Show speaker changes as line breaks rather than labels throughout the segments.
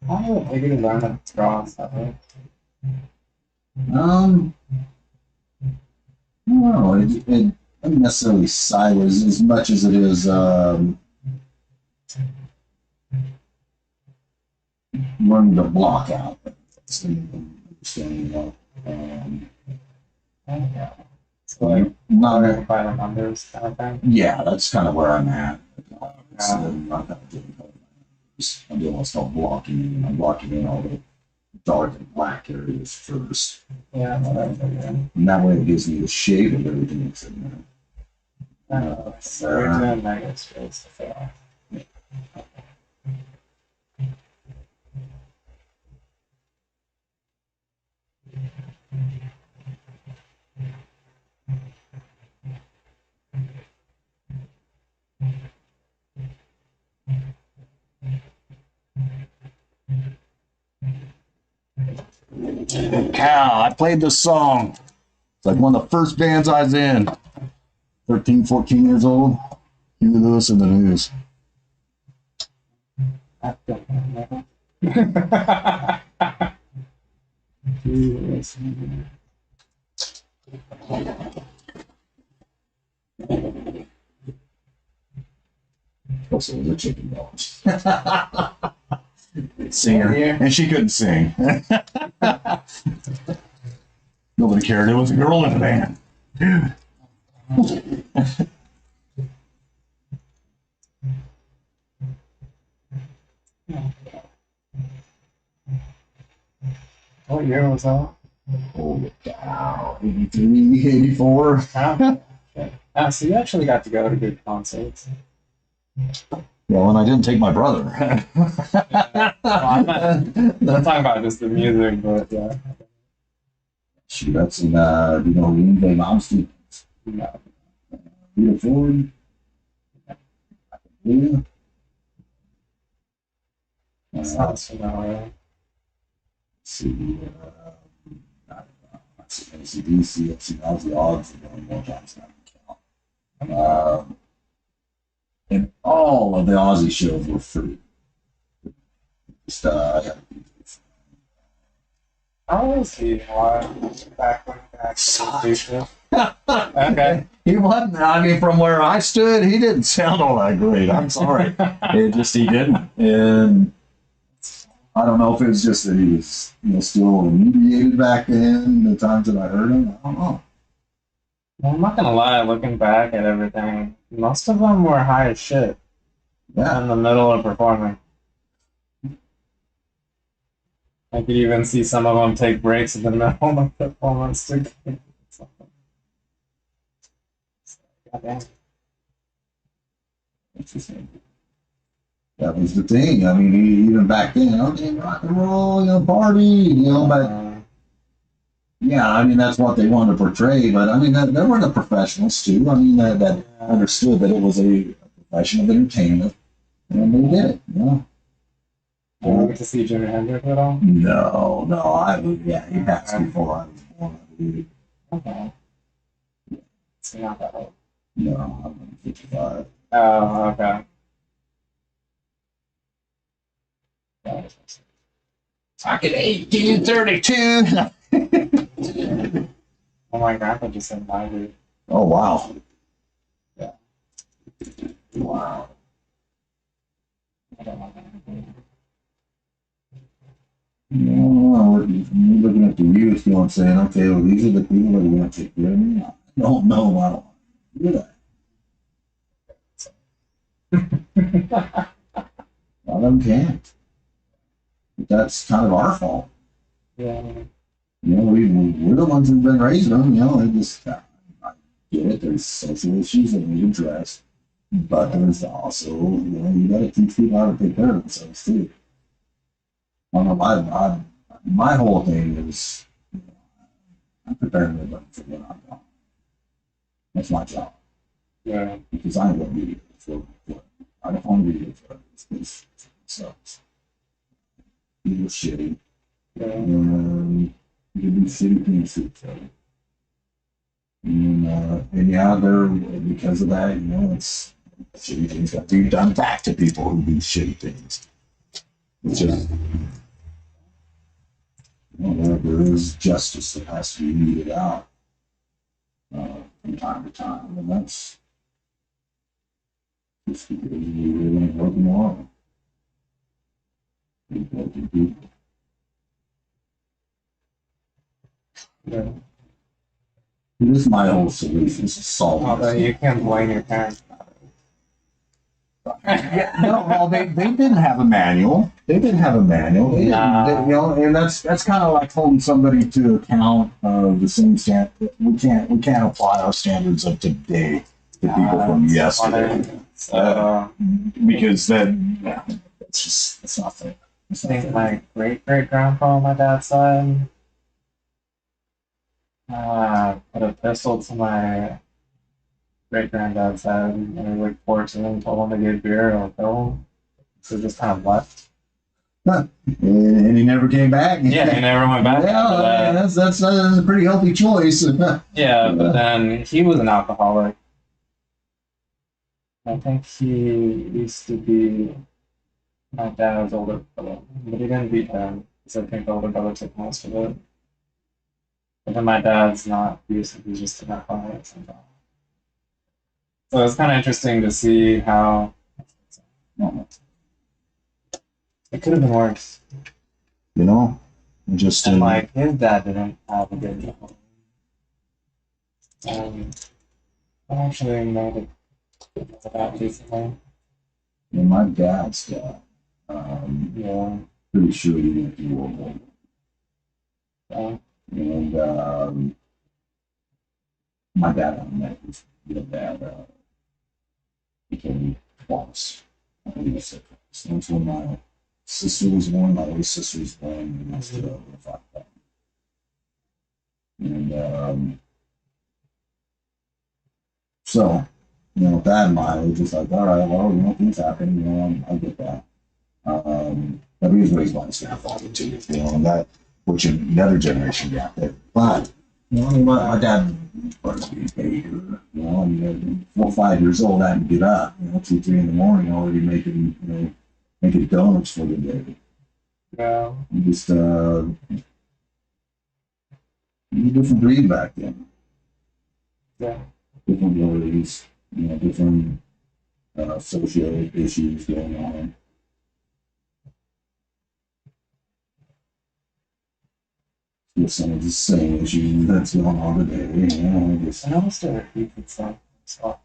How would maybe learn to draw stuff?
Um, I don't know. It doesn't necessarily sideways as much as it is learning to block out. That's the understanding of.
Yeah. So like
Not
learning by the numbers kind of thing.
Yeah, that's kind of where I'm at.
Yeah.
I'm not doing numbers. I'm doing what's called blocking in. I'm blocking in all the dark and black areas first.
Yeah, that's what I figured.
And that way it gives me the shape of everything that's in
So we're doing negative space to fail.
there. Cow, I played this song. It's like one of the first bands I was in. 13, 14 years old. Huey Lewis and the News. Also was a chicken dog. Singer. And she couldn't sing. Nobody cared. It was a girl in the band. Dude.
What year was that?
Holy cow. 83, 84.
So you actually got to go to good concerts.
Well, and I didn't take my brother.
Well, I'm talking about just the music, but yeah.
Shoot, that's in, you know, Green Bay Mountain Street.
No.
Rita Ford. Yeah.
Sounds familiar.
Let's see, I don't know. Let's see, ACDC, let's see, Ozzy Osbourne, more times than I can count. And all of the Aussie shows were free. Just, I got
How was he? Why? Back when he actually do shit? Okay.
He wasn't, I mean, from where I stood, he didn't sound all that great. I'm sorry. He didn't. And I don't know if it was just that he was, you know, still inebriated back then, the times that I heard him. I don't know.
Well, I'm not gonna lie, looking back at everything, most of them were high as shit
Yeah.
in the middle of performing. I could even see some of them take breaks in the middle of the performance to get something. Goddamn.
Interesting. That was the thing. I mean, even back then, okay, rock and roll, you know, party, you know, but yeah, I mean, that's what they wanted to portray. But I mean, there were the professionals too. I mean, that understood that it was a profession of entertainment, and they did it. You know.
Did you get to see Jimi Hendrix at all?
No, yeah, he passed before I was born, I believe.
Okay. So not that old.
No, I'm only 55.
Oh, okay.
Back in 1832.
Oh, my grandpa just said 90.
Oh, wow.
Yeah.
Wow.
I don't know.
No, you're looking at the youth, you know what I'm saying? Okay, well, these are the people that are going to take care of me. I don't know. I don't do that. A lot of them can't. But that's kind of our fault.
Yeah.
You know, we're the ones who've been raising them, you know, they just, I get it, there's social issues that need addressed. But there's also, you know, you got to teach people how to take care of themselves, too. I don't know, my whole thing is, you know, I'm preparing everybody for what I'm doing. That's my job.
Yeah.
Because I ain't going to be here for what I don't want to be here for this sucks. People are shitty.
Yeah.
You can do shitty things to each other. And yeah, because of that, you know, it's shitty things got to be done back to people who do shitty things. It's just There is justice that has to be meted out from time to time, and that's just because we live in a broken world. We're broken people.
Yeah.
It is my whole solution is to solve
Although
this.
you can't blame your parents.
Yeah, no, well, they didn't have a manual. They didn't have a manual. They didn't, you know, and that's kind of like holding somebody to account of the same standard. We can't apply our standards of today to people from yesterday.
So,
Because then, yeah, it's not fair.
I think my great grandpa on my dad's side put a pistol to my great granddad's head and he like forced him and told him to get beer or kill him. So just kind of left.
And he never came back.
Yeah, he never went back.
Yeah, that's a pretty healthy choice.
Yeah, but then he was an alcoholic. I think he used to be my dad's older brother, but he didn't beat him because I think the older brother took most of it. But then my dad's not abusive, he's just an alcoholic sometimes. So it's kind of interesting to see how it could have been worse.
You know, just
And like his dad didn't have a good job. I actually made it about recently.
and my dad's dad.
Yeah.
Pretty sure he went through World War
Yeah.
And my dad I met his real dad became twice. I think he said twice. Once when my sister was born, my little sister was born, and I stood over and fought them. And so, you know, with that in mind, it was just like, all right, well, you know, things happen, you know, I get that. But he was raised by his grandfather too, you know, and that, which another generation got there. But, you know, my dad was being paid, you know, and 4 or 5 years old, I had to get up, you know, 2, 3 in the morning, already making, you know, making donuts for the day.
Yeah.
And just, it was a different breed back then.
Yeah.
Different worries, you know, different social issues going on. With some of the same issues that's going on today, you know, just,
I noticed it repeats itself. So,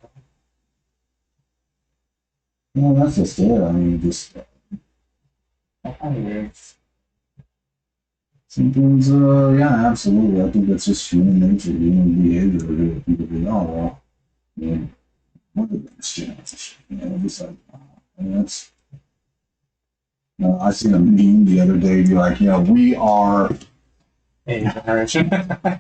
you know, that's just it. I mean, just
I kind of weird.
sometimes, yeah, absolutely. I think that's just human nature, human behavior. People be, oh, well, you know, what are the next generation? You know, just like, I mean, that's, you know, I seen a meme the other day, be like, you know, we are,
A generation.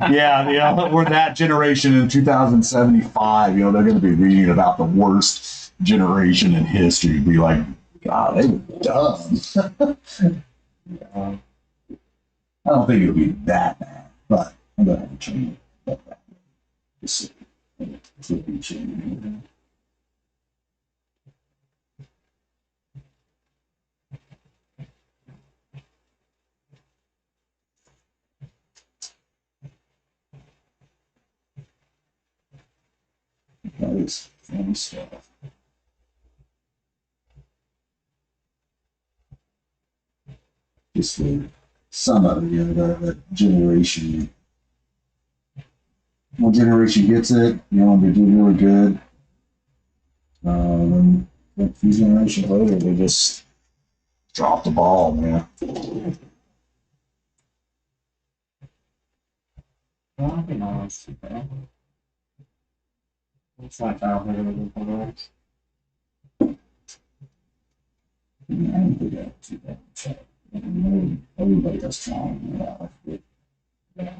yeah, you know, we're that generation in 2075. You know, they're going to be reading about the worst generation in history. Be like, God, they were dumb.
Yeah.
I don't think it'll be that bad, but I'm going to have to change it. Just to be changed. That is fun stuff. Just for some of it, you know, that generation. One generation gets it, you know, they do really good. Then a few generations later, they just drop the ball, man.
Well, I think that's too bad. It's not that big of a difference.
I don't think that's too bad. You know, everybody has talent in their life, but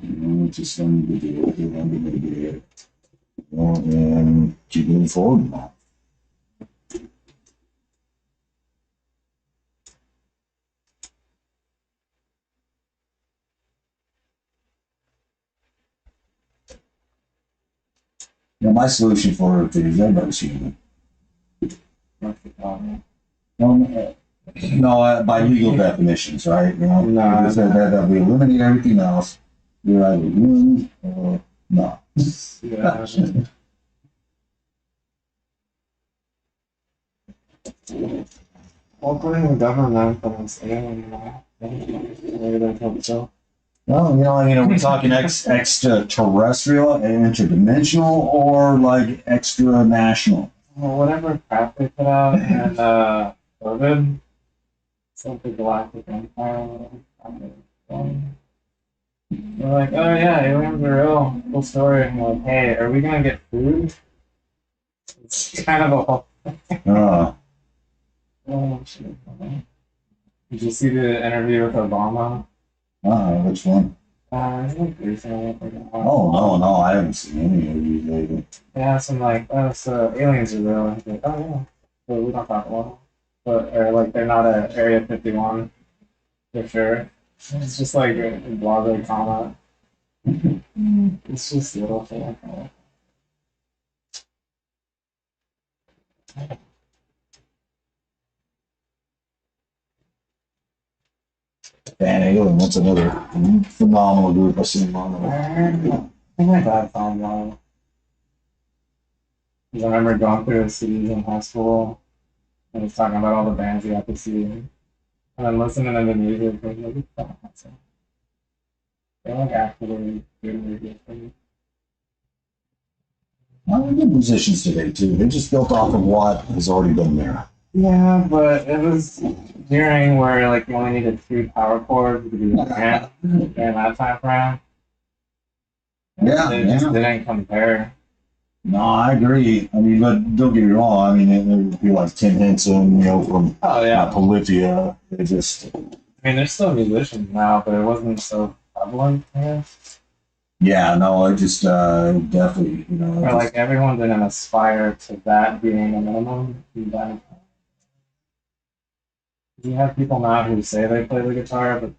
you know, just learn to do it, learn to make it, you know, and keep moving forward in life. You know, my solution for it is everybody's human.
That's the problem.
Don't No, by legal definitions, right? You know,
No,
they said that we eliminate everything else. You're either human or not.
yeah. Well, putting the government on this alien, maybe they hope so.
Well, you know, I mean, are we talking extraterrestrial, interdimensional, or like extra national?
Well, whatever crap they put out and COVID, something galactic empire, whatever. They're like, oh yeah, aliens are real. Cool story. I'm like, hey, are we gonna get food? It's kind of a whole.
Uh,
Oh shit. Did you see the interview with Obama?
which one?
It's like recently. I forget.
Oh, no, I haven't seen any of these lately.
Yeah, some like, oh, so aliens are real. And he's like, oh yeah, but we don't talk about them. But or like they're not at Area 51 for sure. It's just like a blogger comment. It's just little thing.
Van Alien, that's another phenomenal group I've seen on there.
I think my dad found one. 'Cause I remember going through his CDs in high school and he's talking about all the bands he got to see. And then listening to the music, I was like, "Oh, that's it." They're like actually good music for me.
Well, they're good musicians today, too. They just built off of what has already been there.
Yeah, but it was during where like you only needed 2 power chords to be a band during that time frame.
Yeah,
They just
yeah.
didn't compare.
No, I agree. I mean, but don't get me wrong. I mean, it would be like Tim Henson, you know, from
Oh yeah.
Polyphia. They just,
I mean, there's still musicians now, but it wasn't so prevalent here.
yeah, no, I just definitely, you know,
Or
just,
like everyone didn't aspire to that being a minimum. You have people now who say they play the guitar, but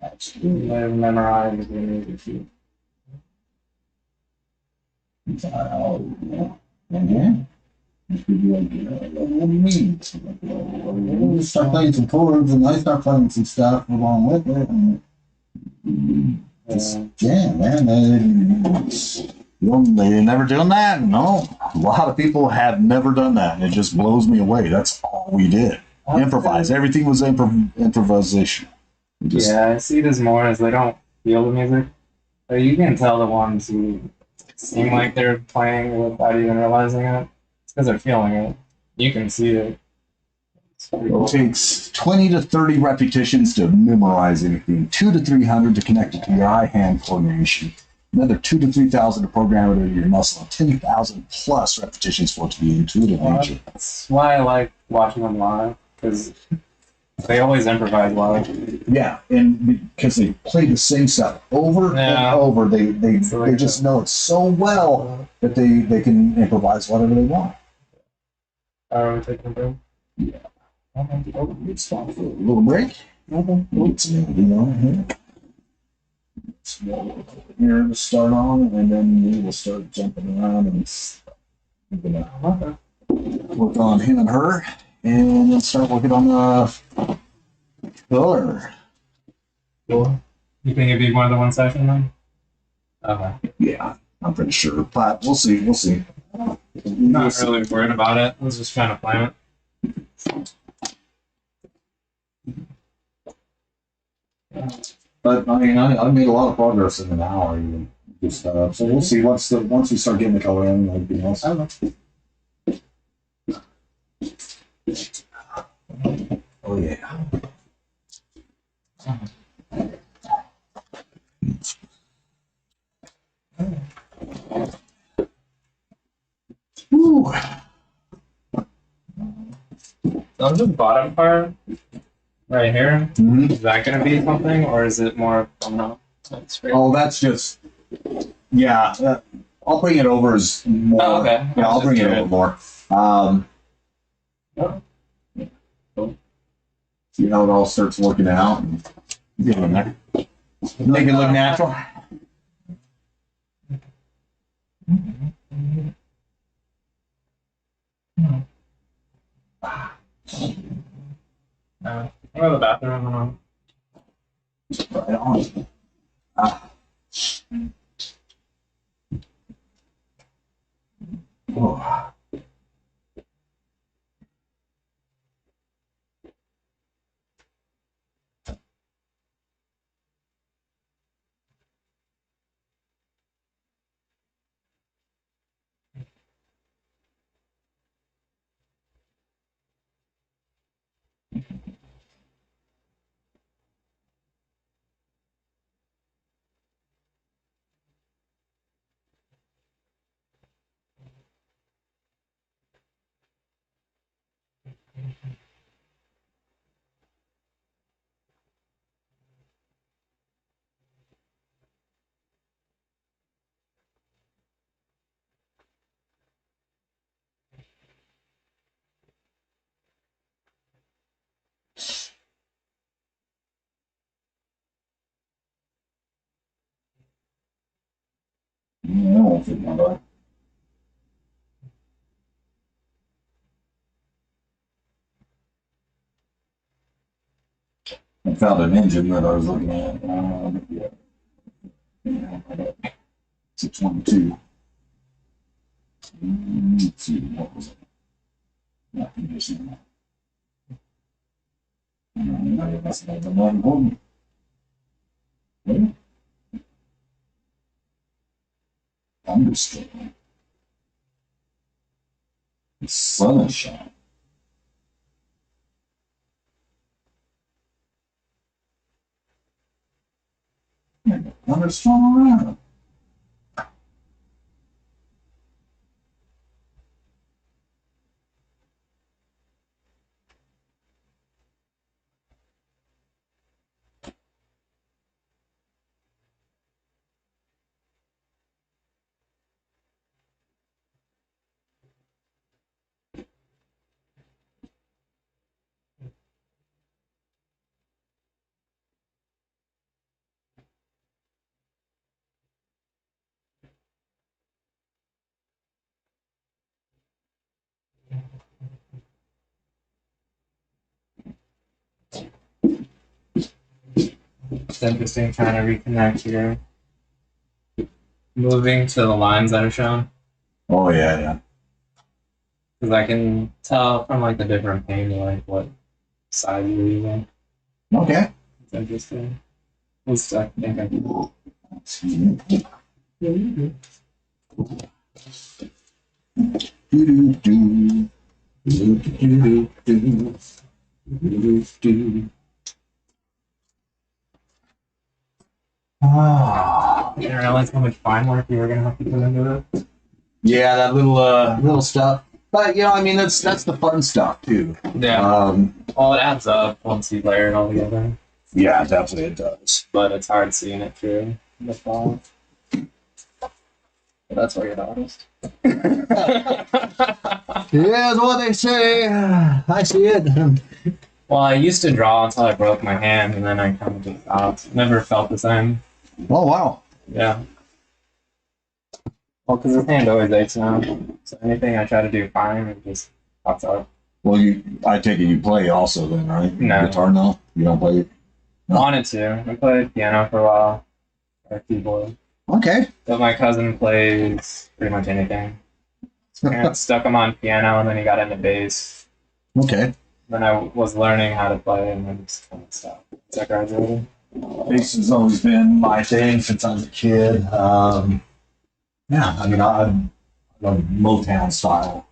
absolutely.
they memorize the music.
Oh, yeah. Yeah. It could be like, what do you mean? Like, well, start playing some chords, and I start playing some stuff along with it, and just jam, man. They never done that? No. A lot of people have never done that, and it just blows me away. That's all we did. Improvise. Everything was improvisation. Just,
Yeah, I see it as more as they don't feel the music. But you can tell the ones who seem like they're playing without even realizing it. It's because they're feeling it. You can see it. It's pretty
it
cool.
takes 20 to 30 repetitions to memorize anything, 2 to 300 to connect it to your eye-hand coordination, another 2 to 3,000 to program it into your muscle, and 10,000 plus repetitions for it to be intuitive nature.
That's why I like watching them live, because they always improvise live.
Yeah, and because they play the same stuff over
Yeah.
and over, they
like
just know it so well that they can improvise whatever they want.
Are we taking a break?
Yeah.
Okay.
Oh, it's time for a little break.
Okay.
It's on here. It's here to start on, and then we will start jumping around and we're gonna work on him and her, and then start working on the color.
Cool. You think it'd be more than one session then? Okay.
Yeah, I'm pretty sure, but we'll see. We'll see.
I'm not really worried about it. I was just trying to plan it.
But I mean, I made a lot of progress in an hour even. Just, so we'll see once we start getting the color in and everything else. Oh yeah. Woo.
On the bottom part, right here,
Mhm.
is that going to be something, or is it more thumbnail?
Oh, that's just, yeah. I'll bring it over as more.
Oh, okay.
Yeah, I'll bring it over more. See how it all starts working out. And get in there. Make it look natural.
bathroom.
Right on. Ah. Oh. Yeah, I won't fit my butt. I found an engine that I was looking at. Yeah, 612. Let's see, what was it? Not conditioning. That's the one. Thunderstorm. The sun is shining. Thunderstorm around.
It's interesting trying to reconnect here. Moving to the lines that are shown.
Oh yeah, yeah.
Because I can tell from like the different paint like what size you're using.
Okay.
It's interesting. At least I think I can.
Excuse me. Ah,
I didn't realize how much fine work you were gonna have to put into it.
yeah, that little stuff. But you know, I mean, that's the fun stuff too.
Yeah. Well, it adds up once you layer it all together.
Yeah, definitely it does.
But it's hard seeing it through the fall. But that's why you're the artist.
Yeah, that's what they say. I see it.
Well, I used to draw until I broke my hand, and then I kind of just stopped. Never felt the same.
Oh wow.
Yeah. Well, because the hand always aches now. So anything I try to do fine, it just pops up.
Well, I take it you play also then, right?
No.
Guitar now? You don't play it? No.
Wanted to. I played piano for a while, or keyboard.
Okay.
But my cousin plays pretty much anything. His parents stuck him on piano, and then he got into bass.
Okay.
Then I was learning how to play, and then just kind of stopped. So I graduated.
Bass has always been my thing since I was a kid. Yeah, I mean, I love Motown style.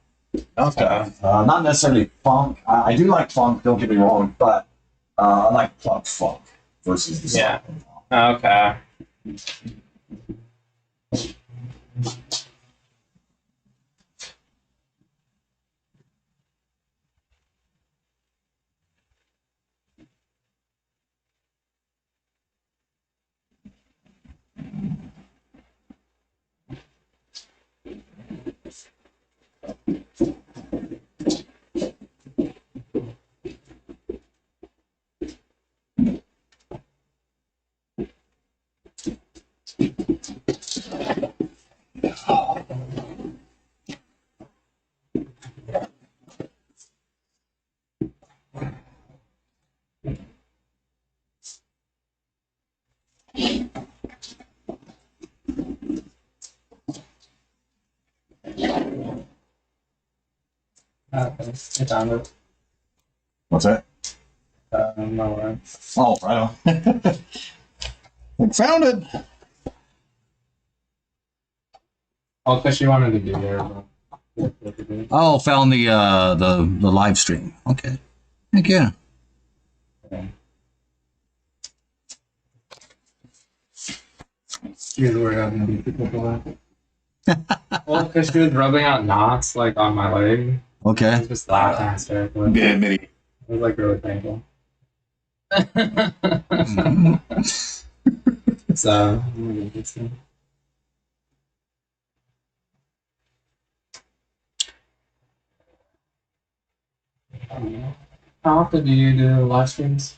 Okay.
Not necessarily funk. I do like funk, don't get me wrong, but I like pop funk versus the
Yeah.
soul.
Okay. Okay, I found it.
What's that?
No way.
Oh, right on. I found it.
Oh, because she wanted to be there. But...
Oh, found the live stream. Okay. Thank you.
Okay. She was worried I was gonna be too quick. Well, because she was rubbing out knots like on my leg. I
Okay.
was just laughing hysterically.
Good, Mitty.
It was like really painful. So, how often do you do live streams?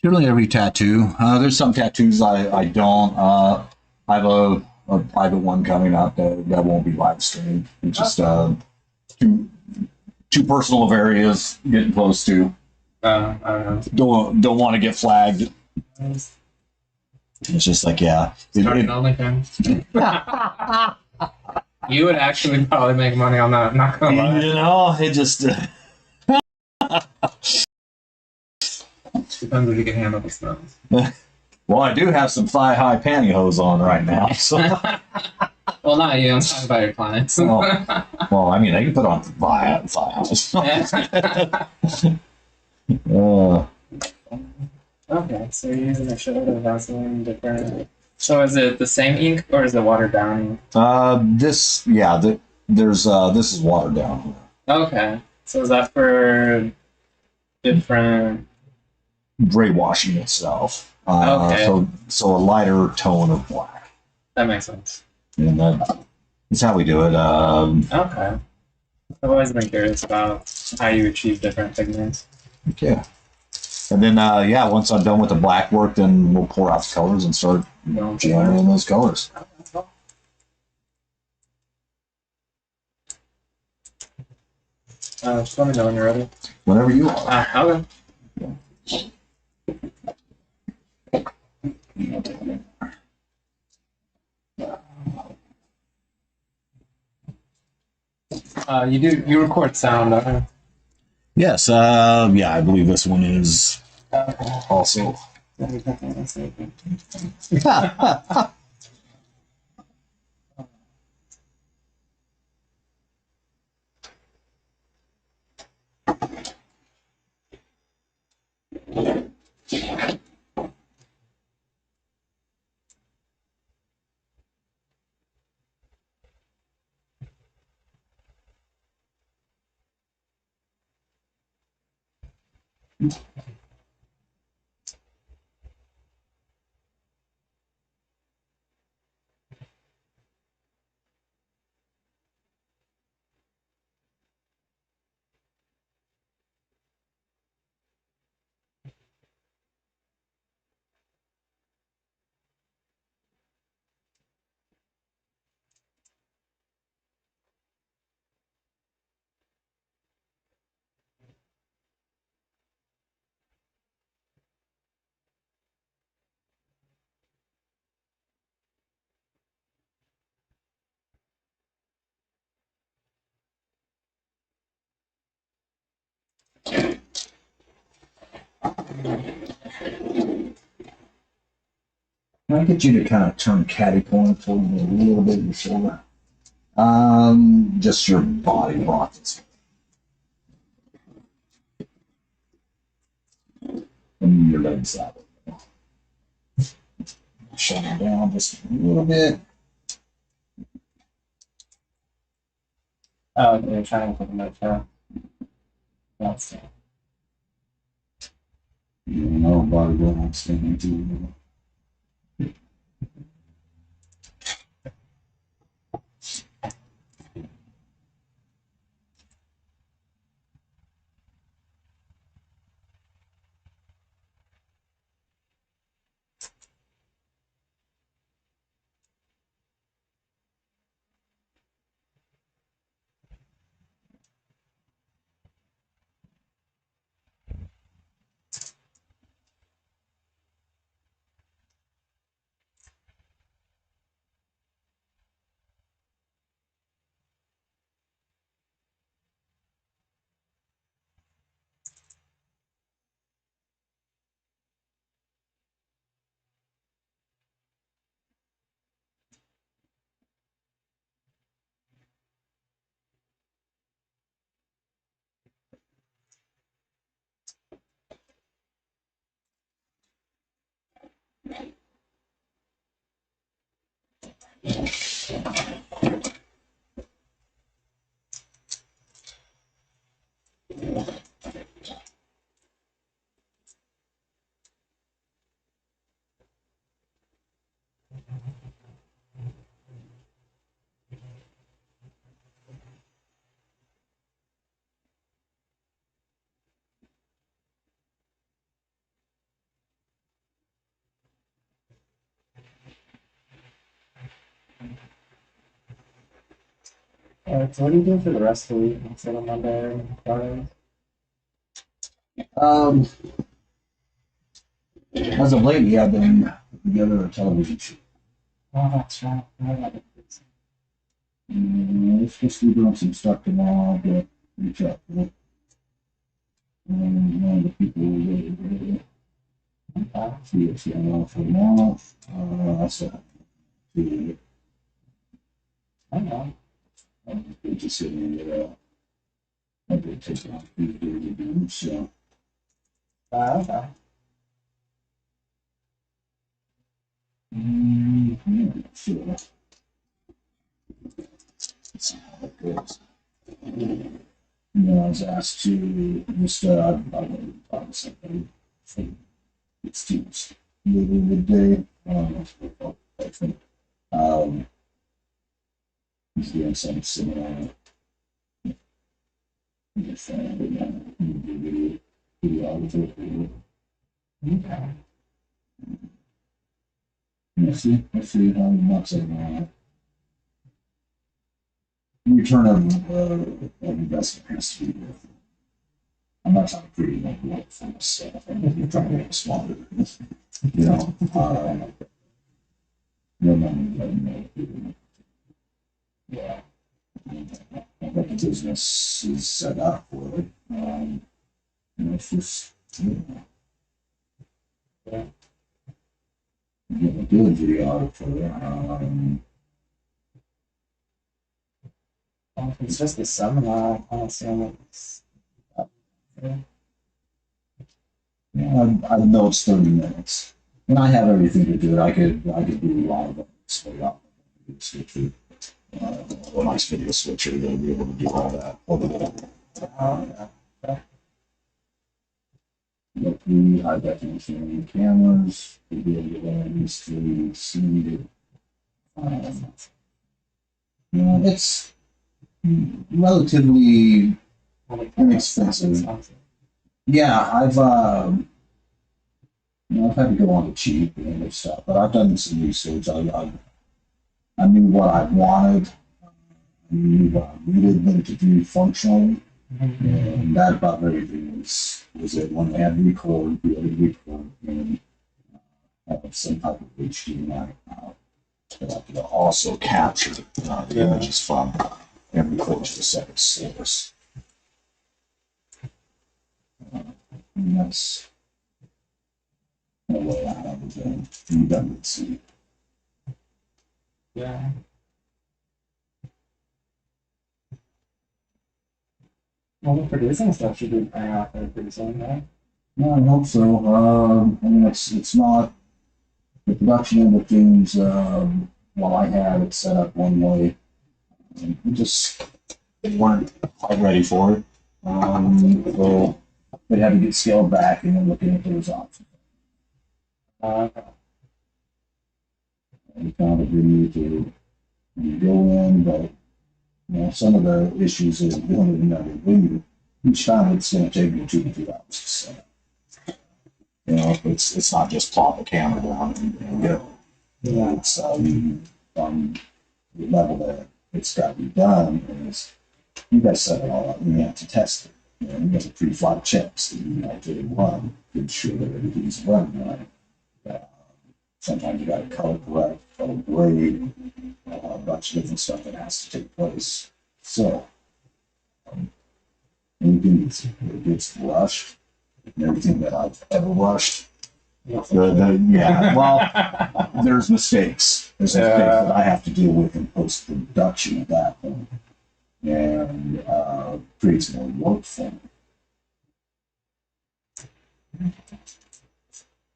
Generally every tattoo. There's some tattoos I don't. I have a private one coming up that won't be live streamed. It's just two personal of areas getting close to.
I don't know.
Don't want to get flagged. It's just like, yeah.
Starting OnlyFans. You would actually probably make money on that. Not gonna lie.
You know, it just.
Depends if you can handle the smells.
Well, I do have some thigh-high pantyhose on right now. So.
Well, not you. I'm talking about your clients.
Well, I mean, they can put on thigh-highs.
Okay, so you're using a shade of Vaseline, different. So is it the same ink or is it watered down ink?
This is watered down.
Okay, so is that for different?
Gray washing itself.
Okay.
So a lighter tone of black.
That makes sense.
And that's how we do it.
Okay. I've always been curious about how you achieve different pigments.
Okay. And then, once I'm done with the black work, then we'll pour out the colors and start jamming in those colors.
Just let me know when you're ready.
Whenever you are.
Okay. You record sound, okay?
Yes. I believe this one is also. Can I get you to kind of turn catty corner forward a little bit your shoulder? Just your body rockets. And your legs out. Shut them down just a little bit.
Oh, okay, you're trying to put them up there. That's it.
You know, body going standing too.
So what do you do for the rest of the week instead of Monday and Friday?
Um, as of lately, I've been together a television show.
Oh, that's right.
It's just we're doing some stuff tomorrow, but reach out to one of the people see what's going on for tomorrow. So to
I know.
just sitting there, I did take on the do so.
Okay.
Yeah, so let's see how it goes. I was asked to just I'm going to talk to somebody from its teams later in the day. I think he's doing some similar videographer.
Okay.
Let's see how much of return of investment has to be with. I'm not trying to create like work for myself. I'm trying to make it smarter. You know, no money,
Yeah.
what the business is set up for it. It's just,
Yeah.
getting a good videographer.
If it's just a seminar, I can't see how it's. Yeah.
I know it's 30 minutes, and I have everything to do it. I could do a lot of it. Switcher, a nice video switcher. They'll be able to do all that.
Yeah.
The high definition cameras, video lens to see it. It's relatively inexpensive. Yeah, I've had to go on the cheap and stuff, but I've done some research. I knew what I wanted. I knew what I needed them to do functionally, and that about everything was it. When they had record, be able to record and have some type of HDMI that I could also capture the images from and record to the second source. And that's the way I have it redundancy.
Yeah. Well, the producing stuff should be paying off there pretty soon, right?
Yeah, I hope so. I mean, it's not the production end of things. While I had it set up one way, we just weren't quite ready for it. So they had to get scaled back and then looking at those options. We found that we need to go in, but some of the issues is doing it another window. Each time it's going to take me 2 to 3 hours to set up. It's not just plop a camera down and go. It's on the level that it's got to be done is you got to set it all up. You have to test it. You got to pre-flight checks that you have to run to ensure that everything's running right. Sometimes you got to color correct, color grade, a bunch of different stuff that has to take place. So anything that gets rushed, and everything that I've ever rushed. There's mistakes. There's mistakes that I have to deal with in post production at that point, and creates more work for me.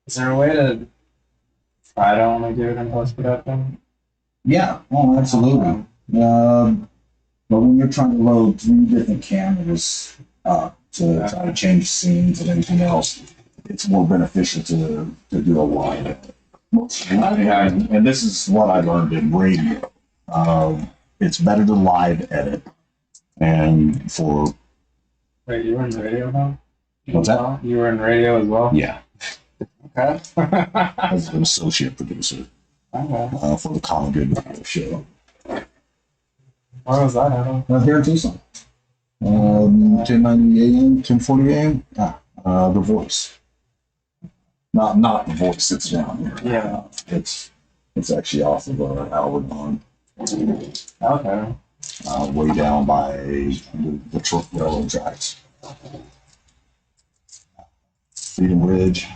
Is there a way to try to only do it in post production?
Yeah, absolutely. But when you're trying to load 3 different cameras up to try to change scenes and everything else, it's more beneficial to do a live. And this is what I learned in radio. It's better to live edit. And for
Wait, you were in radio now?
what's that?
You were in radio as well?
Yeah,
Okay.
as an associate producer
Okay.
for the Common Good radio show.
Where was that at?
Here in Tucson. 10:90 a.m., 10:40 a.m. The Voice. Not The Voice. It's down here.
Yeah.
It's actually off of Albert.
Okay.
Way down by the truck railroad tracks. Freedom Ridge.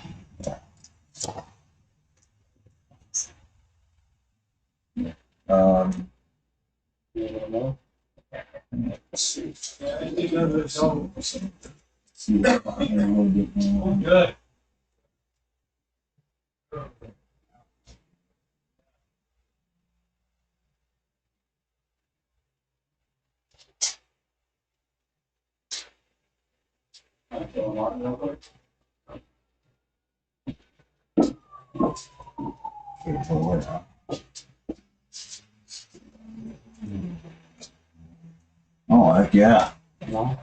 You don't know?
Let's see. See if I can hear a little bit more.
Good.
Oh, heck yeah.
No.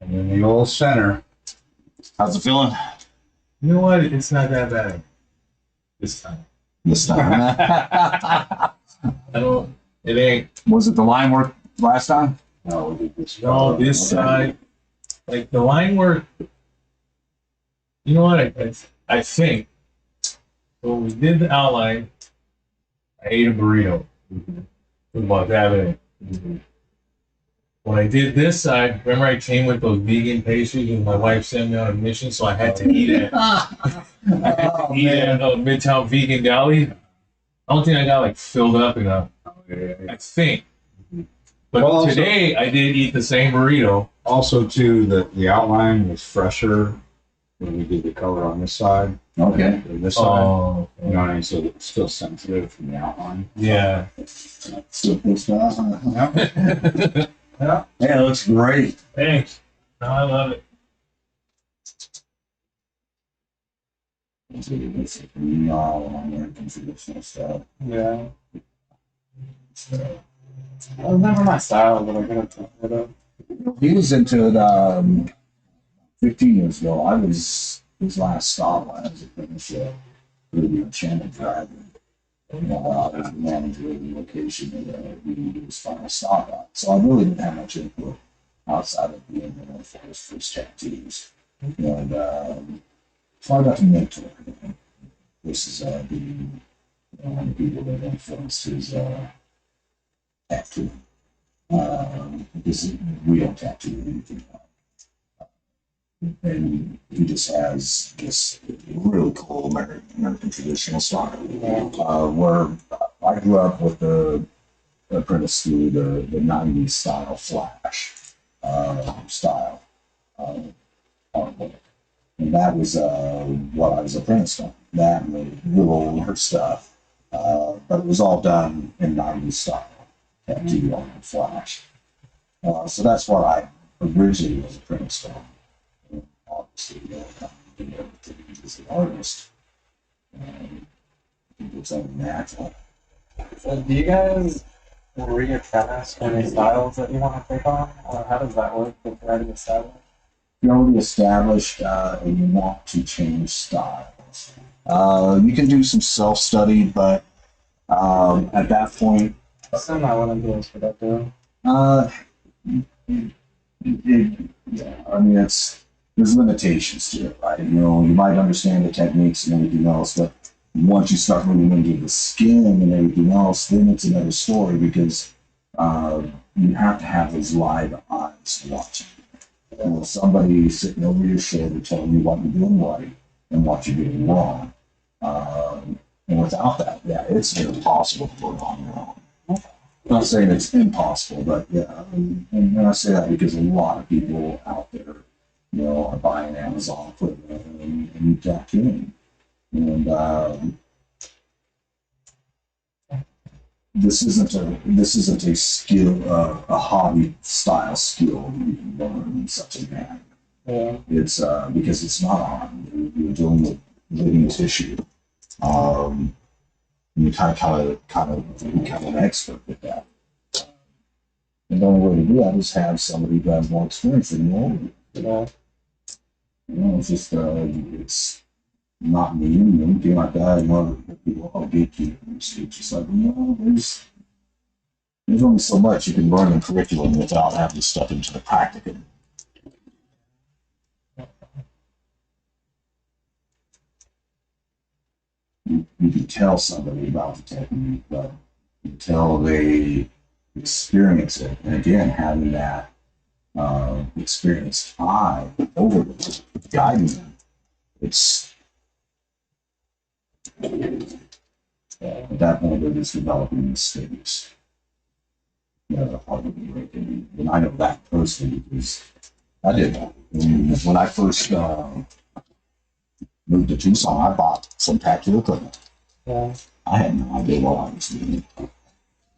And then the old center.
How's it feeling
You know what? It's not that bad this time.
this time?
I don't. It ain't.
Was it the line work last time?
No, we did this.
No, this
Okay.
side, like the line work. You know what? I think when we did the outline, I ate a burrito. With about that. When I did this side, remember I came with those vegan pastries and my wife sent me on a mission, so I had to eat it. I had to eat it at Midtown Vegan Deli. I don't think I got like filled up enough. I think. But
Well, also-
today I did eat the same burrito.
Also, too, the outline was fresher when we did the color on this side
Okay.
than this side.
Oh,
You know what I mean? So it's still sensitive from the outline.
yeah.
So this stuff.
Yeah.
Yeah, it looks great.
Thanks. No, I love it.
No, American traditional stuff.
Yeah. That was never my style, but I could have it up.
He was into it 15 years ago. I was his last stop when I was at the for the Enchanted Dragon. I was the manager of the location that he was final stop at. So I really didn't have much input outside of being there for his first tattoos. And so I got to mentor him. This is one of the people that influenced his tattoo. Because we don't tattoo anything. And he just has this really cool American traditional style. Where I grew up with the apprentice through the 90s style flash style artwork. And that was what I was apprenticed on. That and the little older stuff. But it was all done in 90s style. Tattoo on the flash. So that's what I originally was apprenticed on. And obviously, as an artist, it's unnatural.
So do you guys reattach any styles that you want to take on? Or how does that work with already established?
You're already established and you want to change styles. You can do some self-study, but at that point,
Assume I wouldn't be as productive.
yeah, I mean, there's limitations to it, right? You know, you might understand the techniques and everything else, but once you start moving into the skin and everything else, then it's another story because you have to have those live eyes watching. And somebody sitting over your shoulder telling you what you're doing right and what you're doing wrong. And without that, yeah, it's impossible to put on your own. I'm not saying it's impossible, but yeah, and I say that because a lot of people out there, you know, are buying Amazon equipment and tattooing. And this isn't a skill, a hobby style skill you can learn in such a manner.
Yeah.
It's because it's not on. You're dealing with living tissue. You kind of become an expert with that. And the only way to do that is have somebody who has more experience than you.
Yeah.
You know, it's just not me, you know, anything like that. You know, people are gatekeepers. It's just like, you know, there's only so much you can learn in curriculum without having to step into the practicum. You can tell somebody about the technique, but until they experience it, and again, having that experienced eye over them, guiding them, it's at that point they're just developing mistakes. And I know that personally because I did that. When I first moved to Tucson, I bought some tattoo equipment.
Yeah.
I had no idea what I was doing.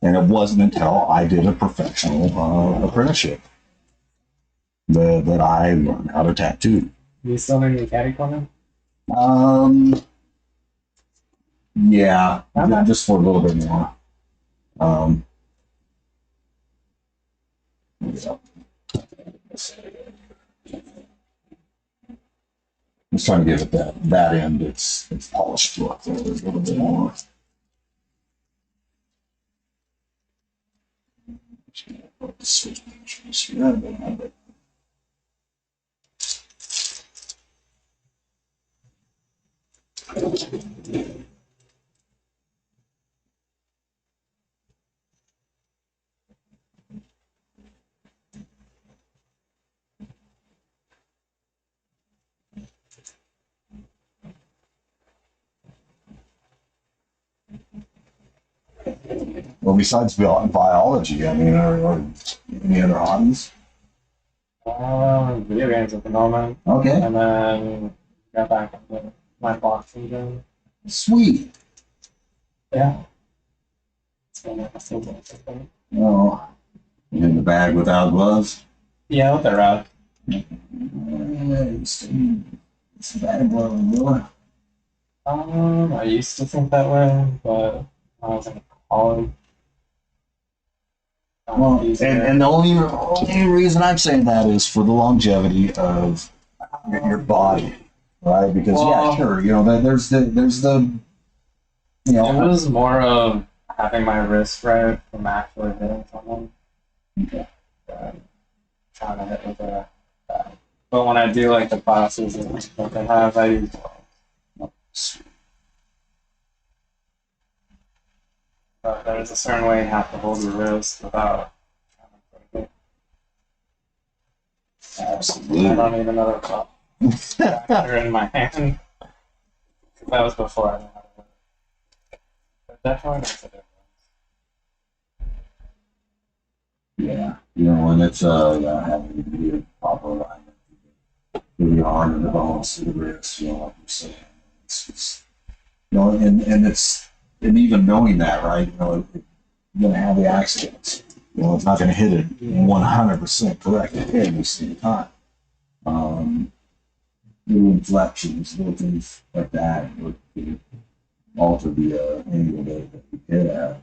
And it wasn't until I did a professional apprenticeship that I learned how to tattoo.
You still in your caddy corner?
Yeah,
Okay.
just for a little bit more. Yeah. Just trying to give it that end. It's polished look. There's a little bit more. Switch pictures. Yeah, well, besides biology, I mean, are any other hobbies?
Video games at the moment.
Okay,
And then got back into my boxing gym.
sweet.
Yeah. It's been a something.
Oh, you in the bag without gloves?
Yeah, with the rod.
It's a bad glove,
I used to think that way, but when I was in college.
Well, and the only reason I'm saying that is for the longevity of your body, right? Because yeah,
Well-
sure, you know, there's the you
It
know,
was more of having my wrist right from actually hitting someone.
Okay.
Trying to hit with a bat. But when I do like the classes that they have, I use but there's a certain way you have to hold your wrist without trying to break it. I
absolutely.
don't even know the fracture in my hand. That was before I knew how to do it. But definitely makes a difference.
Yeah, you know, and it's having to be a proper alignment to the arm and the bones to the wrist, you know, like you're saying. It's you know, and it's and even knowing that, right? You know, you're gonna have the accidents. You know, it's not gonna hit it 100% correct every single time. Little inflections, little things like that would alter the angle that you hit at.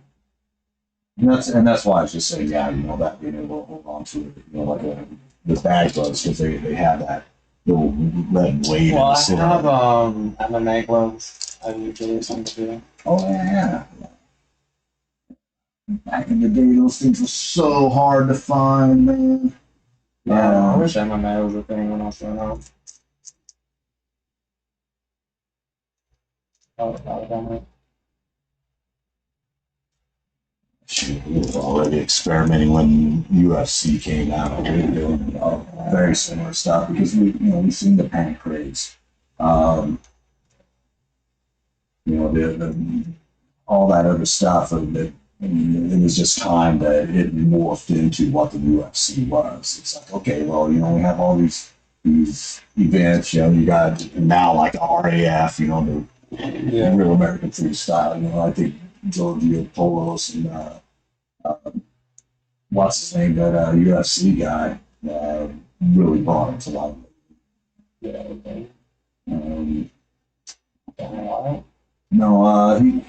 And that's why I was just saying, yeah, you know, that being able to hold on to it, you know, like the bag gloves, because they have that little red blade
Well,
in the
I
center.
have MMA gloves. I usually tend to do.
Oh yeah. Back in the day, those things were so hard to find, man.
Yeah, I wish MMA was a thing when I was growing up. I would have done it.
Shoot, we were already experimenting when UFC came out. We were doing very similar stuff because we've seen the panic craze. You know, all that other stuff, and it was just time that it morphed into what the UFC was. It's like, okay, well, you know, we have all these events. You know, you got now like the RAF. You know, the Real American Freestyle. You know, I think Giorgio Polos and what's his name, that UFC guy really brought it to life.
Yeah, okay.
Um,
Don't know why.
no,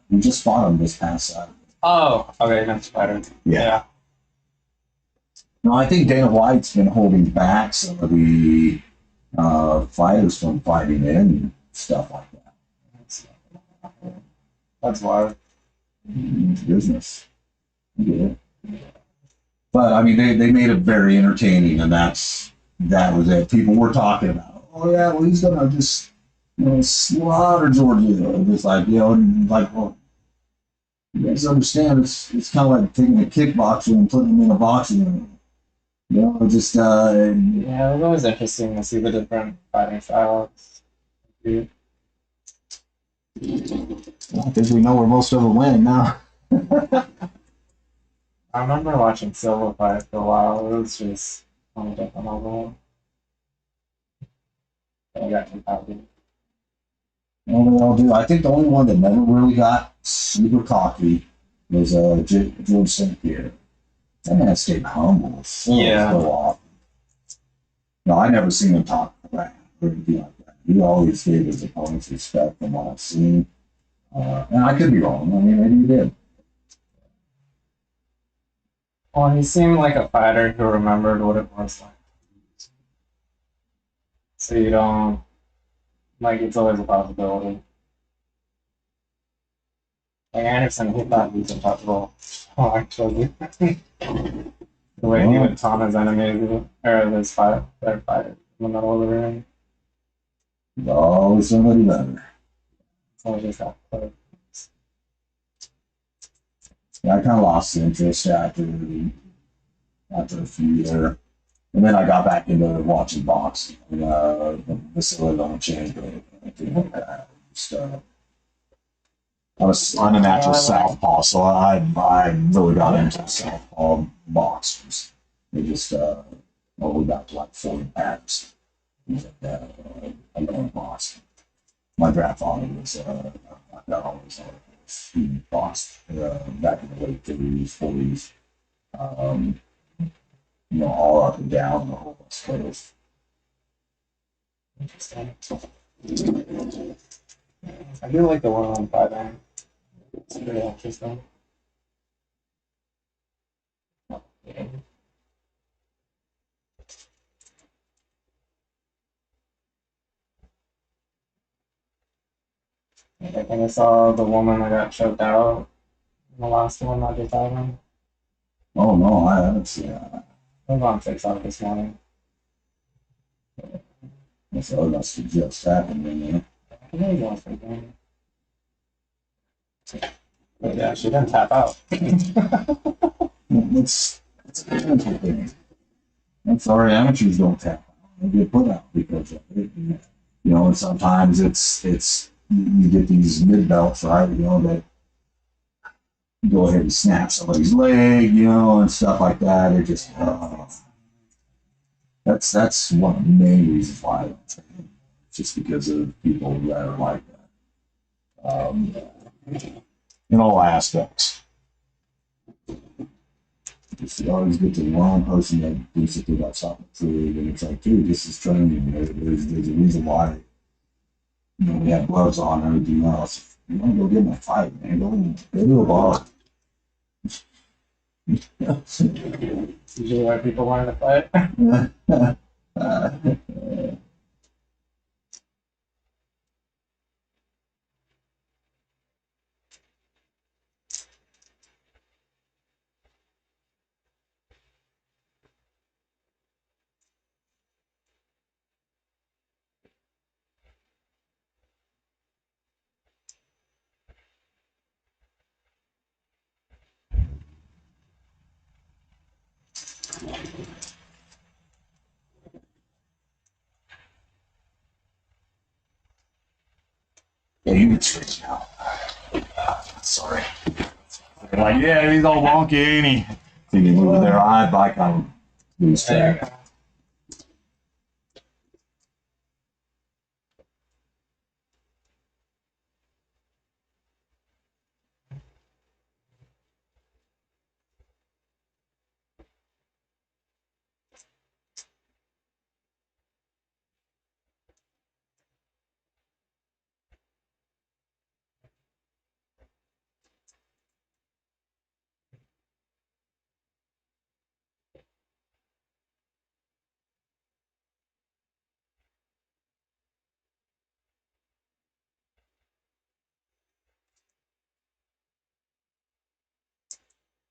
we just fought him this past Saturday.
Oh, okay, that's better. Yeah.
No, I think Dana White's been holding back some of the fighters from fighting in and stuff like that.
That's why.
It's business. I get it. But I mean, they made it very entertaining, and that was it. People were talking about, oh yeah, well he's gonna just slaughter Georgia. Just like like well, you guys understand it's kind of like taking a kickboxer and putting him in a boxing ring. Just
Yeah, it was always interesting to see the different fighting styles. Dude.
I think we know where most of them went now.
I remember watching Silva fight for a while. It was just on a different level. I got too happy.
Well, they all do. I think the only one that never really got super cocky was George St. Pierre. That man stayed humble so often. No, I never seen him talk crap or anything like that. He always gave his opponents respect from what I've seen. And I could be wrong. I mean, maybe he did.
Well, he seemed like a fighter who remembered what it was like. So you don't, like, it's always a possibility. Like Anderson, he thought he was untouchable. Oh, actually. The way he would taunt his enemies, or his their fighter in the middle of the ring.
There's always somebody better.
So I just got put.
Yeah, I kind of lost interest after a few there. And then I got back into watching boxing. The Vasily Lomachenko, anything like that. I'm a natural southpaw, so I really got into southpaw boxers. They just all the way back to like 40 pounds. I love boxing. My grandfather was not always he boxed back in the late 30s, 40s. Um, all up and down the whole West Coast.
Interesting. I do like the one on fighting. It's pretty interesting. Yeah. I think I saw the woman that got choked out in the last one that just happened.
Oh no, I haven't seen that.
It was on TikTok this morning.
So it must have just happened, man.
I think it was thinking. But yeah, she didn't tap out.
It's a painful thing. I'm sorry, amateurs don't tap out. They get put out because of it. And sometimes it's you get these mid belts, right? That go ahead and snap somebody's leg, and stuff like that. It just that's one of the main reasons why I don't take it. Just because of people that are like that. In all aspects. You always get to the wrong person that thinks that they got something to prove, and it's like, dude, this is training. There's a reason why we have gloves on and everything else. You want to go get in a fight, man? Go to a bar.
Usually why people want to fight.
Yeah, you can switch now. Sorry. They're like, yeah, he's all wonky, ain't he? Thinking over there, I bike on lose track.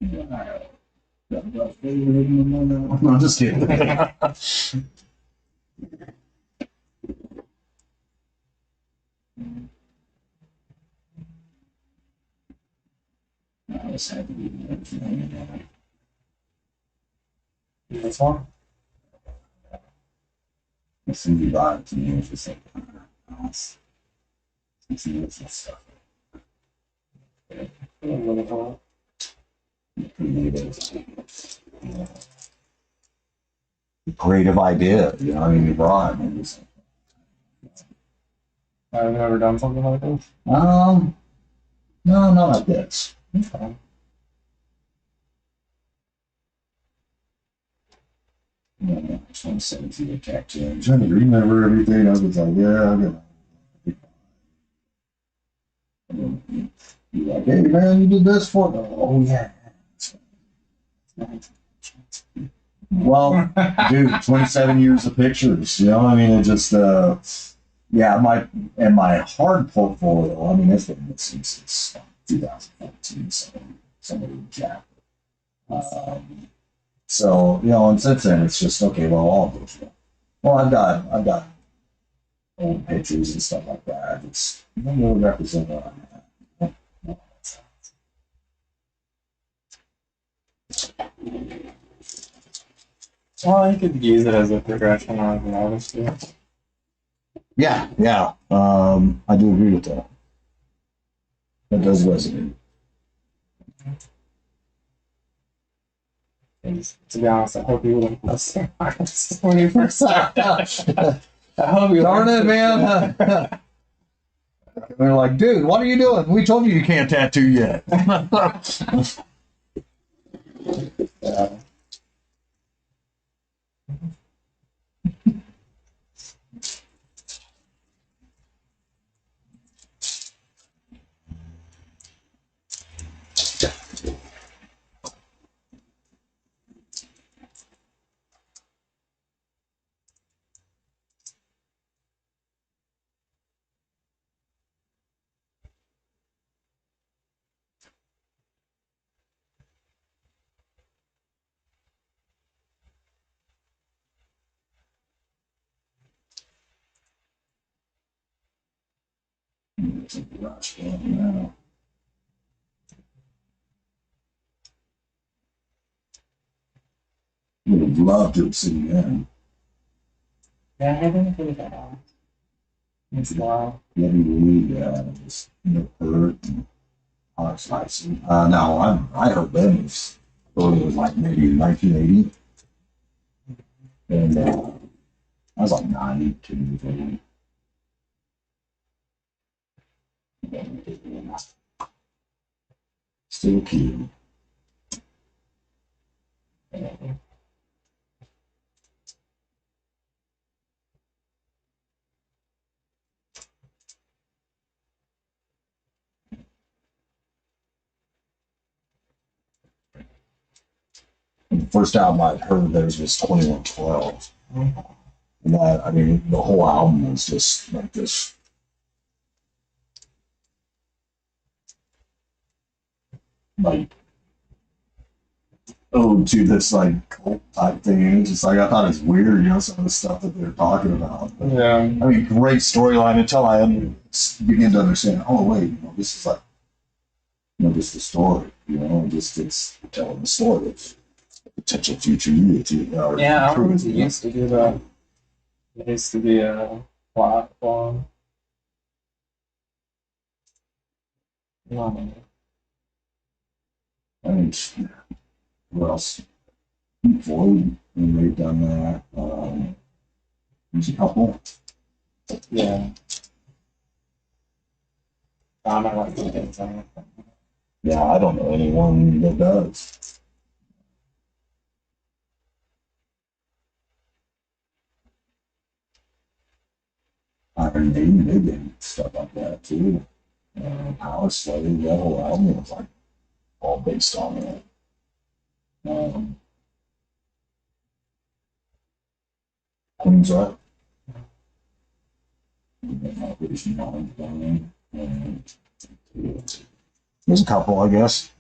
No, I'm just kidding. I was happy with everything.
This one?
As soon as you brought it to me, it was just like, it's stuff. Creative idea, you know, I mean, you brought it. And it was,
I've never done something like this.
no, not like this.
Okay.
Yeah, I just want to send it to the cat too. I'm trying to remember everything. I was like, yeah, I'm gonna. You're like, hey man, you did this for me. Oh yeah. Well, dude, 27 years of pictures. You know, I mean, it just, yeah, my hard portfolio. I mean, it's been since 2014. So somebody jacked. So you know, and since then, it's just okay. Well, all digital. Well, I've got old pictures and stuff like that. It's not really represent what I have.
Well, you could use it as a progression on the artist too.
Yeah, yeah. I do agree with that. That does resonate.
And to be honest, I hope you wouldn't miss artists when you first started. I hope you
Darn it, man. They're like, dude, what are you doing? We told you can't tattoo yet.
Yeah.
It's a rush, man. Would have loved to have seen that.
Yeah, I haven't heard that out. It's wild.
Let me read just hurt and Alex Lifeson. No, I heard them. It was like maybe 1980. And I was like 92. Still cute. The first album I'd heard of theirs was 2112. And that, I mean, the whole album was just like this. Like, ode to this like cult type thing. And it's just like, I thought it's weird, you know, some of the stuff that they're talking about. But,
Yeah.
I mean, great storyline until I begin to understand, oh, wait, you know, this is like, you know, just a story, you know, just it's telling the story of potential future you.
Yeah, albums used to do that. It used to be a platform. No.
I mean, what else? Pink Floyd, when they've done that. There's a couple.
Yeah. I don't like the things on it.
Yeah, I don't know anyone that does. Iron Maiden, they did stuff like that too. Power Slave, that whole album was like all based on that. Queen's Up. There's a couple, I guess.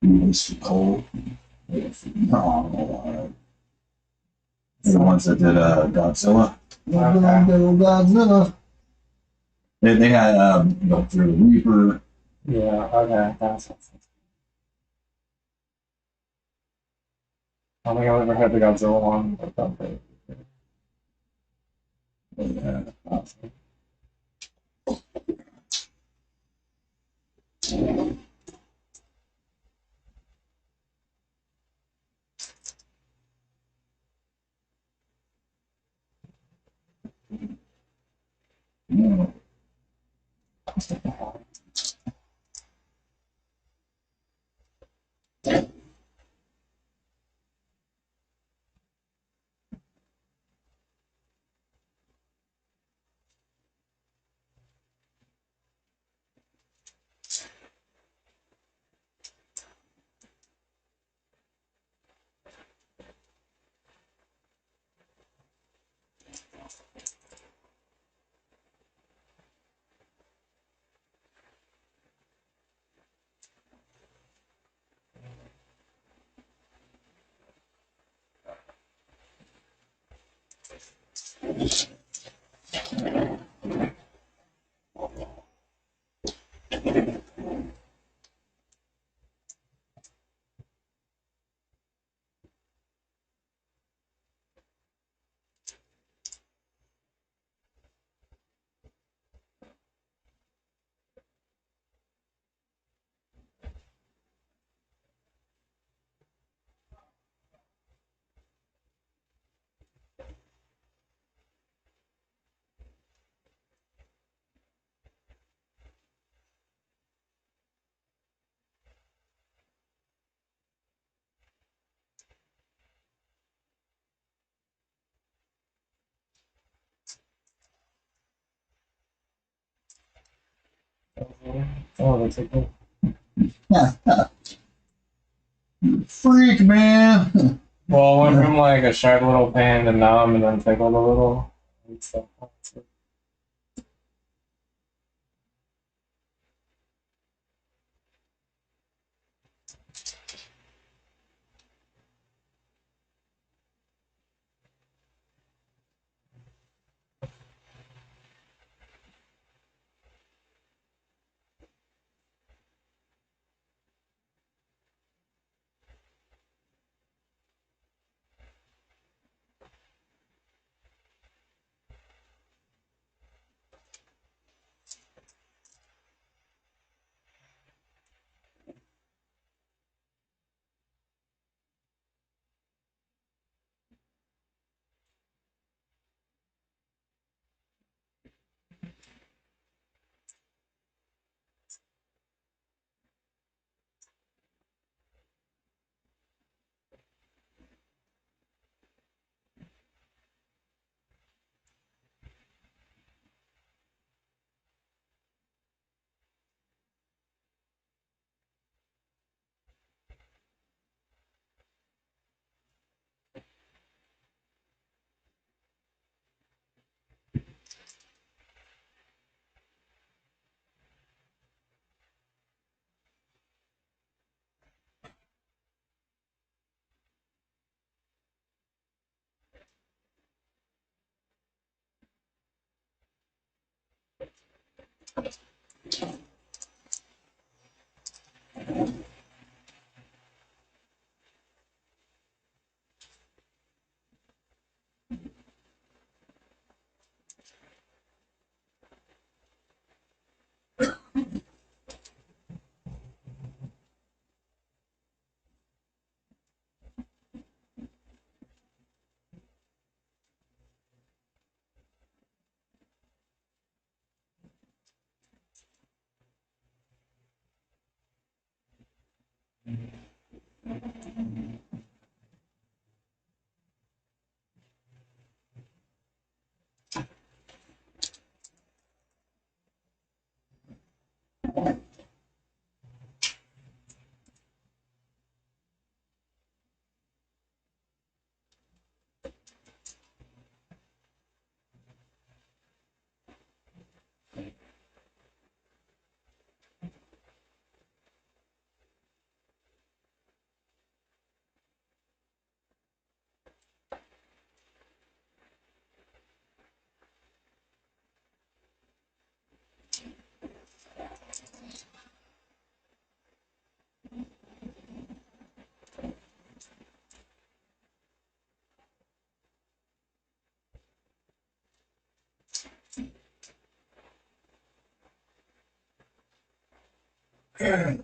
Release Cole. No, they're the ones that did Godzilla. Godzilla. They had Doctor Reaper.
Yeah, okay, that's I don't think I've ever heard the Godzilla one, but that's pretty awesome.
Yeah.
Oh, that's a good.
Freak, man.
Well, it went from like a sharp little pain to numb and then tickled a little. And stuff. Yeah,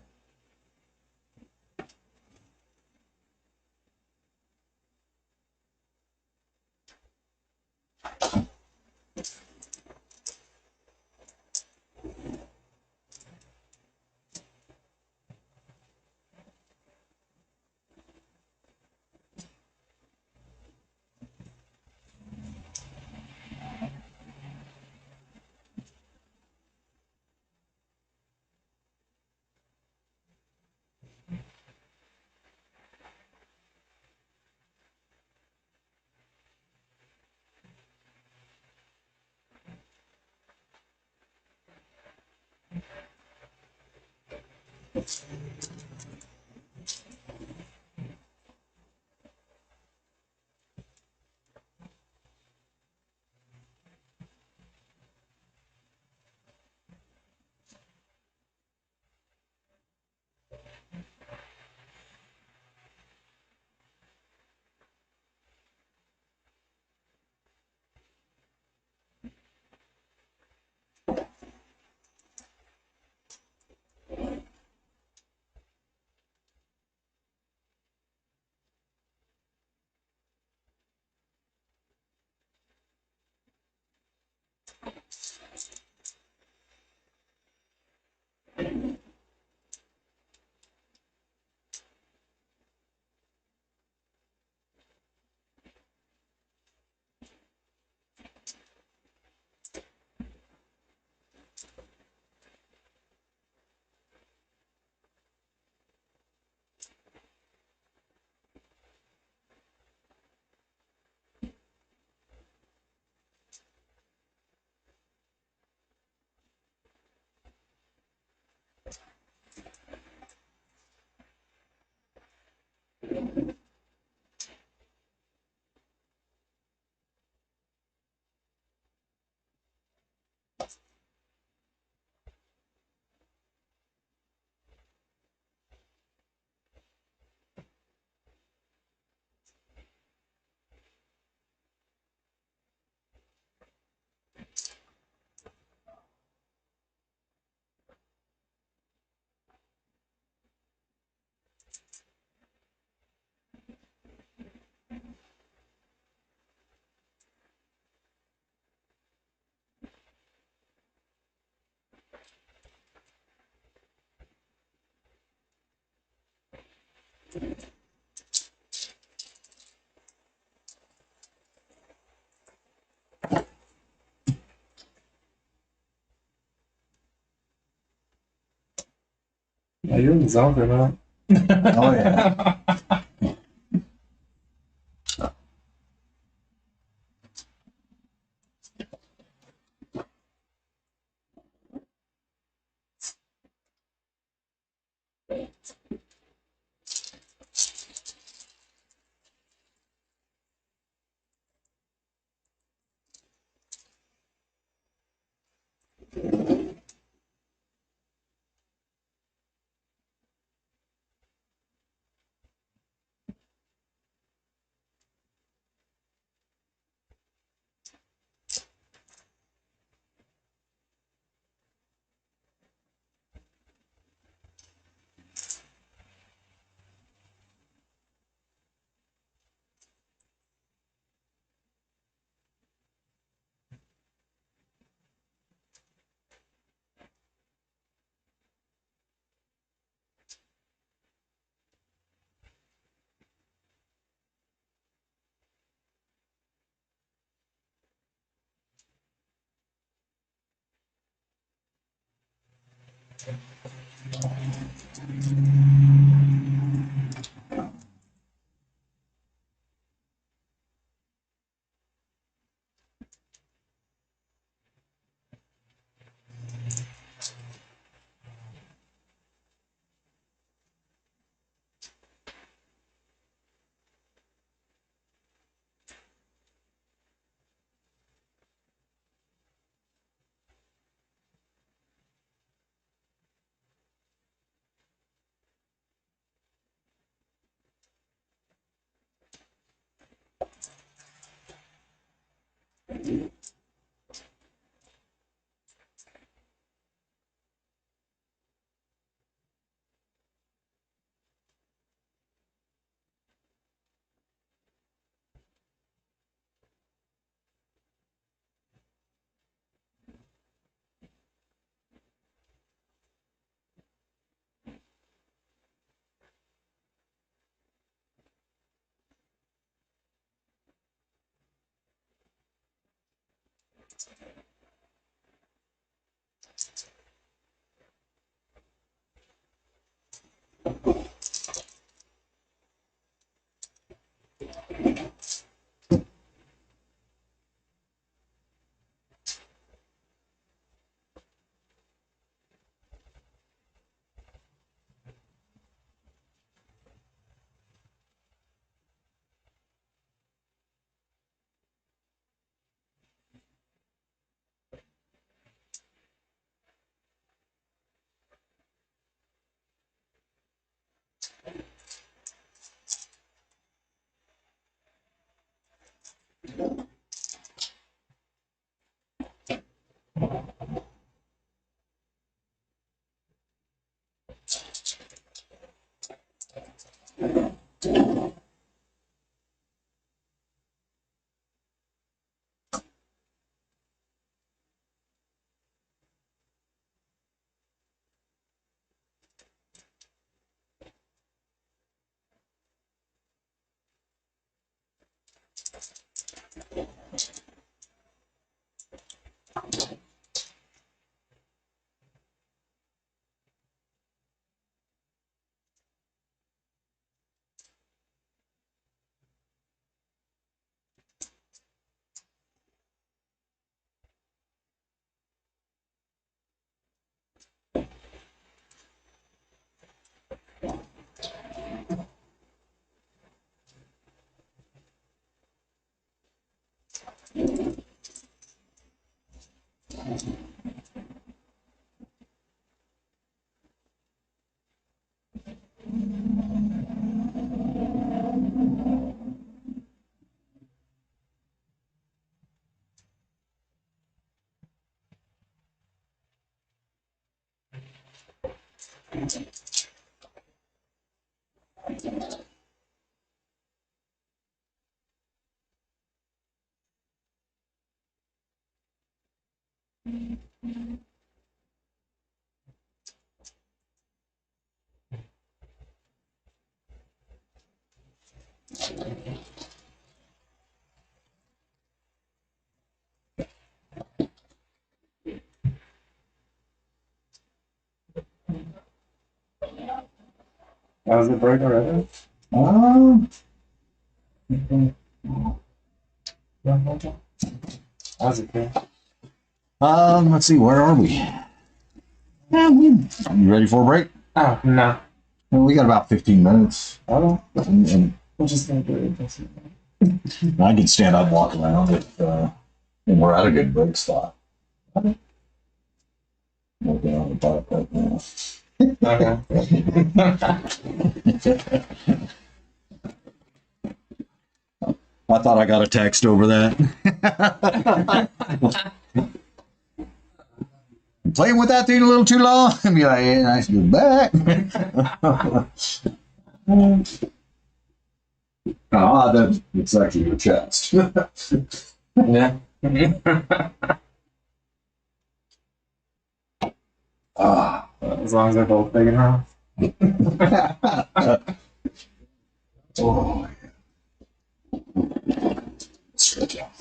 you're in the zone for a minute.
Oh, yeah.
Was it break already?
Um,
That was okay.
let's see, where are we? You ready for a break?
Oh, no.
Well, we got about 15 minutes.
Oh,
And
we're just gonna do it.
I can stand up, walk around if and we're at a good break spot.
Okay.
Working on the bike right now.
Okay.
I thought I got a text over that. Playing with that thing a little too long and be like, yeah, nice to go back. It's actually your chest.
Yeah.
Ah.
As long as they're both big enough.
Oh, stretch out.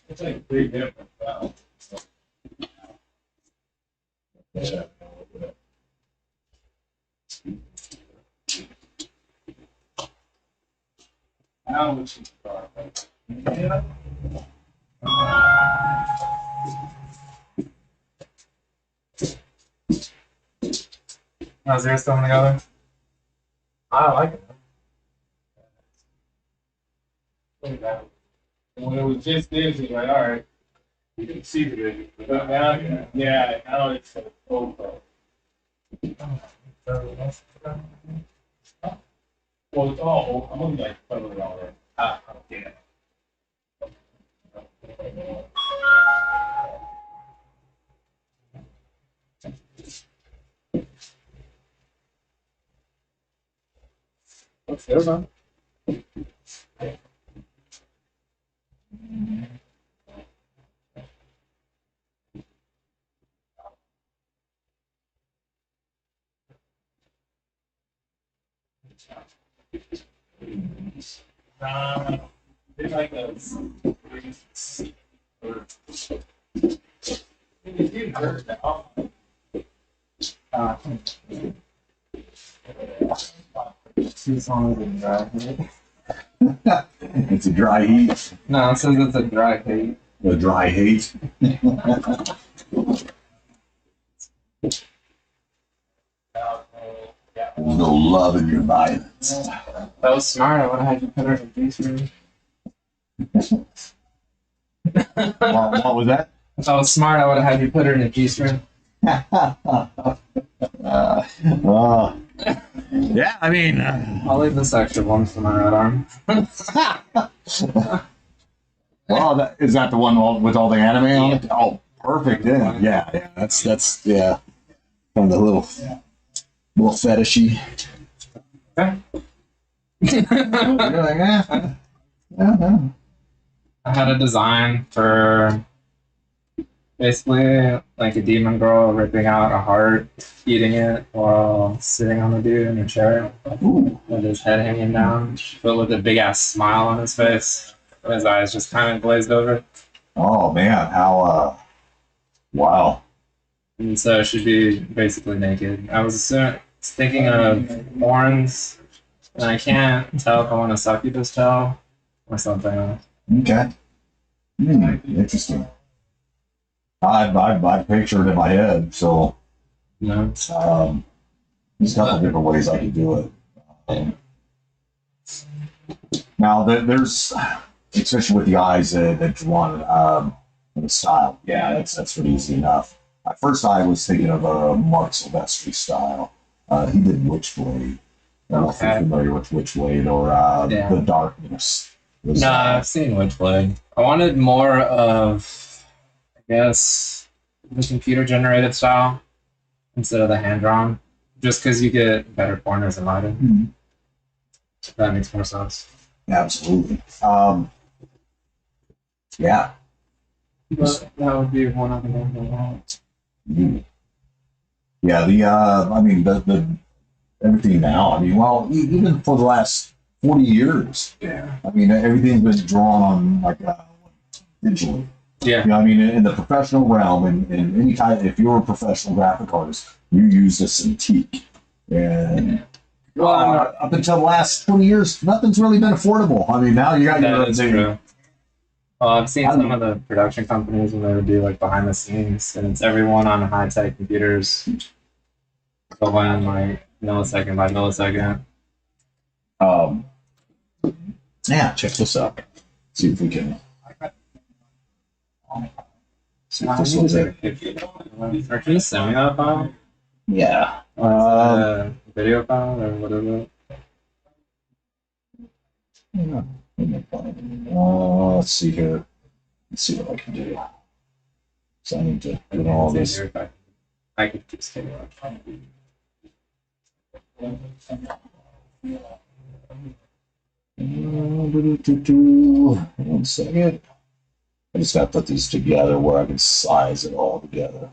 It's like a big difference. Wow. Yeah. How much is the car? Yeah.
How's yours coming together?
I like it. When it was just this, it's like, all right, you can see the vision. But now, yeah, now it's a full. Well, it's all, I'm only like covered all that. Yeah.
What's yours on? They like those. Tucson is a dry heat.
It's a dry heat.
No, it says it's a dry heat.
A dry heat. There's no love in your violence.
That was smart. I would have had you put her in a G-string.
What was that?
If I was smart, I would have had you put her in a G-string.
Yeah, I mean,
I'll leave this extra one for my right arm.
well, is that the one with all the anime on it? Oh, perfect. Then, yeah, that's yeah, kind of the little fetishy.
Okay.
You're like, yeah.
I had a design for basically like a demon girl ripping out a heart, eating it while sitting on the dude in a chair
Ooh.
with his head hanging down, but with a big ass smile on his face. His eyes just kind of glazed over.
Oh man, how wow.
And so she'd be basically naked. I was thinking of horns, and I can't tell if I want a succubus tail or something else.
Okay. Interesting. I pictured it in my head, so
No.
there's a couple different ways I could do it. Now there's, especially with the eyes that drawn the style. Yeah, that's pretty easy enough. At first, I was thinking of a Mark Silvestri style. He did Witchblade. I don't know if you're familiar with Witchblade or The Darkness.
No, I've seen Witchblade. I wanted more of, I guess, the computer generated style instead of the hand drawn, just because you get better corners and lighting.
Mm-hmm.
That makes more sense.
Absolutely. Yeah.
But that would be one of the ones I want.
Mm. Yeah, I mean, the everything now. I mean, well, even for the last 40 years.
Yeah.
I mean, everything's been drawn on like digitally.
Yeah.
You know, I mean, in the professional realm, in any kind, if you're a professional graphic artist, you use this Cintiq. And up until the last 20 years, nothing's really been affordable. I mean, now you got your
true. Well, I've seen some of the production companies when they would do like behind the scenes, and it's everyone on high tech computers going like millisecond by millisecond.
Yeah, check this out. See if we can. See if this looks like.
Or can you send me that file?
Yeah.
Video file or whatever.
Let's see here. Let's see what I can do. So I need to do all this.
I could just take it.
One second. I just gotta put these together where I can size it all together.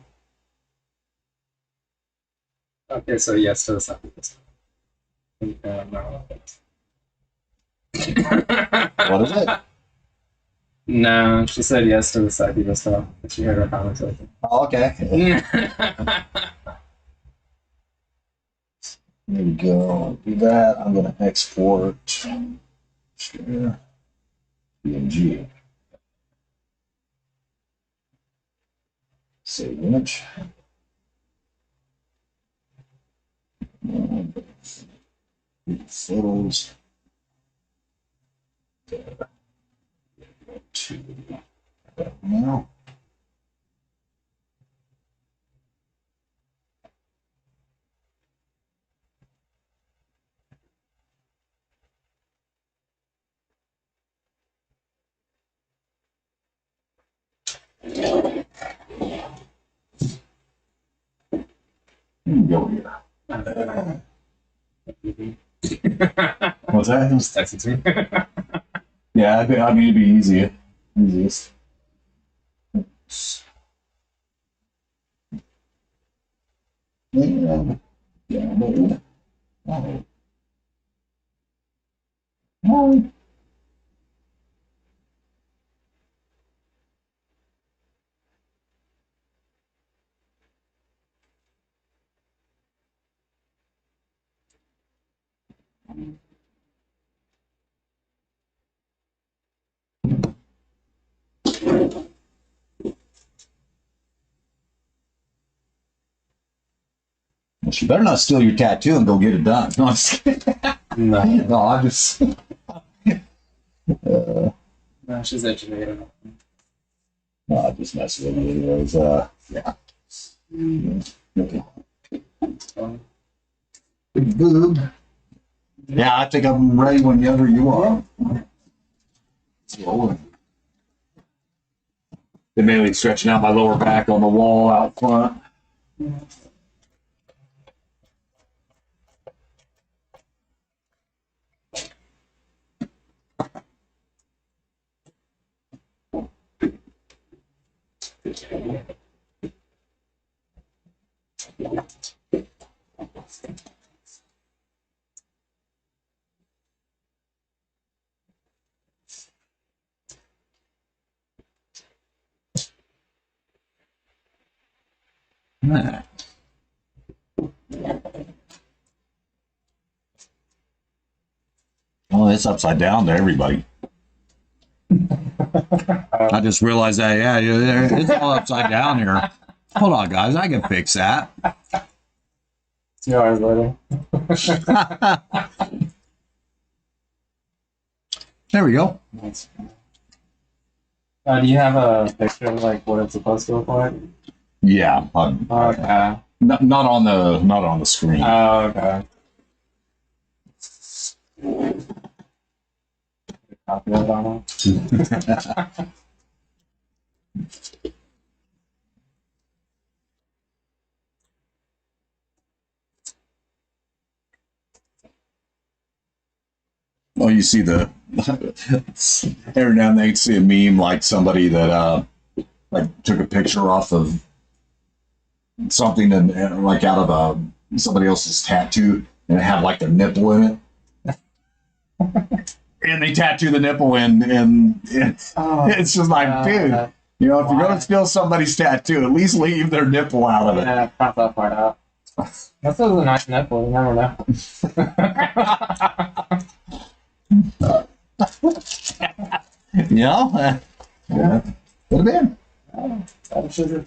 Okay, so yes to the second. No.
What is it?
No, she said yes to the second stuff. She heard our conversation.
Oh, okay. There we go. Do that. I'm gonna export. Share. PNG. Save image. Photos. There. To now. Go here. What's that?
Just text it to me.
Yeah, I mean, it'd be easiest. Yeah. Oh. Well, she better not steal your tattoo and go get it done. No, I'm just kidding.
No,
No, I'm just.
no, she's educated.
No, I just mess with you. It was, yeah. Okay. Big boob. Yeah, I think I'm ready whenever you are. Rolling. Been mainly stretching out my lower back on the wall out front. Nah. Well, it's upside down to everybody. I just realized that, yeah, it's all upside down here. Hold on, guys, I can fix that.
2 hours later.
There we go.
Nice. Do you have a picture of like what it's supposed to look like?
Yeah,
Okay.
not on the screen.
Oh, okay. Copy it on it.
Well, you see every now and then you see a meme like somebody that like took a picture off of something and like out of somebody else's tattoo and it had like their nipple in it. And they tattoo the nipple in, and it's just like, dude, you know, if you're going to steal somebody's tattoo, at least leave their nipple out of it.
Yeah, cut that part out. This is a nice nipple, you never know.
You know? Yeah. Could have been.
Double sugar.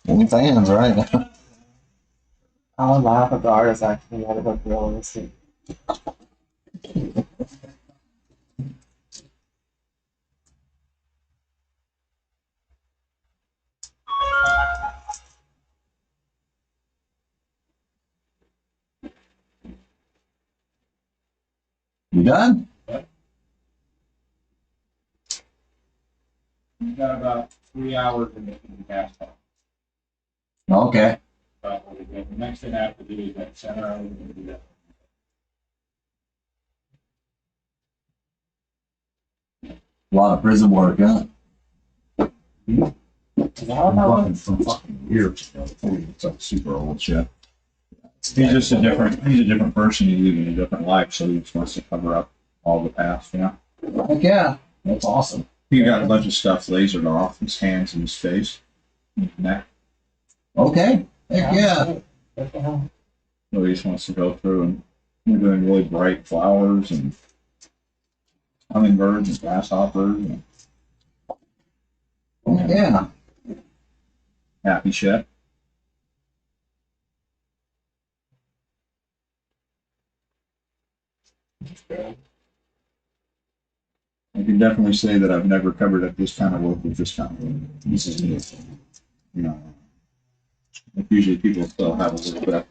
Only fans, right?
I would laugh at the artist actually made it look realistic.
You done?
We've got about 3 hours to make the gas pump.
Okay.
The next thing I have to do is that center. I'm gonna do that.
A lot of prison work, huh?
Is that what that was?
From fucking years ago. It's like super old shit.
He's just a different person. He's living a different life, so he just wants to cover up all the past, you know.
Heck yeah. That's awesome.
He got a bunch of stuff lasered off his hands and his face, and his neck.
Okay. Heck yeah.
What the hell?
So he just wants to go through, and we're doing really bright flowers and hummingbirds and grasshoppers and
Heck yeah.
happy shit. I can definitely say that I've never covered up this kind of work with this kind of work. This is new. You know, like usually people still have a little bit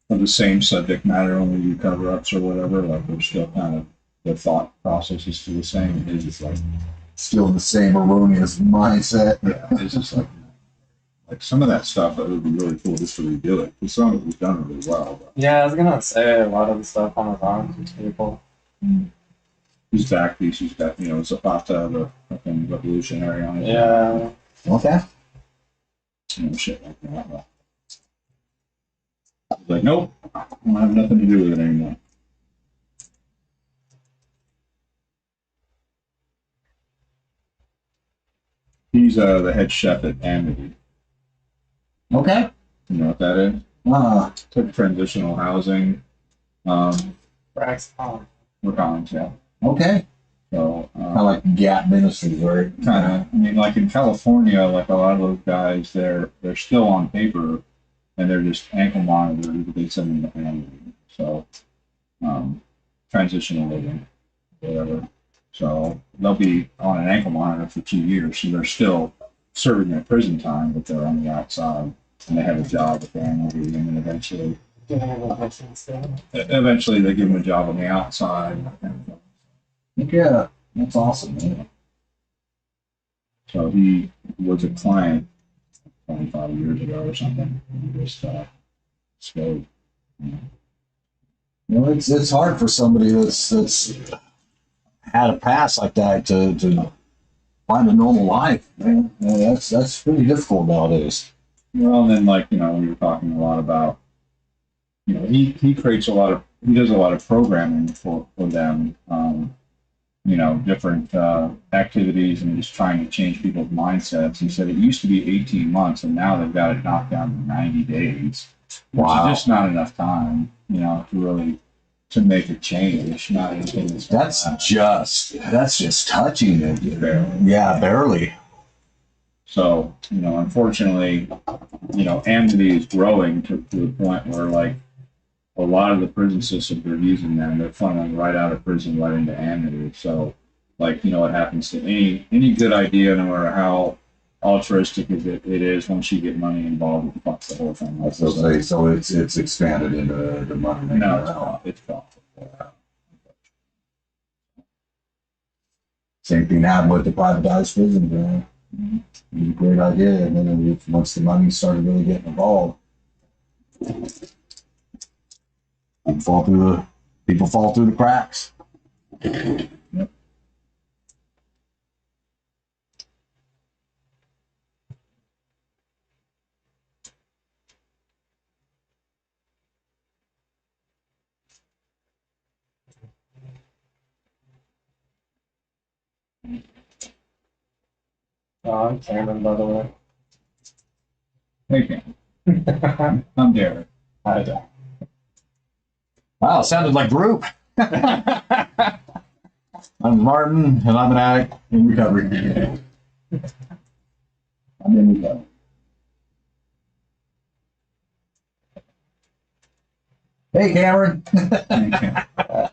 of the same subject matter, only do cover ups or whatever. Like they're still kind of the thought process is still the same. It's just like
Still in the same erroneous mindset.
yeah, it's just like some of that stuff that would be really cool just to redo it. Because some of it was done really well. But
Yeah, I was gonna say a lot of the stuff on his arms is pretty cool.
his back piece, he's got Zapata, the fucking revolutionary on it.
Yeah.
Okay.
Shit like that. But I was like, nope, I don't have nothing to do with it anymore. He's the head chef at Amity.
Okay.
You know what that is? It's like transitional housing.
Brax Pond.
We're college, yeah.
Okay.
So,
Kind of like Gap Ministries, right?
kind of. I mean, like in California, like a lot of those guys, they're still on paper, and they're just ankle monitored, but they send them to family. So, transitional living, whatever. So they'll be on an ankle monitor for 2 years, so they're still serving their prison time, but they're on the outside, and they have a job with family, and then eventually they give them a job on the outside.
Yeah, that's awesome, man.
So he was a client 25 years ago or something. He just stayed.
You know, it's hard for somebody that's had a past like that to find a normal life, man. That's pretty difficult nowadays.
Well, and then we were talking a lot about, he creates he does a lot of programming for them, different activities and just trying to change people's mindsets. He said it used to be 18 months and now they've got it knocked down to 90 days.
Wow.
Which is just not enough time, to make a change. Not anything
That's just touching it.
Barely.
Yeah, barely.
So, unfortunately, amnesty is growing to the point where, like, a lot of the prison systems are using them. They're funneling right out of prison right into amnesty. So, like, what happens to any good idea, no matter how altruistic it is, once you get money involved, it fucks the whole thing.
I was gonna say, so it's expanded into the money making.
No, it's profitable.
Same thing happened with the privatized prison, man. It was a great idea, and then once the money started really getting involved, people fall through the cracks.
Yep.
I'm Cameron, by the way.
Hey, Cam. I'm Derek.
Hi, Jack.
Wow, it sounded like group. I'm Martin, and I'm an addict in recovery. I'm in recovery. Hey, Cameron.
That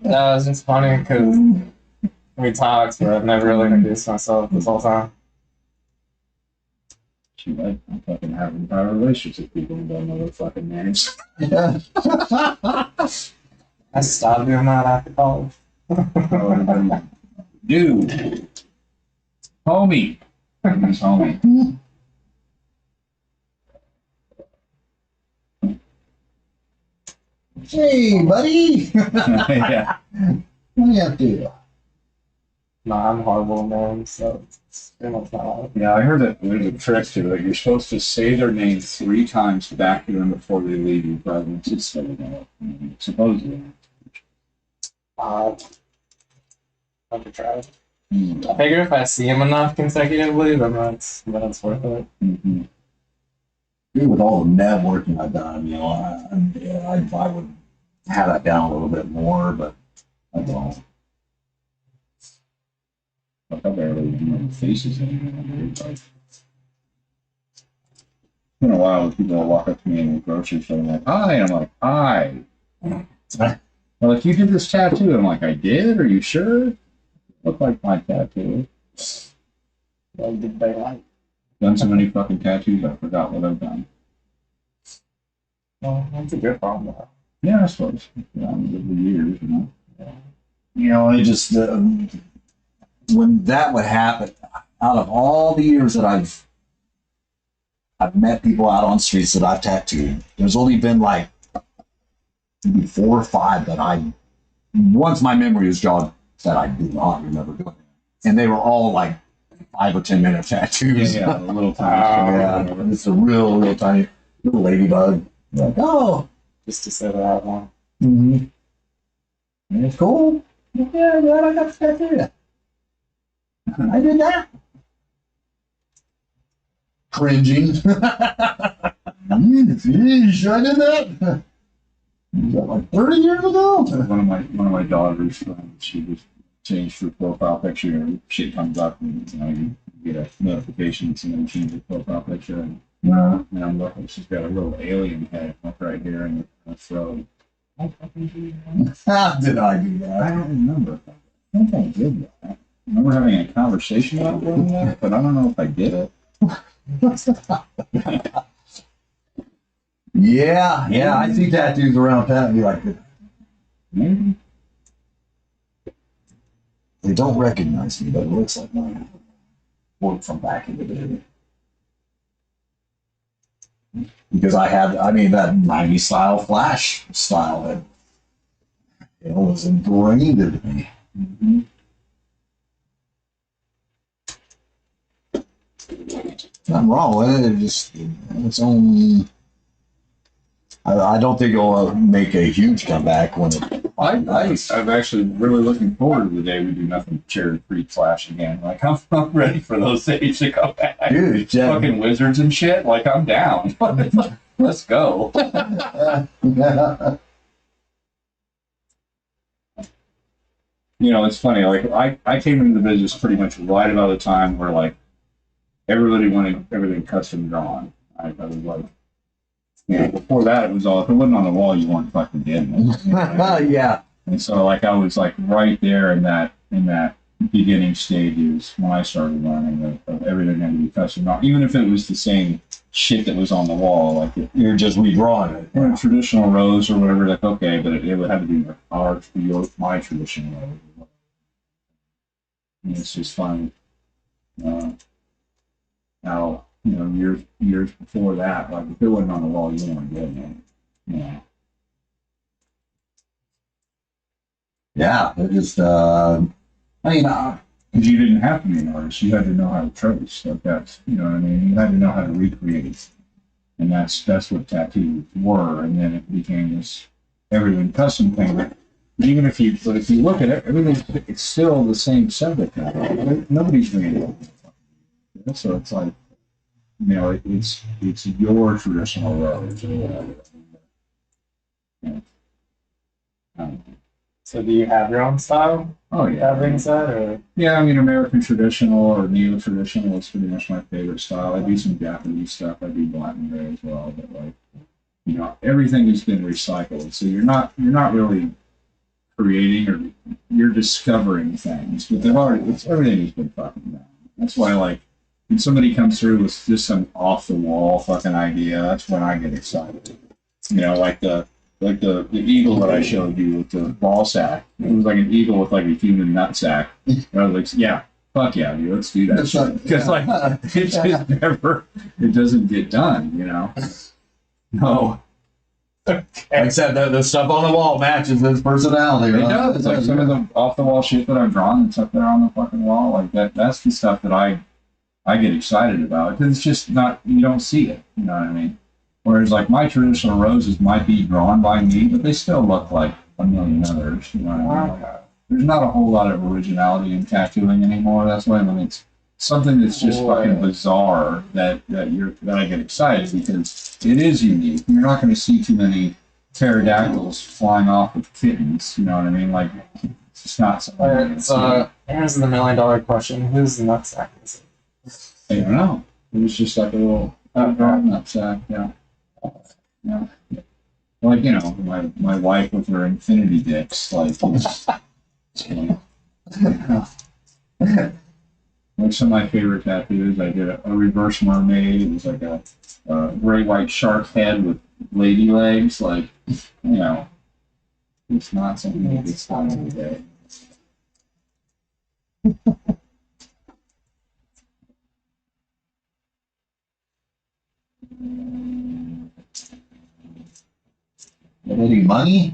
was just funny because we talked, but I've never really introduced myself this whole time.
I'm fucking having prior relationships with people who don't know their fucking names.
I stopped doing that after college.
Dude. Homie. He's homie.
Hey, buddy.
Yeah.
What do you have to do?
Nah, I'm horrible, man, so it's pretty much not.
Yeah, I heard that there's a trick to it. You're supposed to say their name 3 times back to them before they leave your presence. It's supposedly.
I'll have to try it. I figure if I see him enough consecutively, then that's worth it.
Mm-hmm.
Dude, with all the networking I've done, I would have that down a little bit more, but I don't.
Like, I barely know the faces anymore. It's been a while when people will walk up to me in the grocery store and like, hi, and I'm like, hi. They're like, you did this tattoo? And I'm like, I did? Are you sure? Look like my tattoo.
What did they like?
Done so many fucking tattoos, I forgot what I've done.
Well, that's a good problem, though.
Yeah, I suppose. Yeah, over the years,
It just when that would happen, out of all the years that I've met people out on streets that I've tattooed, there's only been like maybe 4 or 5 that once my memory is jogged, that I do not remember doing it. And they were all like 5 or 10 minute tattoos.
Yeah, a little tiny.
Yeah, it's a real tiny little ladybug. Like, oh,
Just to say that out one.
mm-hmm. And it's cool. Yeah, I got the tattoo. I did that. cringing. Should I do that? Was that like 30 years ago?
One of my daughters, she just changed her profile picture, and shit comes up, and you get a notification that somebody changed her profile picture, and I'm looking, she's got a little alien head up right here in the throat.
How did I do
I
that?
don't remember. I think I did that. I remember having a conversation about doing that, but I don't know if I did it.
Yeah, I see tattoos around town and be like,
Maybe.
they don't recognize me, but it looks like mine. Work from back in the day. Because I had, that 90s style flash style that was ingrained in me.
Mm-hmm.
Nothing wrong with it. It just its own. I don't think it'll make a huge comeback when it.
I'm actually really looking forward to the day we do nothing but charity-free Flash again. Like, I'm ready for those days to come back.
Dude,
Fucking wizards and shit. Like, I'm down. Let's go. It's funny. Like, I came into the business pretty much right about the time where, like, everybody wanted everything custom drawn. I was like, before that, it was all, if it wasn't on the wall, you weren't fucking getting it.
Yeah.
And so, like, I was like right there in that beginning stages when I started learning of everything had to be custom drawn, even if it was the same shit that was on the wall. Like,
You're just redrawing it.
a traditional rose or whatever. Like, okay, but it would have to be my traditional rose. And it's just fun. How years before that, like, if it wasn't on the wall, you weren't getting it. Yeah.
Yeah, it just.
Because you didn't have to be an artist, you had to know how to trace. Like, that's, you know what I mean? You had to know how to recreate. And that's what tattoos were. And then it became this everything custom thing. But even if you look at it, it's still the same subject matter. Nobody's doing it. So it's like, it's your traditional rose or whatever.
So do you have your own style?
Oh yeah.
That being said, or
Yeah, I mean, American traditional or neo-traditional is pretty much my favorite style. I do some Japanese stuff. I do black and gray as well, but like, everything has been recycled. So you're not really creating, or you're discovering things, but everything has been fucking done. That's why, like, when somebody comes through with just some off-the-wall fucking idea, that's when I get excited. Like the eagle that I showed you with the ball sack. It was like an eagle with like a human nut sack. And I was like, yeah, fuck yeah, dude, let's do that shit. Because like, it just it doesn't get done, No.
Except that the stuff on the wall matches his personality.
It does. It's like some of the off the wall shit that I've drawn that's up there on the fucking wall. Like that's the stuff that I get excited about. Because it's just not, you don't see it. You know what I mean? Whereas, like, my traditional roses might be drawn by me, but they still look like a million others. You know what I mean? Like, there's not a whole lot of originality in tattooing anymore. That's why when it's something that's just fucking bizarre that I get excited because it is unique. You're not going to see too many pterodactyls flying off with kittens. You know what I mean? Like, it's just not something.
Here's the $1 million question: whose nutsack is it?
I don't know. It was just like a little nutsack. Yeah. Yeah. Like, my wife with her infinity dicks, like, like some of my favorite tattoos, I did a reverse mermaid. It was like a great white shark head with lady legs. Like, it's not something that gets done every day.
Any money?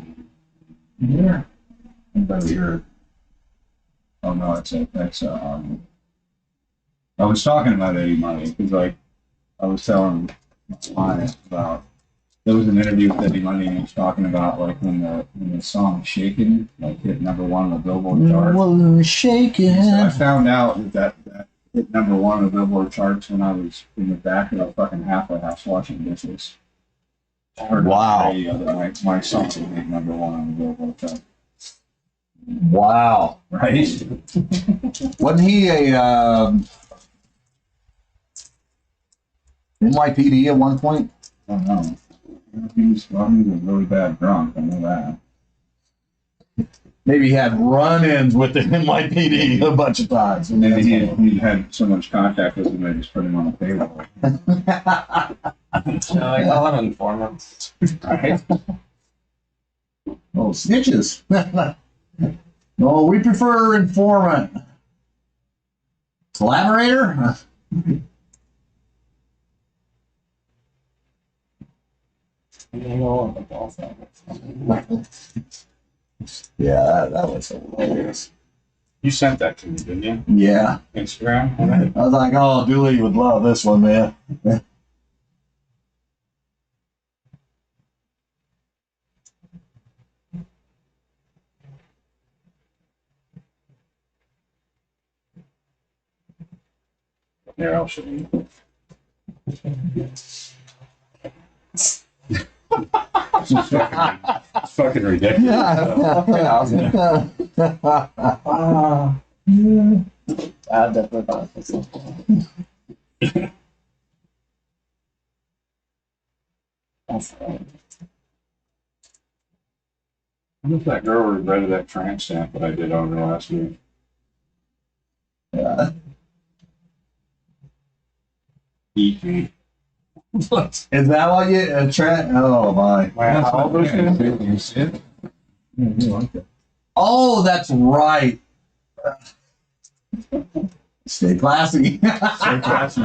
Yeah. Anybody here? Oh no, that's I was talking about Eddie Money because, like, I was telling my client about, there was an interview with Eddie Money and he was talking about, like, when the song "Shakin'" like hit #1 on the Billboard chart.
Shaking.
So I found out that hit number one on the Billboard charts when I was in the back of a fucking Halfway House washing dishes. I heard
Wow.
on the radio that my song would hit number one on the Billboard chart.
Wow.
Right?
Wasn't he a NYPD at one point?
I don't know. He was a really bad drunk, I know that.
Maybe he had run-ins with the NYPD a bunch of times.
Maybe he had so much contact with him, they just put him on the payroll.
Like a lot of informants.
Right?
Oh, snitches. No, we prefer informant. Collaborator? Yeah, that was hilarious.
You sent that to me, didn't you?
Yeah.
Instagram?
I was like, oh, Dooley would love this one, man.
There, I'll show you. It's fucking ridiculous.
I definitely thought this. That's right.
I wonder if that girl regretted that tramp stamp that I did on her last week.
Yeah.
Eat me.
Is that what you oh my.
How old was she?
You see it? Yeah, you like it.
Oh, that's right. Stay classy.
So classy,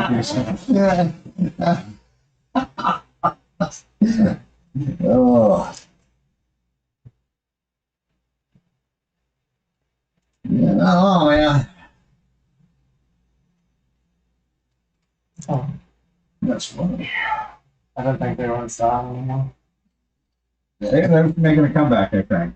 Oh. Yeah, oh man.
Oh,
That's funny.
I don't think they were in style anymore.
They're making a comeback, I think.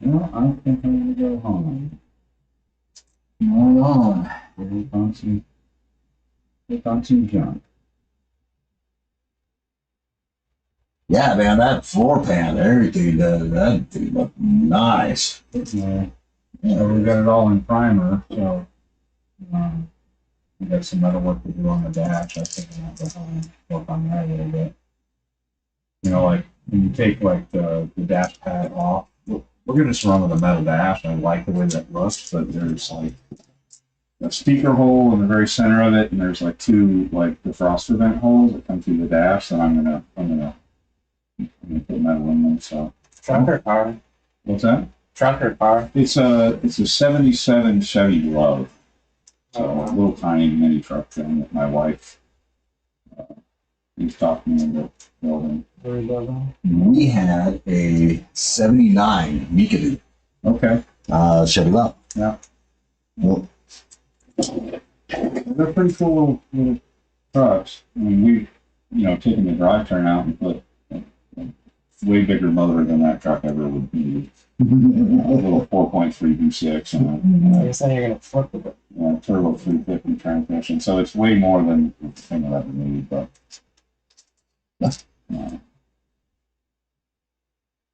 No, I don't think I'm gonna go home.
Hold on.
We'll find some junk.
Yeah, man, that floor pan, everything, that thing looked nice.
Yeah. So we got it all in primer, so we got some other work to do on the dash. I think I'll go home and work on that a little bit. You know, like when you take like the dash pad off, we're gonna just run with a metal dash. I like the way that looks, but there's like a speaker hole in the very center of it, and there's like two like defroster vent holes that come through the dash. And I'm gonna put metal in them. So
Truck or car?
what's that?
Truck or car?
It's a 77 Chevy Love. So a little tiny mini truck thing that my wife is talking into building.
We had a 79 Mikadu,
Okay.
Chevy Love.
Yeah.
Well,
They're pretty cool little trucks. I mean, we, taken the drive train out and put way bigger motor than that truck ever would need. A little 4.3 V6 and
You're saying you're gonna flip it.
turbo 350 transmission. So it's way more than the thing I'll ever need, but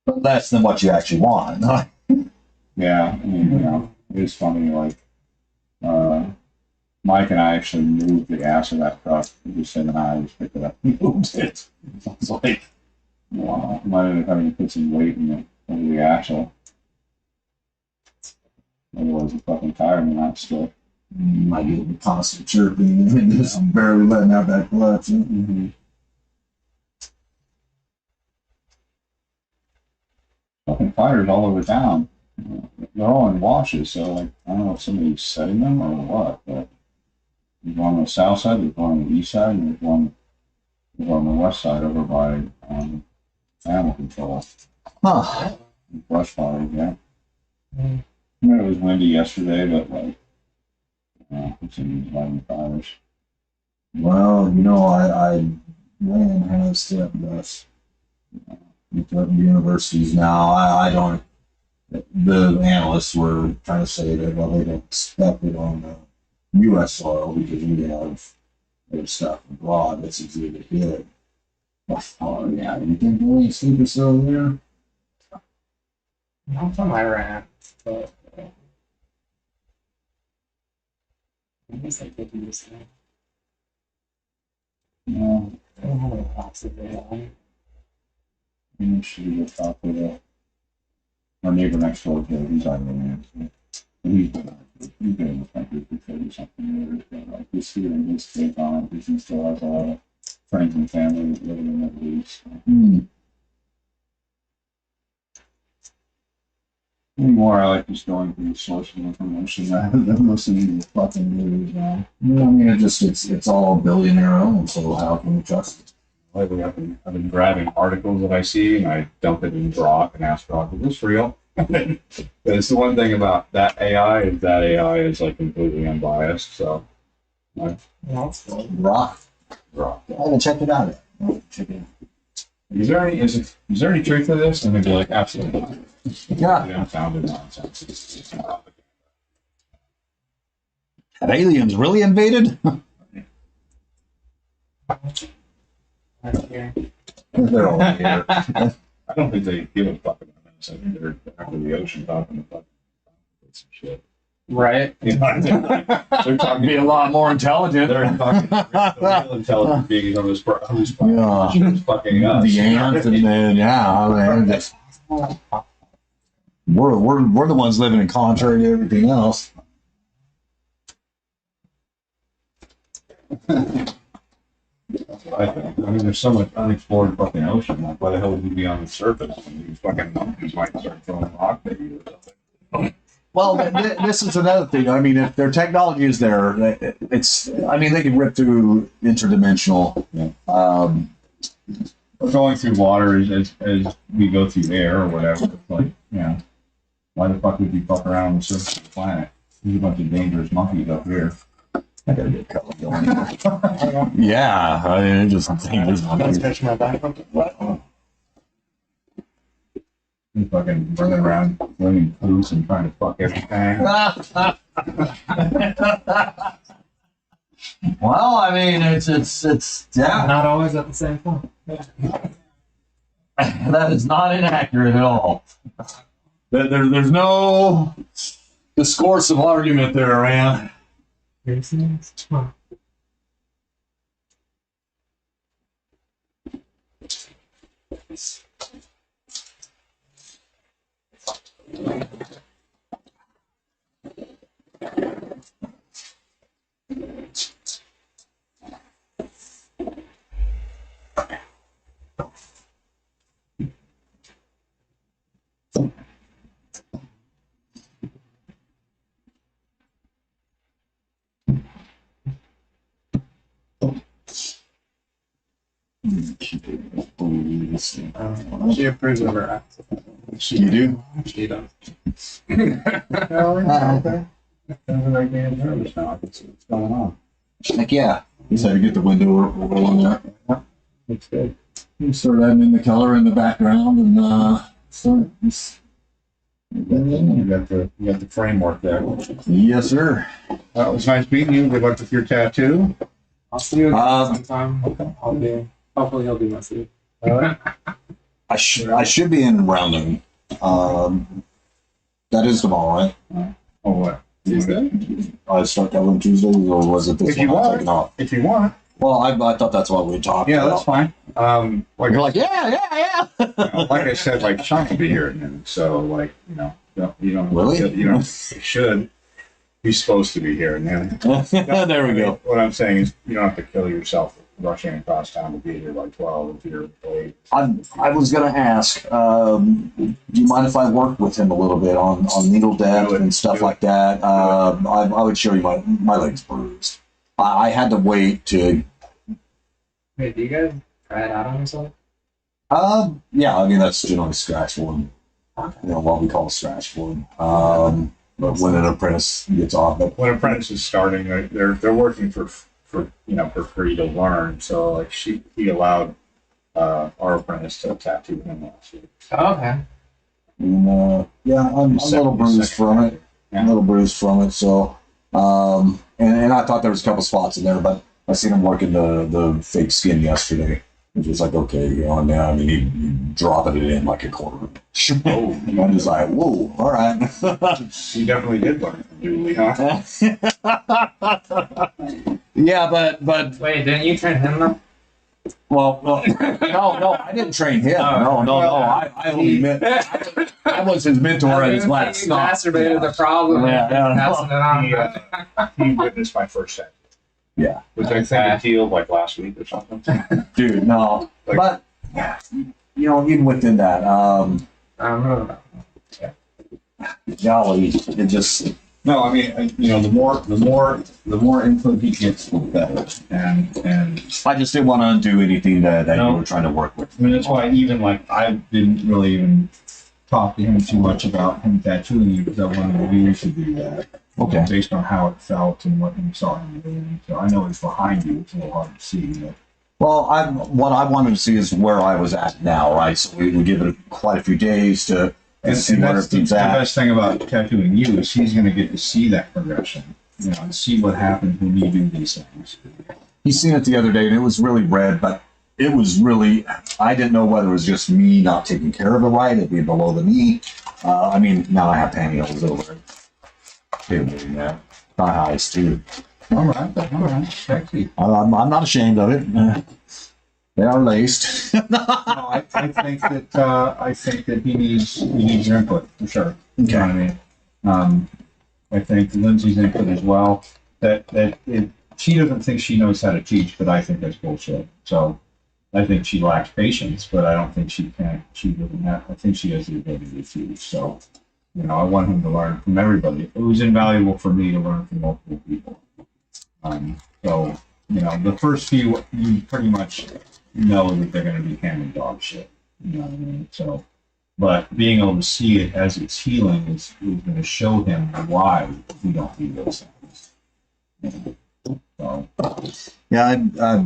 But less than what you actually want.
yeah, I mean, it's funny, like, Mike and I actually moved the ass of that truck. Just him and I just picked it up and moved it. I was like, wow, might have having to put some weight in the axle. Otherwise, the fucking tire may not stick.
You might get a constant chirping and just barely letting out that clutch.
Mm-hmm. Fucking fires all over town. They're all in washes, so like I don't know if somebody's setting them or what, but there's one on the south side, there's one on the east side, and there's one on the west side over by animal control.
Huh.
Brush fires, yeah. I mean, it was windy yesterday, but like, it's in these lightning fires.
Well, I ran half-step bus at the universities now. I don't, the analysts were trying to say that, well, they don't expect it on the U.S. soil because we have their stuff abroad that's easy to hit. Oh, yeah, you think really sleep is still there?
Not from I ran, but I guess I could use that.
Yeah,
I don't have any plastic there.
we should go talk with our neighbor next door, too. He's on the land. He's been in the country for 30 something years. Like this year and his take on it, because he still has a lot of friends and family that live in the Middle East. Anymore, I like just going through the source of information rather than listening to the fucking news now.
Yeah, I mean, it's all billionaire owned, so how can you trust it?
Lately, I've been grabbing articles that I see and I dump it in Grok and ask Grok, is this real? It's the one thing about that AI is like completely unbiased. So,
That's cool.
Rock.
Grok.
I haven't checked it out yet. Check it out.
Is there any truth to this? And they'd be like, absolutely not.
Yeah.
Unfounded nonsense. It's not.
Have aliens really invaded?
Right here.
They're all here.
I don't think they give a fuck about this. I think they're after the ocean talking about some shit.
Right.
You know, they're talking.
Be a lot more intelligent.
They're talking. The real intelligent beings on this
Yeah.
fucking us.
The ants and then I mean, just, we're the ones living in contrary to everything else.
I think. I mean, there's so much unexplored fucking ocean. Like, why the hell would you be on the surface? And these fucking monkeys might start throwing rock at you or something.
Well, this is another thing. I mean, if their technology is there, it's. I mean, they can rip through interdimensional.
Yeah. We're going through water as we go through air or whatever. It's like, why the fuck would you fuck around on the surface of the planet? There's a bunch of dangerous monkeys up here.
I gotta get a couple going. Yeah, I mean, it just dangerous.
Let's catch my back.
And fucking running around flinging poos and trying to fuck everything.
Well, I mean, it's yeah.
Not always at the same time.
That is not inaccurate at all. There's no discoursive argument there, man.
Here's the next one. She approves of her acts.
You do?
She does.
I'm like being nervous now. I can see what's going on.
Heck yeah. Just had to get the window rolling there.
Looks good.
You start adding in the color in the background and start.
You got the framework there.
Yes, sir.
It was nice meeting you. Good luck with your tattoo.
I'll see you
Um,
sometime.
Okay.
Hopefully he'll be my suit.
All right.
I should be in around noon. That is tomorrow, right?
Oh, what?
Tuesday?
I start that one Tuesdays, or was it this
If you
one I'm
want.
taking off?
If you want.
Well, I thought that's what we talked
Yeah,
about.
that's fine. Like
You're like, yeah.
like I said, like Sean will be here at noon, so like you don't
Really?
you know, you should. He's supposed to be here at noon.
There we go.
What I'm saying is, you don't have to kill yourself rushing across town to be here by 12 if you're late.
I was gonna ask, do you mind if I work with him a little bit on needle depth
Do it.
and stuff
Do it.
like that? I would show you my leg's bruised. I had to wait to.
Wait, do you guys try it out on yourself?
Yeah, I mean that's generally scratch wood. You know what we call scratch wood. But when an apprentice gets off, but
When apprentices is starting, they're working for for free to learn. So like he allowed our apprentice to tattoo him last week.
Oh, okay.
yeah, I'm a little bruised from it. A little bruised from it. So, and I thought there was a couple spots in there, but I seen him working the fake skin yesterday. It was like, okay, you know, and I mean, he dropping it in like a quarter.
Oh,
I'm just like, whoa, all right.
you definitely did learn from Julie, huh?
Yeah, but
Wait, didn't you train him though?
well, no, I didn't train him. No. I only meant I was his mentor at his last
You
stop.
exacerbated the problem.
Yeah,
and
yeah.
passing it on.
He witnessed my first tattoo.
Yeah.
Which I think it healed like last week or something.
Dude, no.
Like-
But you know, even within that,
I don't know.
golly, it just
No, I mean, the more input he gets, the better. And
I just didn't want to do anything that
No.
you were trying to work with.
I mean, that's why even like I didn't really even talk to him too much about him tattooing you because I wanted you to do that.
Okay.
Based on how it felt and what you saw him doing. So I know it's behind you. It's a little hard to see. But
Well, what I wanted to see is where I was at now, right? So we give it quite a few days to see where
that's the
everything's at.
best thing about tattooing you is he's going to get to see that progression. You know, and see what happens when you do these things.
He's seen it the other day, and it was really red, but it was really, I didn't know whether it was just me not taking care of it right, it being below the knee. I mean, now I have pantyhose over it. Dude, yeah. Thigh highs, too.
All right, sexy.
I'm not ashamed of it. They are laced.
No, I think that he needs your input for sure. You know what I mean? I think Lindsay's input as well. She doesn't think she knows how to teach, but I think that's bullshit. So I think she lacks patience, but I don't think she can. She doesn't have. I think she has the ability to teach. So you know, I want him to learn from everybody. It was invaluable for me to learn from multiple people. So you know, the first few you pretty much know that they're going to be handling dog shit. You know what I mean? So, but being able to see it as it's healing is going to show him why we don't do those things. So
Yeah, I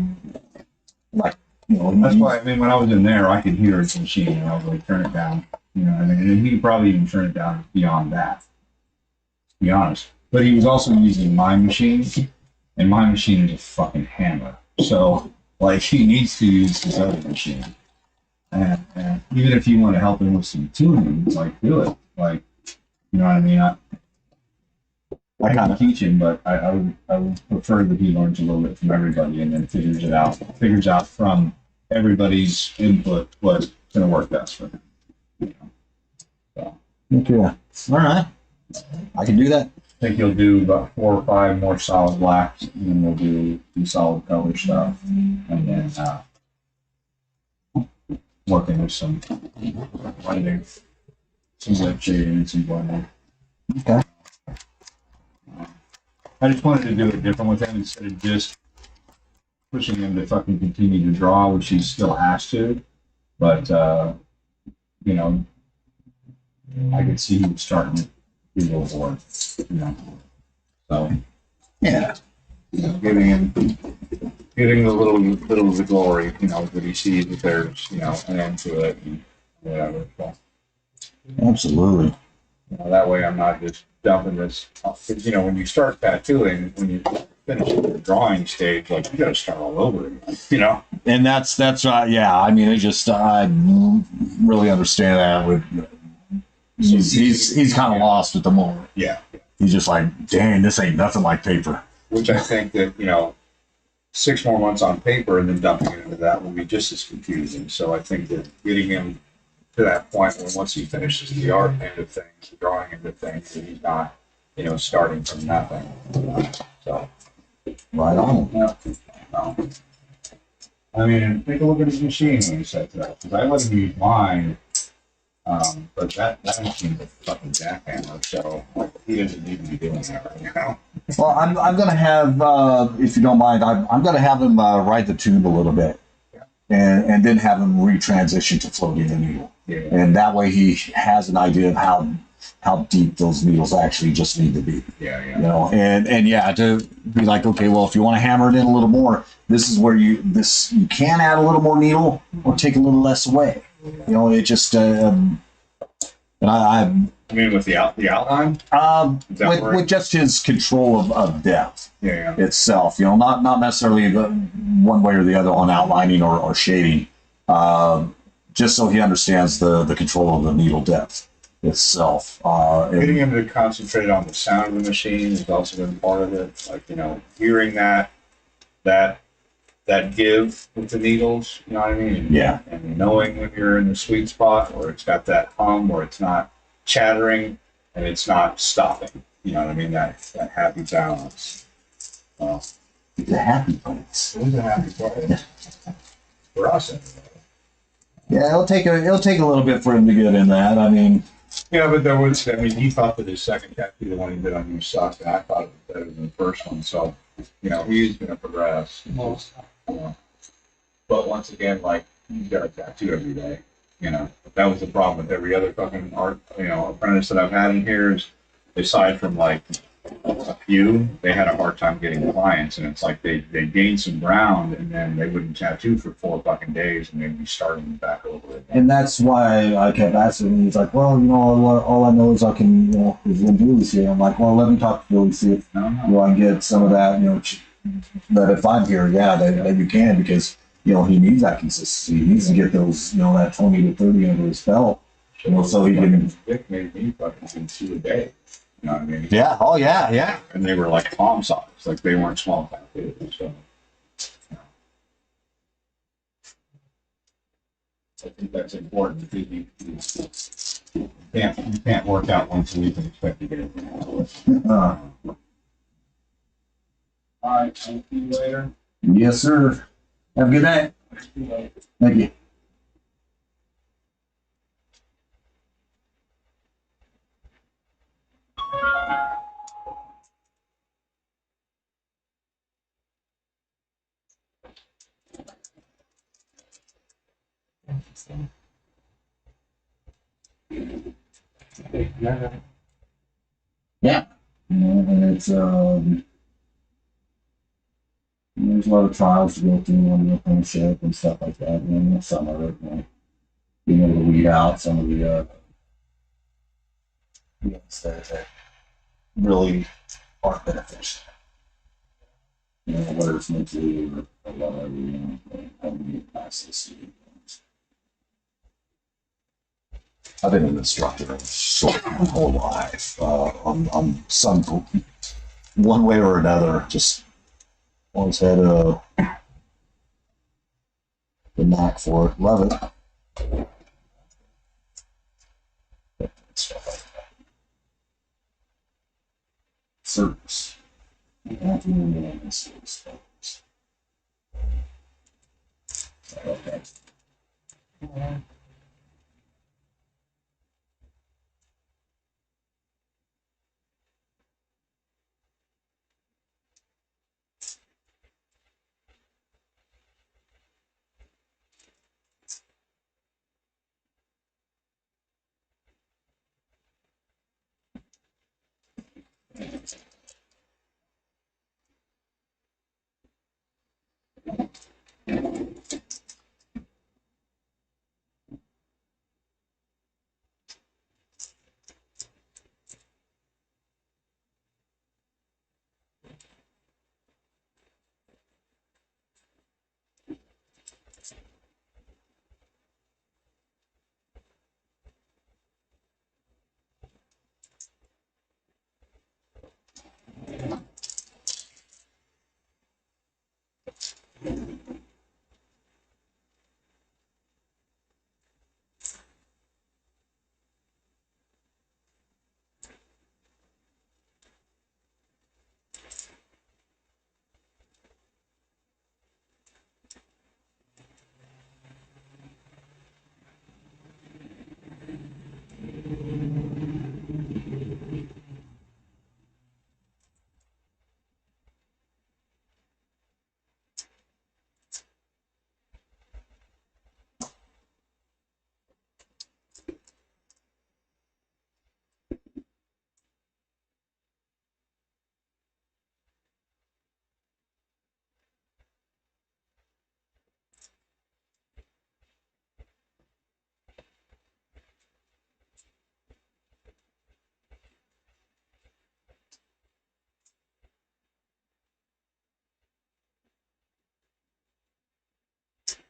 like, you know,
that's why, I mean, when I was in there, I could hear his machine and I was like, turn it down. You know what I mean? And he could probably even turn it down beyond that, to be honest. But he was also using my machine, and my machine is a fucking hammer. So, like, he needs to use his other machine. And even if you want to help him with some tuning, like, do it. Like, you know what I mean? I can teach him, but I would prefer that he learns a little bit from everybody and then figures out from everybody's input what's going to work best for him. You know? So,
okay. All right. I can do that.
I think you'll do about 4 or 5 more solid blacks, and then we'll do solid color stuff, and then working with some lighting, some lip shading, and some blending.
Okay.
I just wanted to do it different with him instead of just pushing him to fucking continue to draw, which he still has to. But you know, I could see him starting to be a little bored. You know, so
Yeah.
you know, giving him getting the little of the glory, you know, that he sees that there's, you know, an end to it and whatever. So,
Absolutely.
you know, that way I'm not just dumping this. Because, you know, when you start tattooing, when you finish the drawing stage, like you got to start all over again, you know.
And that's yeah. I mean, it just I really understand that. With he's kind of lost at the moment.
Yeah.
He's just like, dang, this ain't nothing like paper.
Which I think that, you know, 6 more months on paper and then dumping it into that will be just as confusing. So I think that getting him to that point where once he finishes the art end of things, the drawing end of things, that he's not, you know, starting from nothing. So,
Right on.
yeah. No. I mean, take a look at his machine when he sets it up. Because I let him use mine, but that machine's a fucking jackhammer, so like, he doesn't need to be doing that right now.
Well, I'm gonna have, if you don't mind, I'm gonna have him ride the tube a little bit, and then have him retransition to floating the needle,
Yeah.
and that way he has an idea of how deep those needles actually just need to be.
Yeah,
You know, and yeah, to be like, okay, well, if you want to hammer it in a little more, this is where you can add a little more needle or take a little less away. You know, it just and I
mean, with the outline?
with just his control of depth
Yeah.
itself, you know, not necessarily the one way or the other on outlining or shading, just so he understands the control of the needle depth itself.
Getting him to concentrate on the sound of the machine has also been part of it. Like, you know, hearing that give with the needles, you know what I mean?
Yeah.
And knowing when you're in the sweet spot where it's got that hum, where it's not chattering and it's not stopping. You know what I mean? That happy balance.
It's a happy place.
It is a happy place. For us, anyway.
Yeah, it'll take a little bit for him to get in that. I mean,
Yeah, but there was, I mean, he thought that his second tattoo, the one he did on you, sucked, and I thought it was better than the first one. So, you know, he's going to progress. You know. But once again, like, he's got a tattoo every day. You know, that was the problem with every other fucking art, you know, apprentice that I've had in here is, aside from like a few, they had a hard time getting clients, and it's like they gained some ground, and then they wouldn't tattoo for 4 fucking days, and they'd be starting back over again.
and that's why I kept asking him. He's like, well, you know, all I know is I can, you know, is when Julie's here. I'm like, well, let me talk to Julie, see if
No,
you know, I can get some of that, you know, that if I'm here, yeah, that you can, because, you know, he needs that consistency. He needs to get those, you know, that 20 to 30 under his belt, you know, so he can.
Dick made me fucking 2 a day. You know what I mean?
Yeah. Oh, yeah. Yeah.
And they were like palm size, like they weren't small tattoos. So I think that's important because you can't work out once a week and expect to get it.
Uh,
All right, I'll see you later.
yes, sir. Have a good day. Thank you. Yeah. You know, and it's there's a lot of trials to go through on the apprenticeship and stuff like that. And you know, some of it, you know, being able to weed out some of the things that really aren't beneficial. You know, whether it's mentally or whatever, you know, having to get past this. I've been an instructor sort of my whole life, on some one way or another. Just always had the knack for it. Love it. Stuff like that. Service. You have to remember that in service. Okay.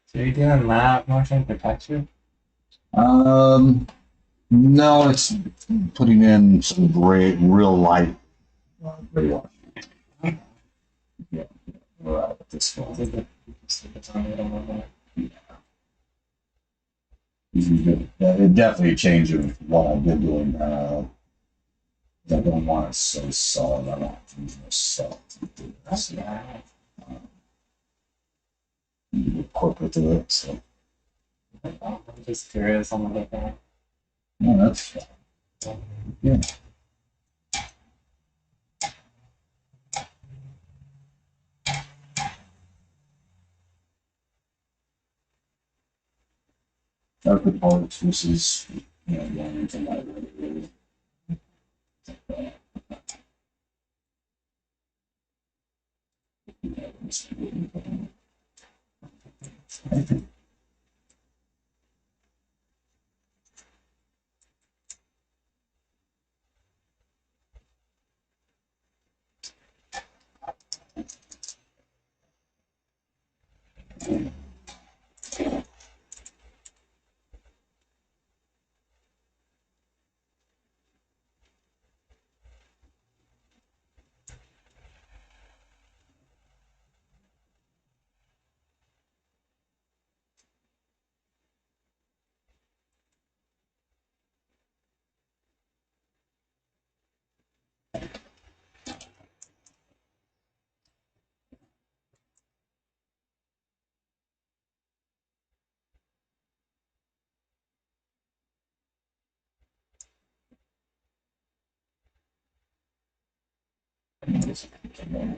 So you're doing that motion protect you?
No, it's putting in some gray, real light gray wash. Yeah, right at this
Is
one.
it it's on it a little bit?
It definitely changes what I've been doing. I don't want it so solid. I don't have to use no salt to do this.
Yeah.
Corporate to it. So,
I'm just curious on the different.
no, that's fine. Yeah. Darker parts versus, going into lighter.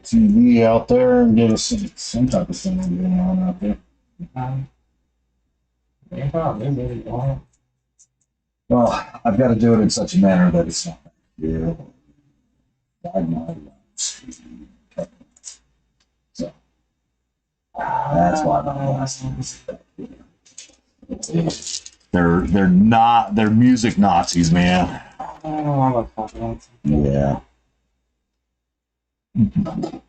TV out there and get us some type of thing going on out there.
Yeah, probably really well.
Well, I've got to do it in such a manner that it's not yeah. So that's why my glasses. They're music Nazis, man.
I don't know about confidence.
Yeah.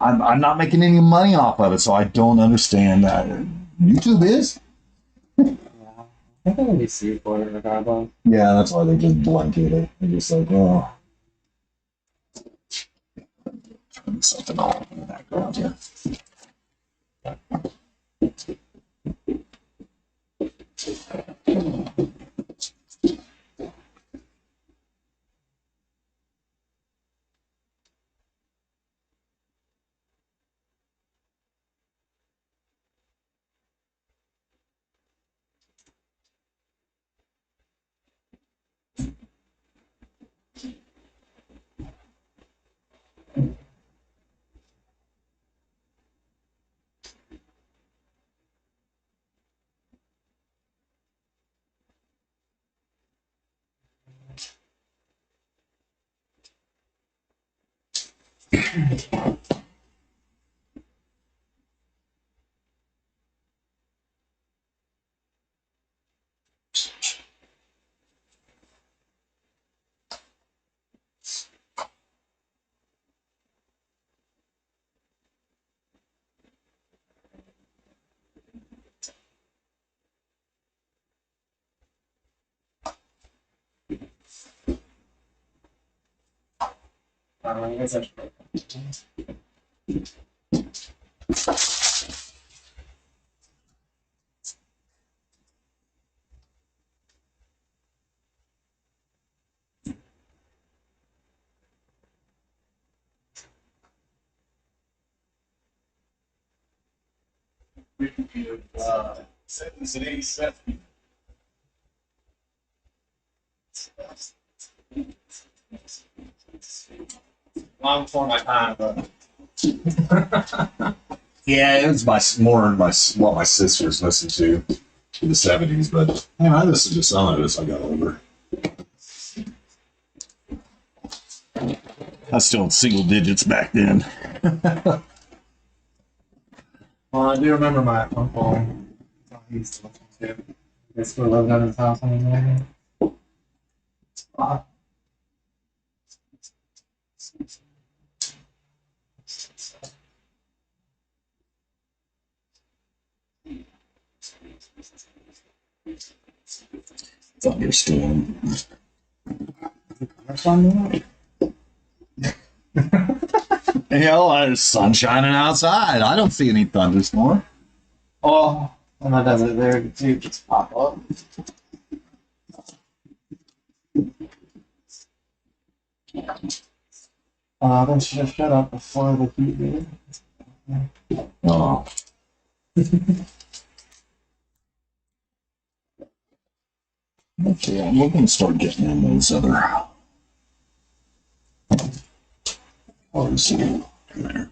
I'm not making any money off of it, so I don't understand that. YouTube is?
Yeah. I think they would be sued for it regardless.
Yeah, that's why they just blanket it. They're just like, oh. Turn something on in the background here.
I guess I should.
Sentence in 87. Long before my time, but
Yeah, it was more what my sisters listened to in the 70s, but man, I listened to some of it as I got older. I was still in single digits back then.
Well, I do remember my uncle. He used to listen to. They still lived at his house anyway.
Thunderstorm. You know, there's sun shining outside. I don't see any thunderstorm.
Oh, and that does it there too, just pop up. Then she just shut up before the heat did.
Oh. Okay, we're gonna start getting in those other. Oh, see in there.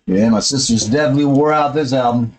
Yeah, my sisters definitely wore out this album.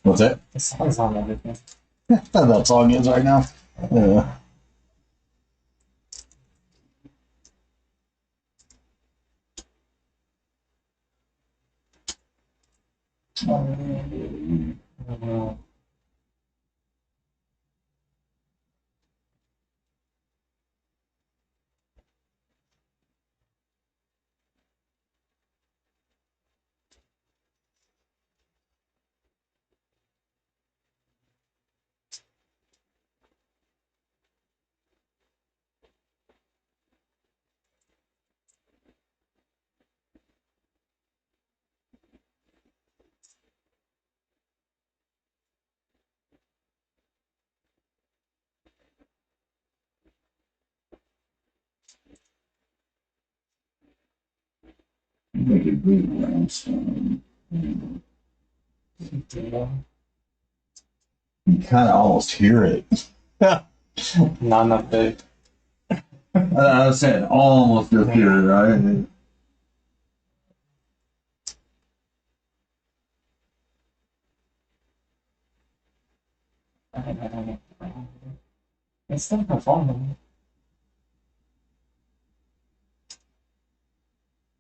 What's that?
The sun's on everything.
That's all it is right now. Yeah. Make a good brownstone. You kind of almost hear it.
Not enough big.
I said almost just hear it, right?
It's still performing.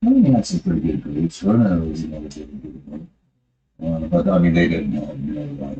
I mean, he had some pretty good grades. Rona was another good one. But I mean, they didn't know, like,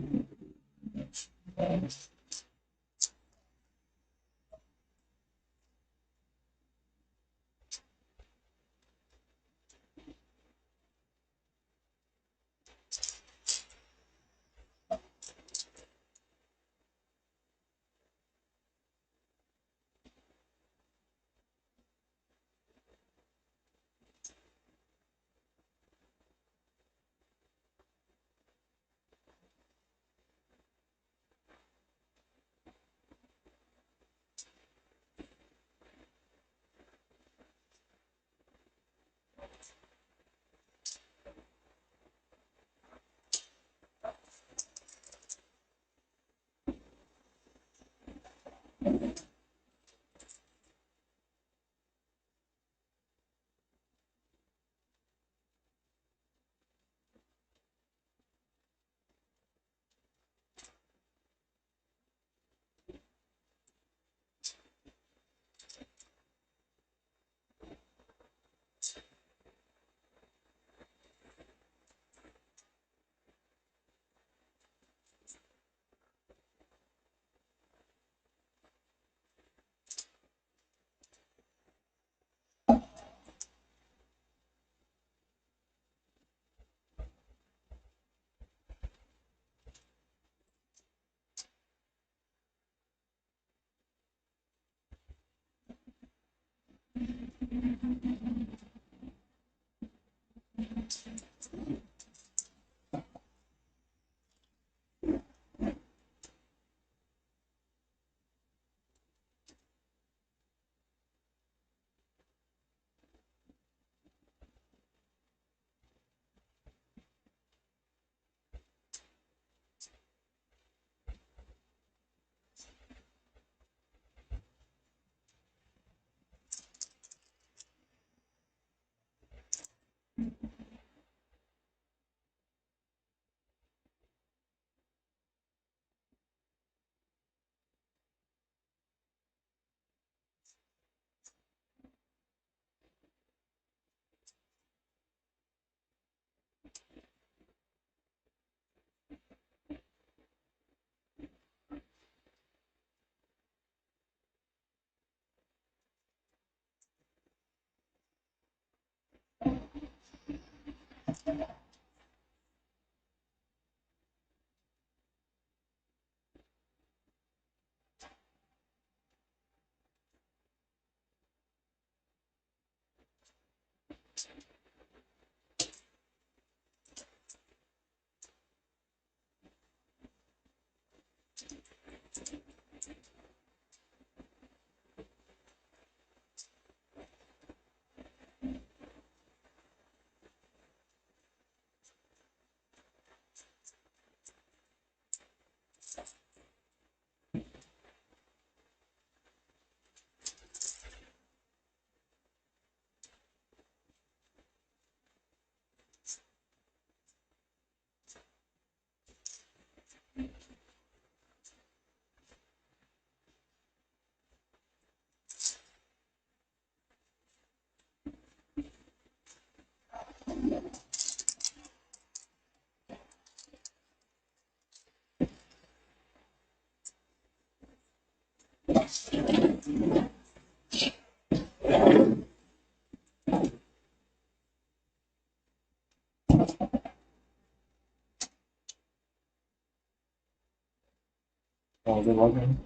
Oh, good looking.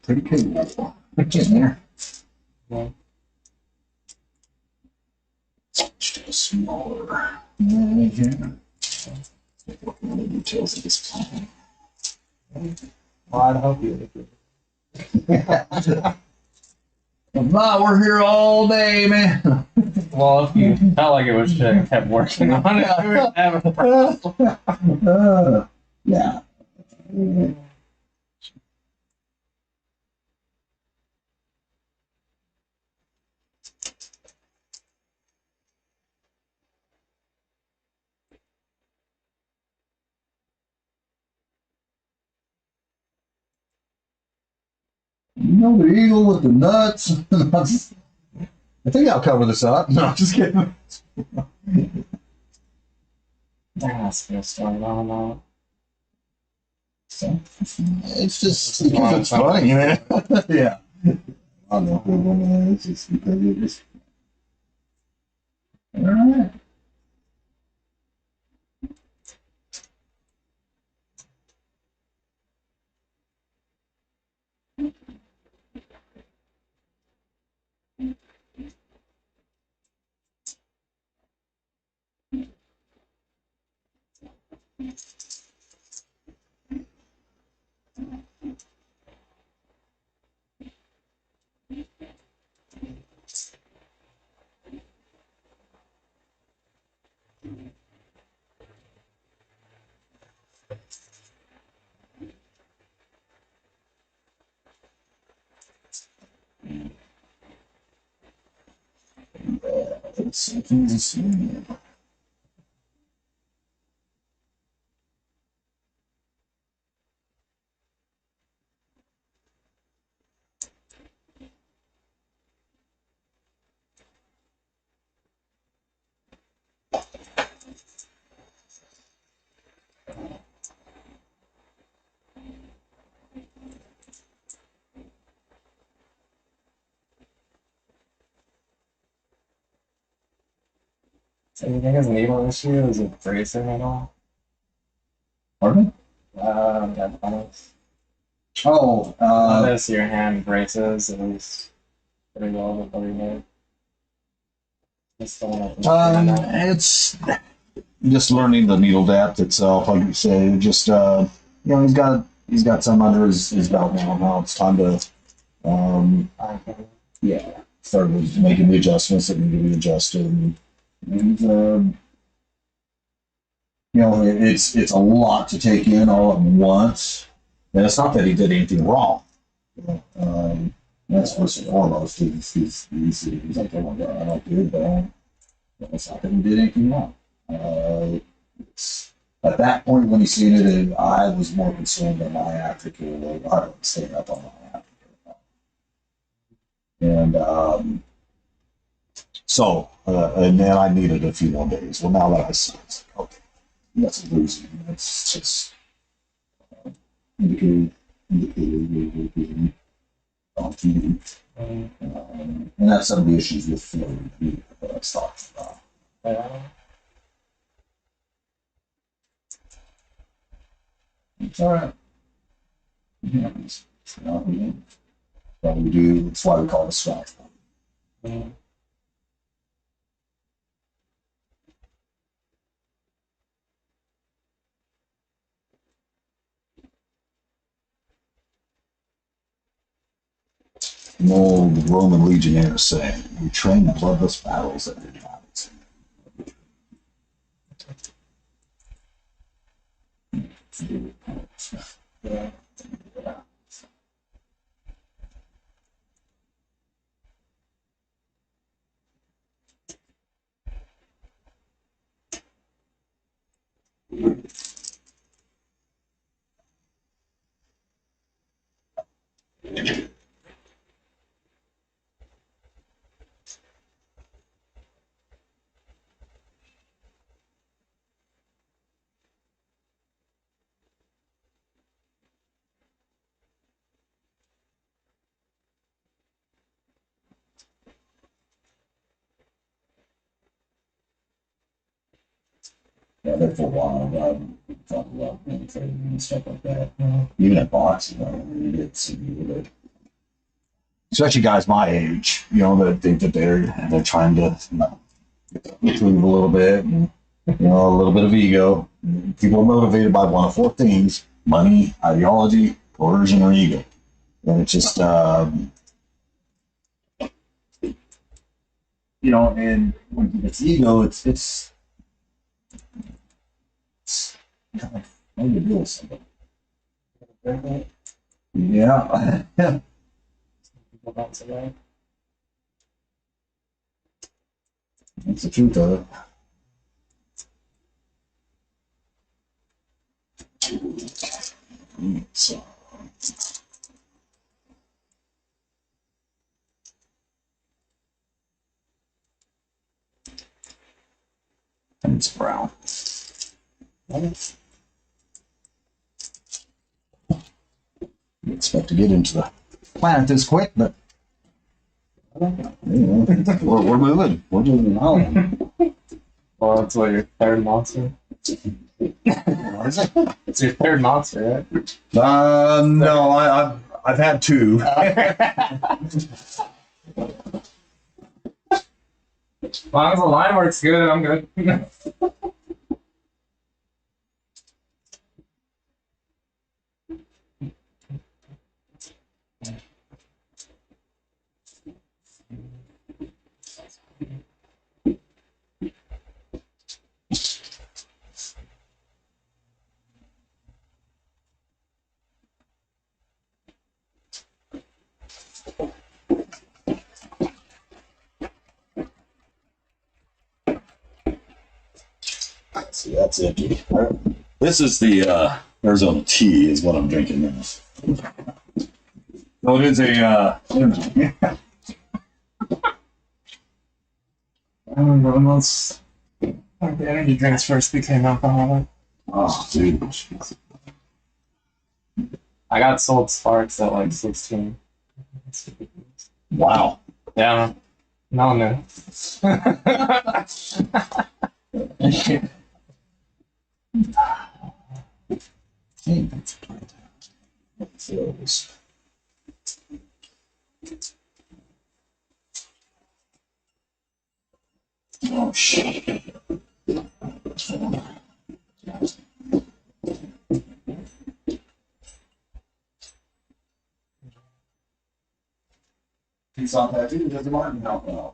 Pretty cool. Getting there.
Yeah.
Just smaller. Yeah. All the details of this plan.
Well, I'd hope you.
If not, we're here all day, man.
Well, if you felt like it was shit and kept working on it, we would have a problem.
Yeah. You know the eagle with the nuts? I think I'll cover this up. No, just kidding.
There has to be a story on that.
So, it's just because it's funny, man. Yeah. I know. It's just because it is. All right. Let's see.
So you think his needle issue is it bracing at all?
Pardon?
That funnels.
Oh,
Notice your hand braces at least pretty well before you move. It's still not
It's just learning the needle depth itself, like you say. Just you know, he's got some under his belt now. Now it's time to yeah, start making the adjustments that need to be adjusted. And you know, it's a lot to take in all at once. And it's not that he did anything wrong. You know, that's first and foremost. He's like, oh my god, I don't do it, but it's not that he did anything wrong. It's, at that point when he seen it, I was more concerned that my aftercare, I was staying up on my aftercare. And and then I needed a few more days. Well, now that I see it, it's like, okay, that's a losing. It's just indicated on TV. And that's some of the issues with flow that I was talking about. It's all right. Yeah, we do. That's why we call it a scratch. An old Roman legionnaire saying, "We train bloodless battles at your habits."
Yeah.
Yeah, there for a while, I've talked about training and stuff like that. Even at boxing, I mean, it's especially guys my age, you know, that think that they're trying to improve a little bit, and, you know, a little bit of ego. People are motivated by one of four things: money, ideology, coercion, or ego. And it's just, you know, and when it's ego, it's kind of fun to deal with somebody. Yeah.
That's it.
That's the truth of it. So. And it's brown. Didn't expect to get into the planet this quick, but you know, we're moving. We're moving on.
Well, it's what, your third monster?
What is it?
It's your third monster, right?
No, I've had two.
As long as the line works good, I'm good.
See, that's empty. This is the Arizona tea, is what I'm drinking now. So it is a.
I remember when those the energy drinks first became alcoholic.
Oh, dude.
I got sold Sparks at like 16.
Wow.
Yeah. No, no.
Oh shit. Tucson tattoo doesn't Martin help out.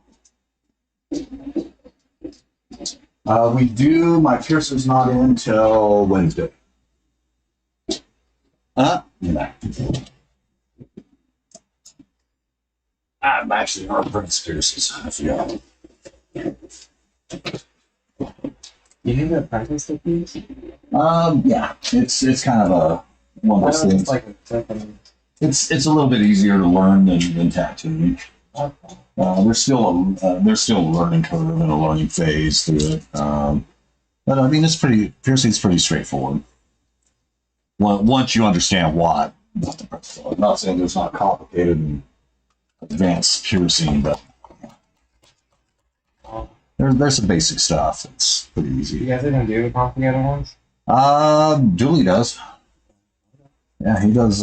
We do. My piercer's not in until Wednesday. Yeah. I'm actually hard Prince pierces. I forgot.
You need to practice with these?
Yeah. It's kind of a one of those
It's
things.
like a second.
It's a little bit easier to learn than tattooing. There's still a learning curve and a learning phase through it. But I mean, piercing's pretty straightforward. Once you understand why. I'm not saying there's not complicated and advanced piercing, but there's some basic stuff. It's pretty
You
easy.
guys even do the complicated ones?
Julie does. Yeah, he does.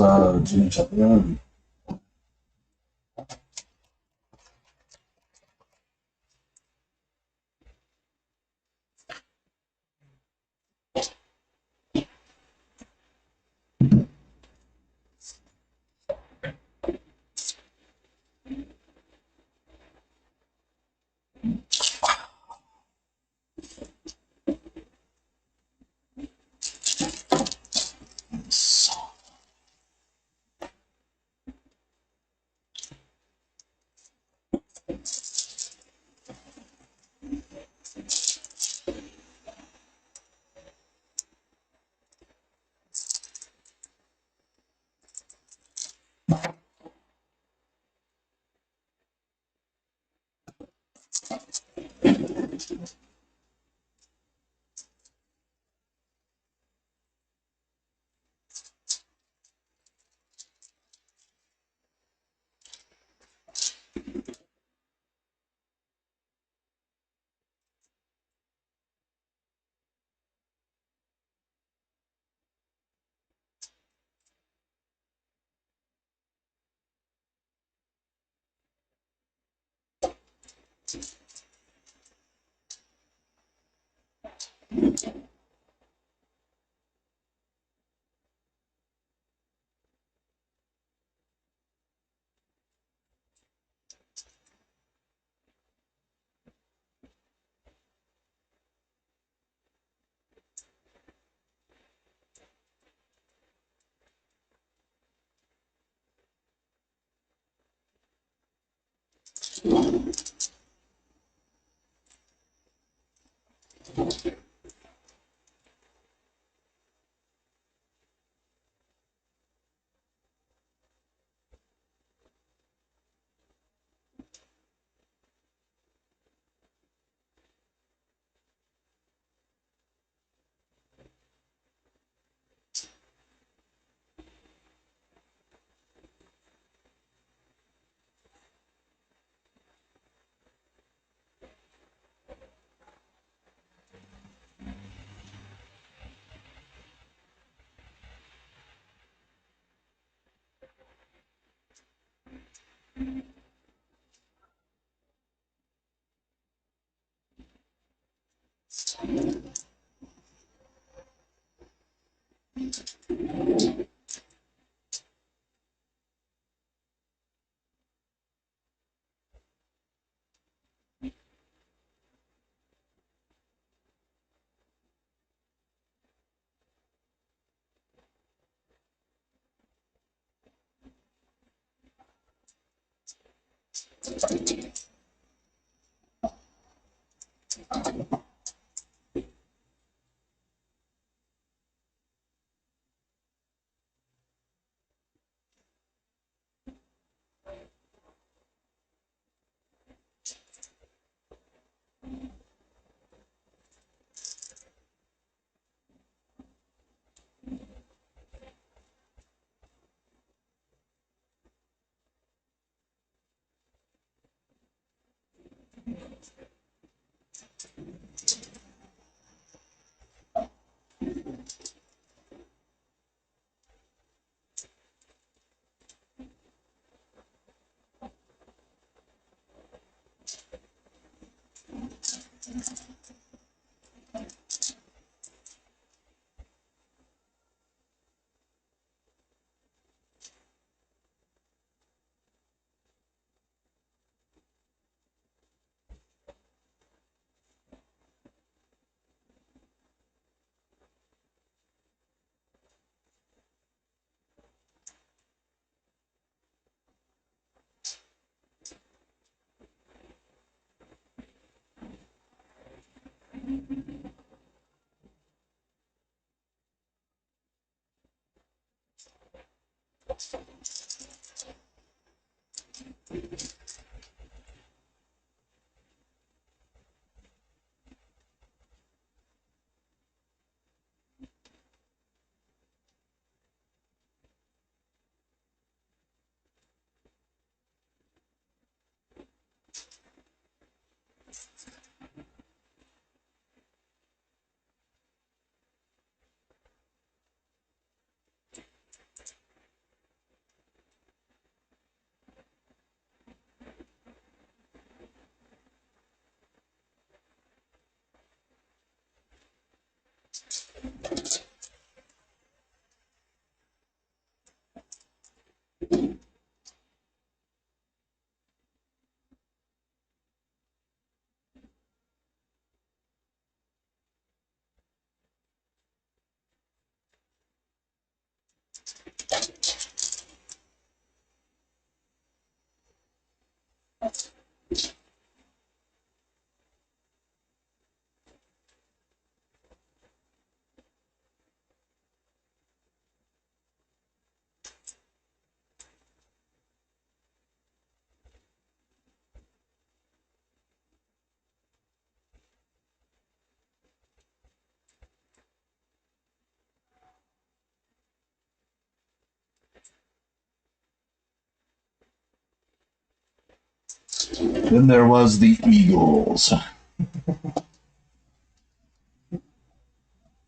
Then there was the Eagles.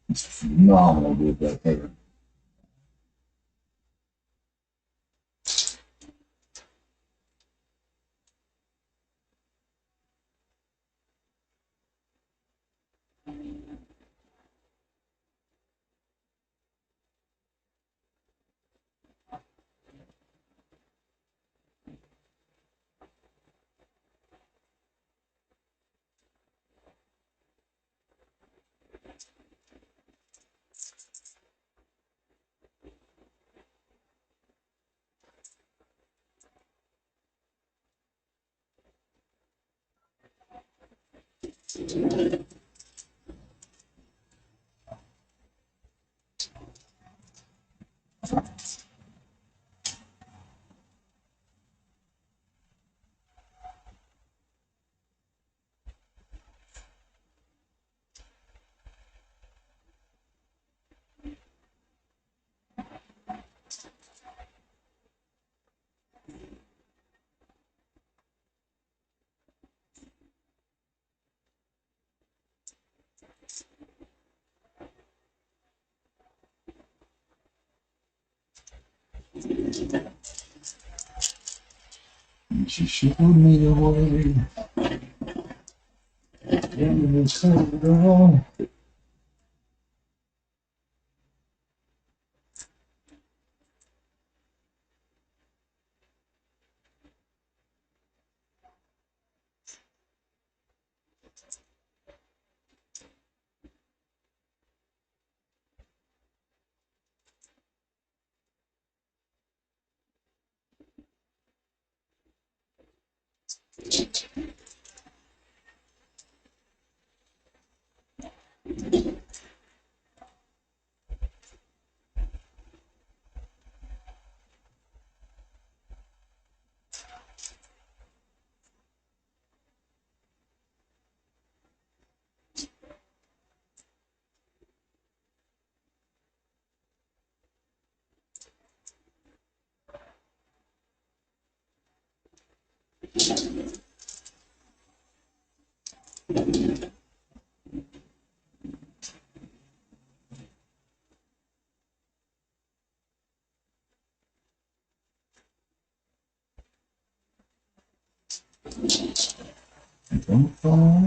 It's phenomenal with that hair. She showed me the way. Don't fall.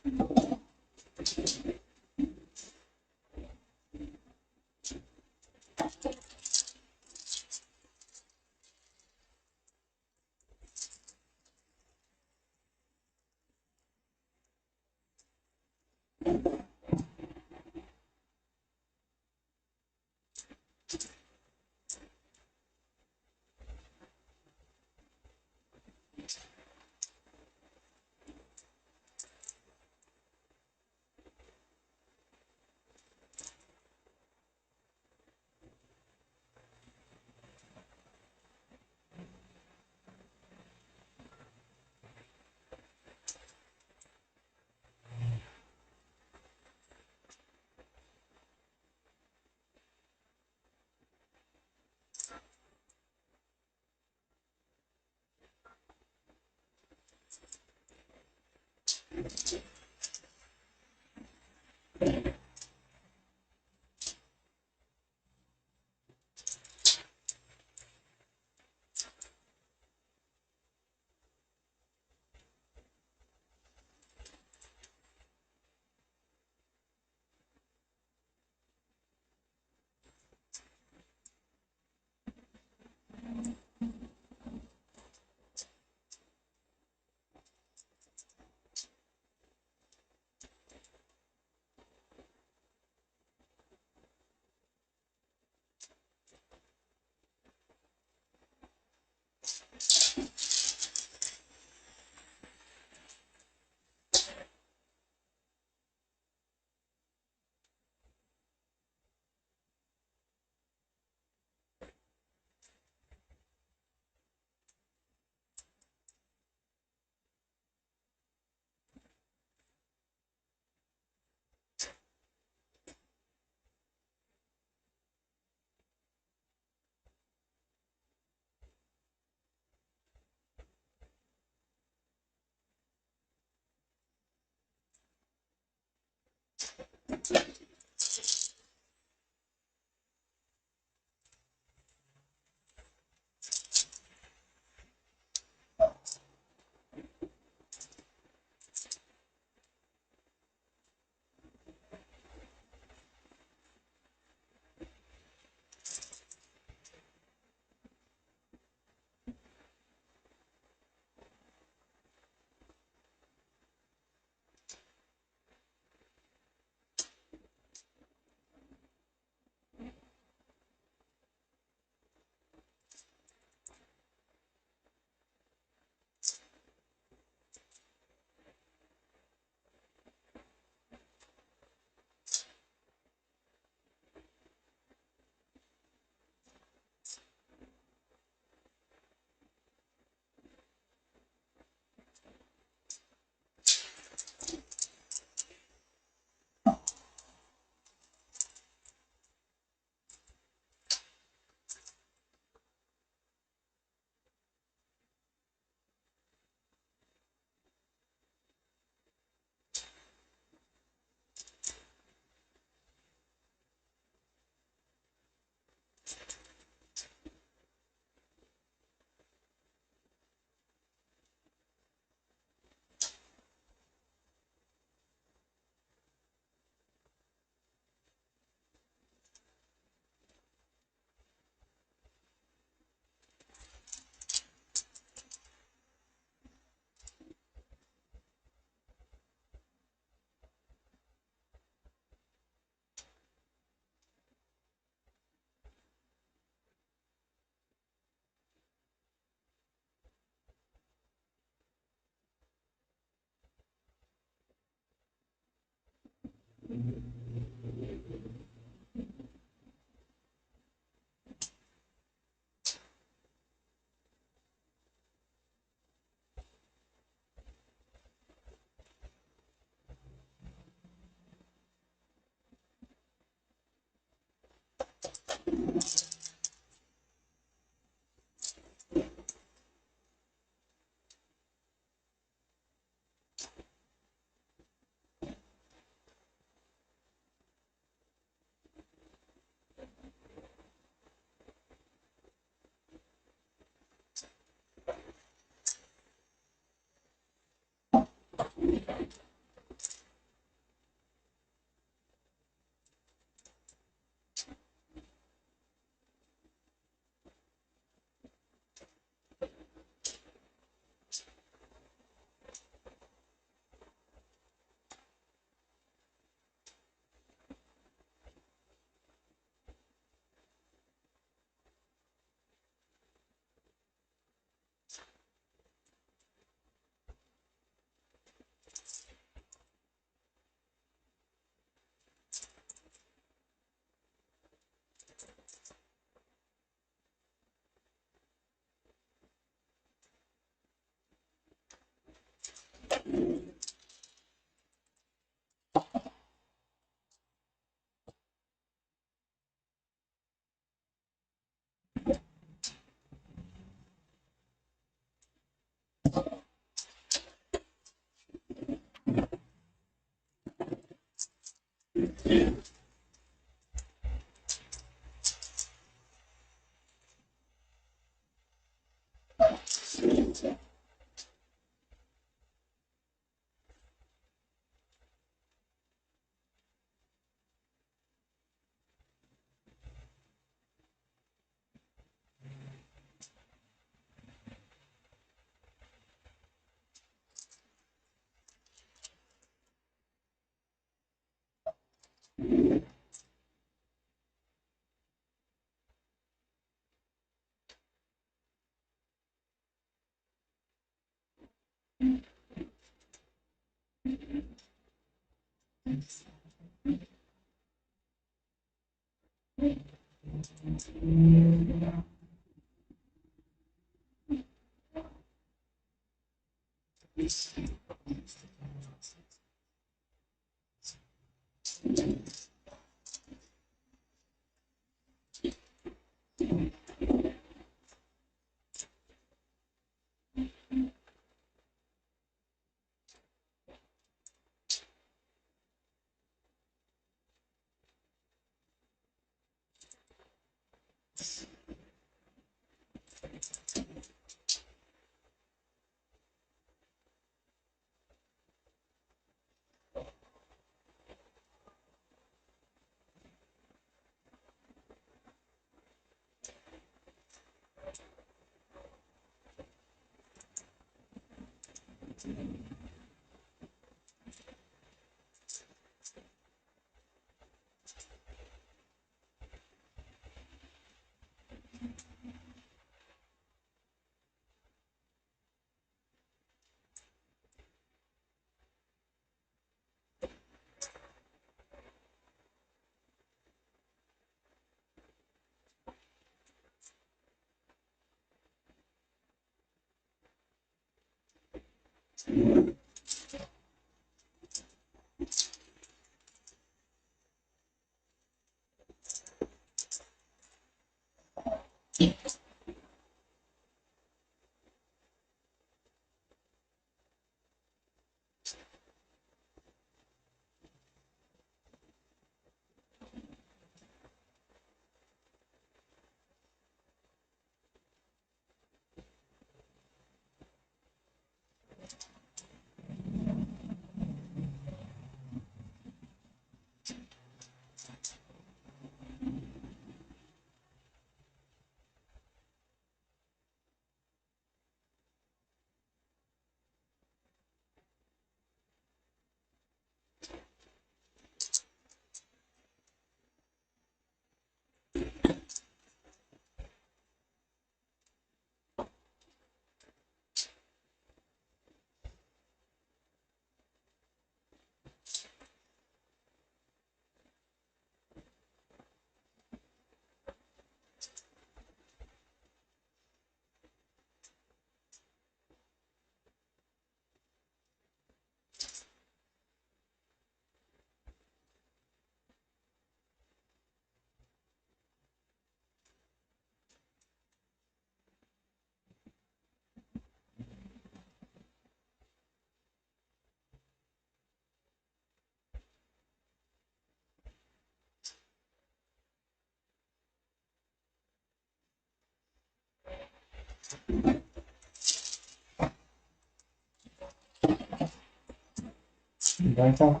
Right there.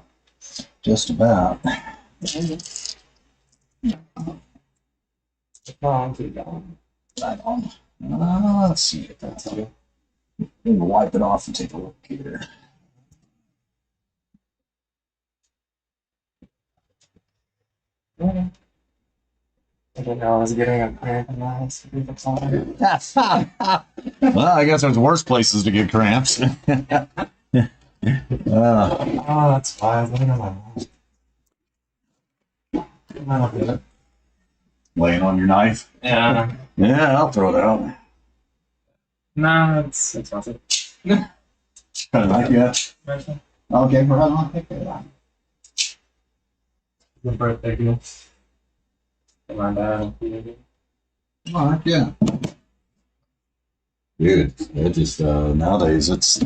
Just about.
No, I'm too down.
Right on. Let's see if that's it. We'll wipe it off and take a look here.
I didn't know I was getting a cramp in my eyes.
Well, I guess there's worse places to get cramps.
Oh, that's fine. Let me know my mouth. That'll do it.
Laying on your knife?
Yeah.
Yeah, I'll throw it out.
Nah, it's expensive.
Like, yeah. Okay, right on.
The birthday gift. For my dad.
All right, yeah. Dude, it just nowadays it's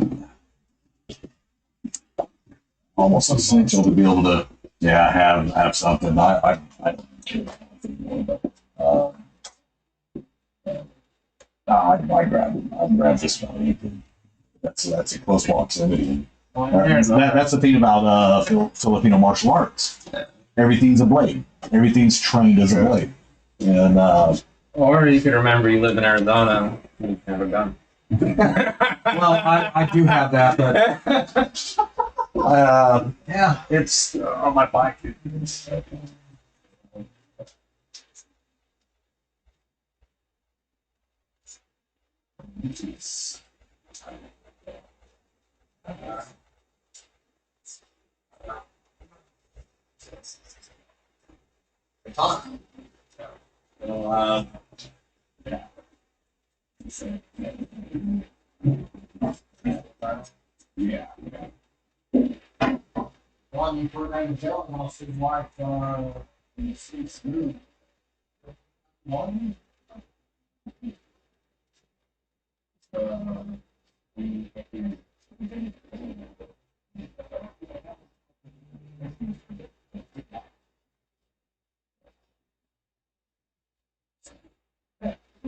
almost essential to be able to, have something. I don't care about anything more, but I grab this one. That's a close proximity. That's the thing about Filipino martial arts. Everything's a blade. Everything's trained as a blade, and
Or you could remember you lived in Arizona and you have a gun.
well, I do have that, but yeah, it's on my bike.
Well,
Yeah.
Well, you put that in jail and I'll see like, it's good. One.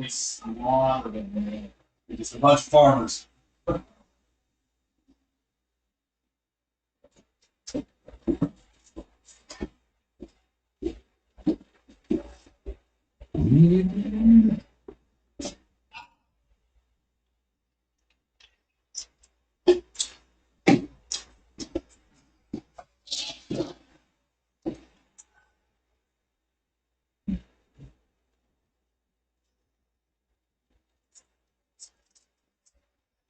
We slaughtered them. We're just a bunch of farmers.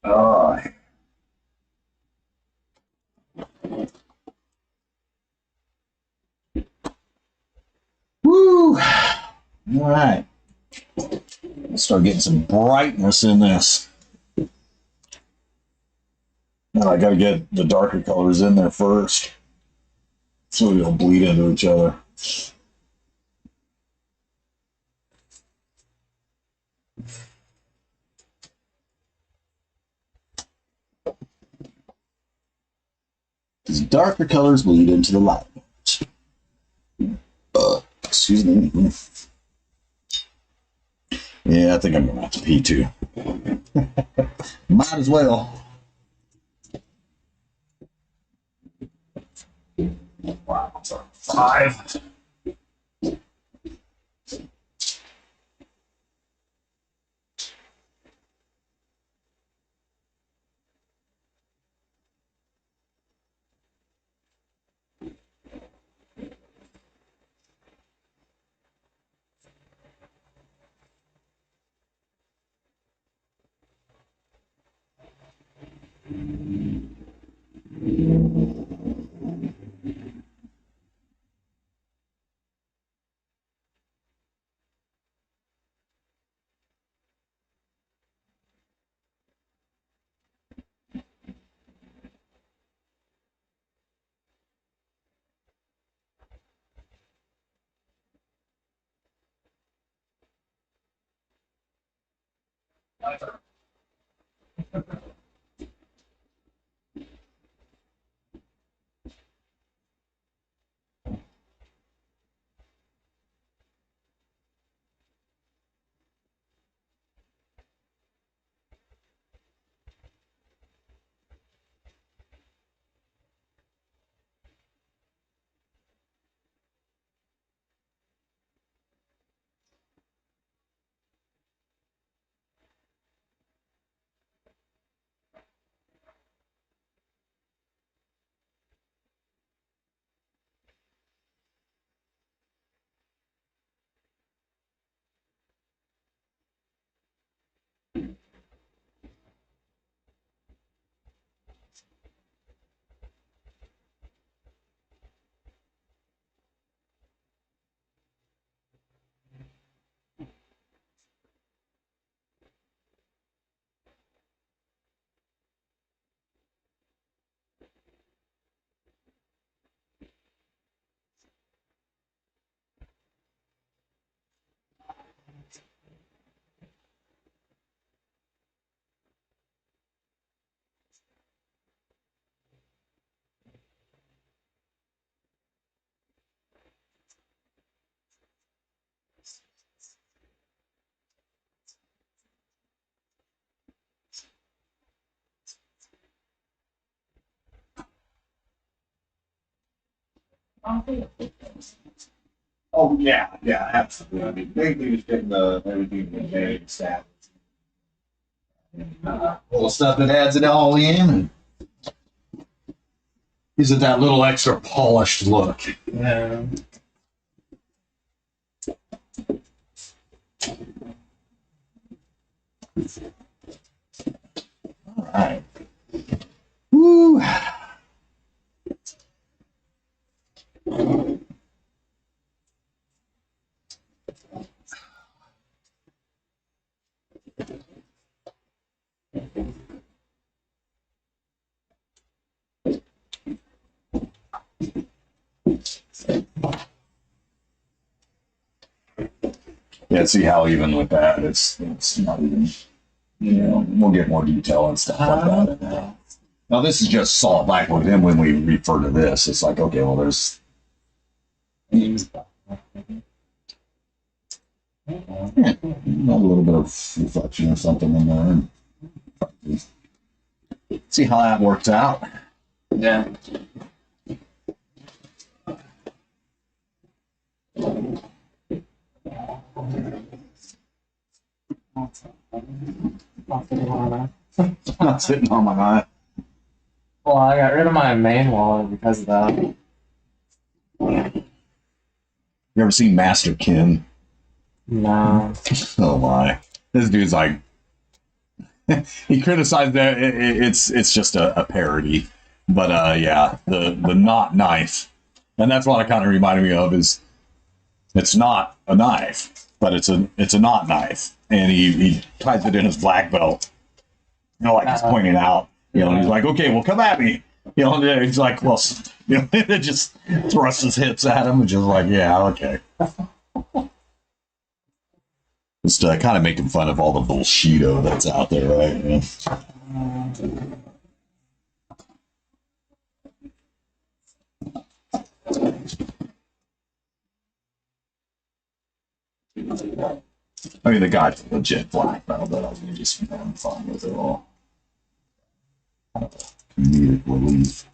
Oh. Woo! All right. Let's start getting some brightness in this. Now I gotta get the darker colors in there first, so they don't bleed into each other. Because darker colors bleed into the light. Excuse me. Yeah, I think I'm gonna have to pee too. Might as well. Wow, sorry. 5.
Oh, yeah, yeah, absolutely. I mean, big thing is getting the, everything in there and staff.
Little stuff that adds it all in and gives it that little extra polished look.
Yeah.
All right. Woo. Yeah, see how even with that, it's not even, you know, we'll get more detail and stuff like that in that. Now this is just solid black, but then when we refer to this, it's like, okay, well there's a little bit of reflection or something in there. See how that works out.
Yeah.
Not sitting on my eye.
Well, I got rid of my main wallet because of that.
You ever seen Master Kin?
No.
Oh my. This dude's like, he criticized that it's just a parody. But yeah, the knot knife. And that's what it kind of reminded me of is it's not a knife, but it's a knot knife. And he ties it in his black belt. You know, like he's pointing out, you know, and he's like, okay, well, come at me. You know, and he's like, well, you know, it just thrusts his hips at him and just like, yeah, okay. Just kind of making fun of all the bullshito that's out there, right? Yeah. I mean, the guy's a legit black belt, but I was just having fun with it all. Kind of a comedic relief.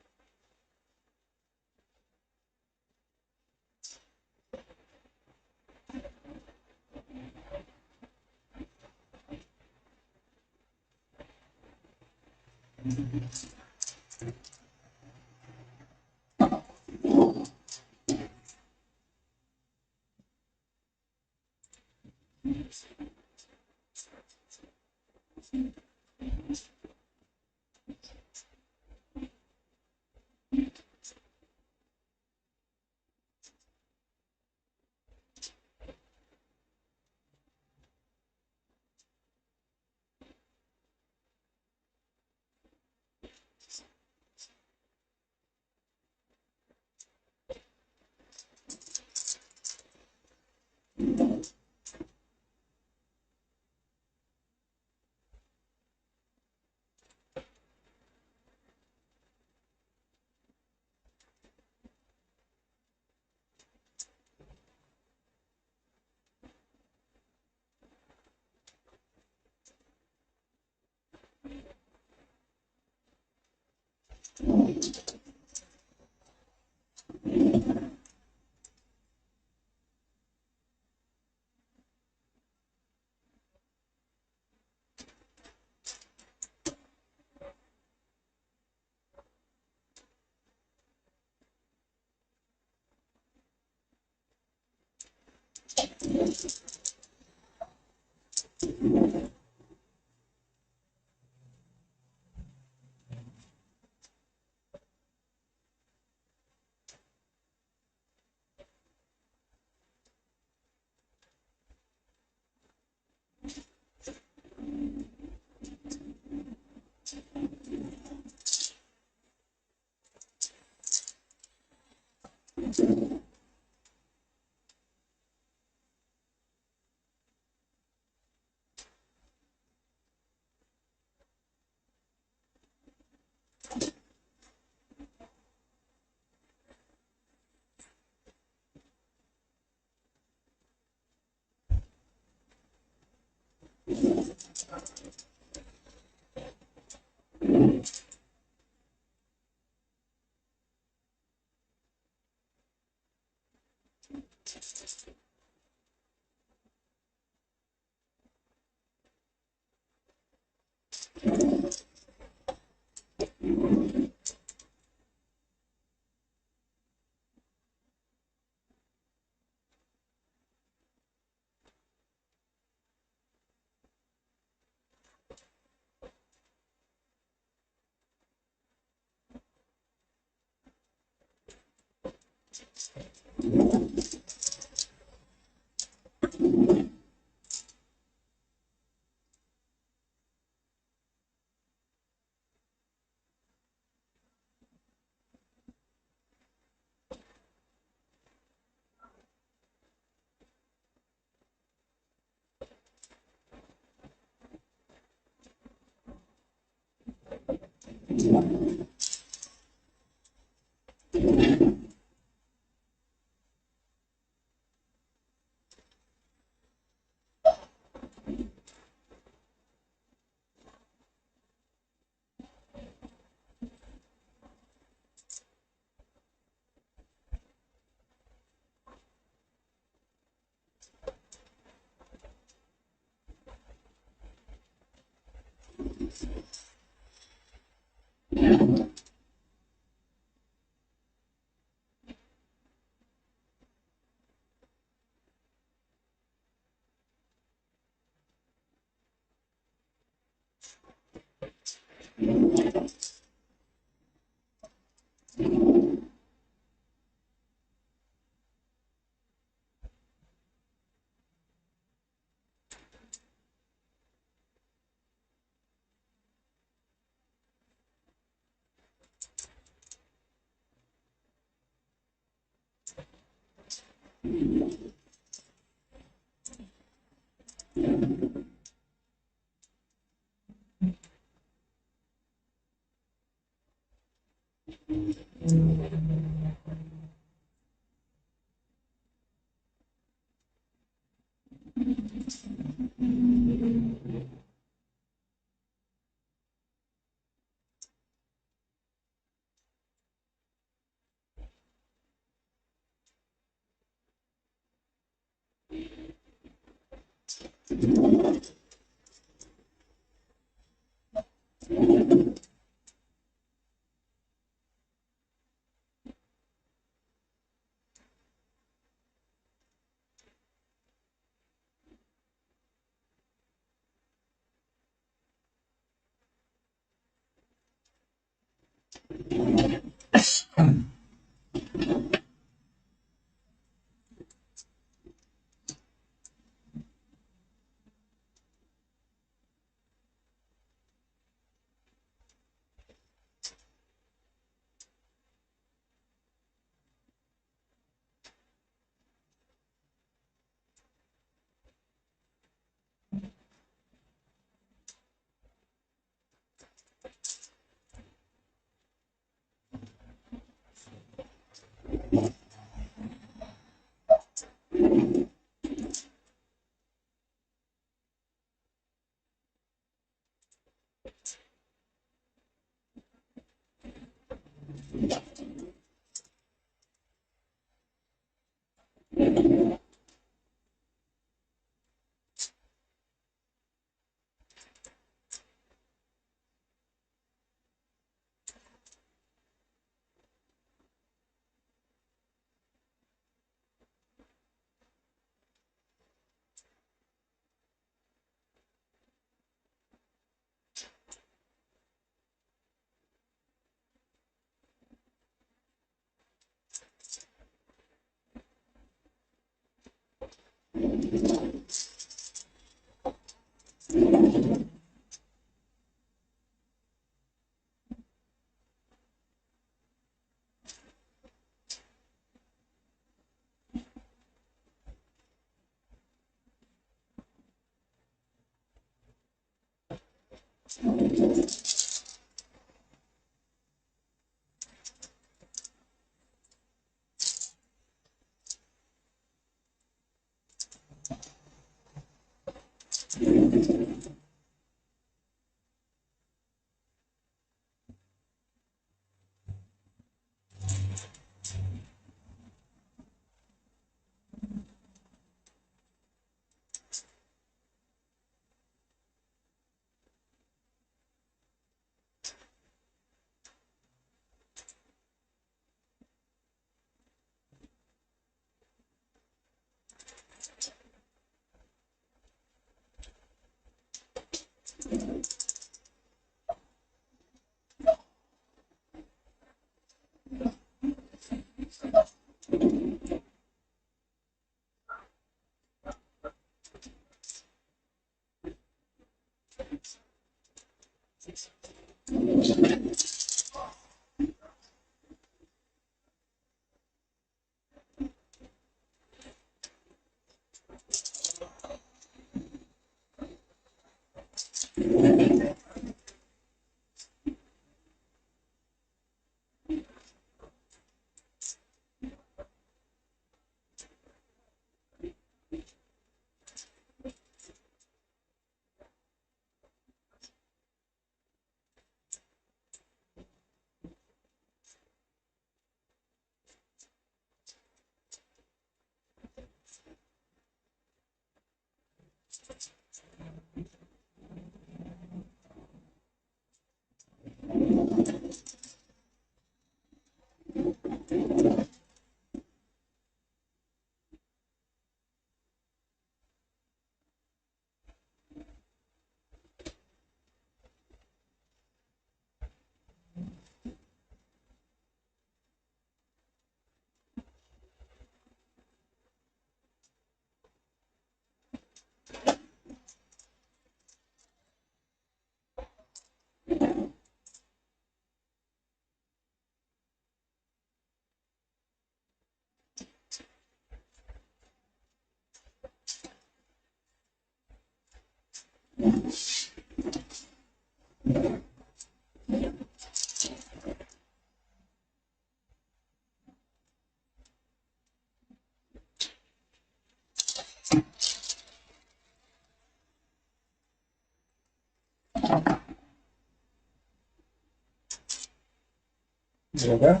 Okay.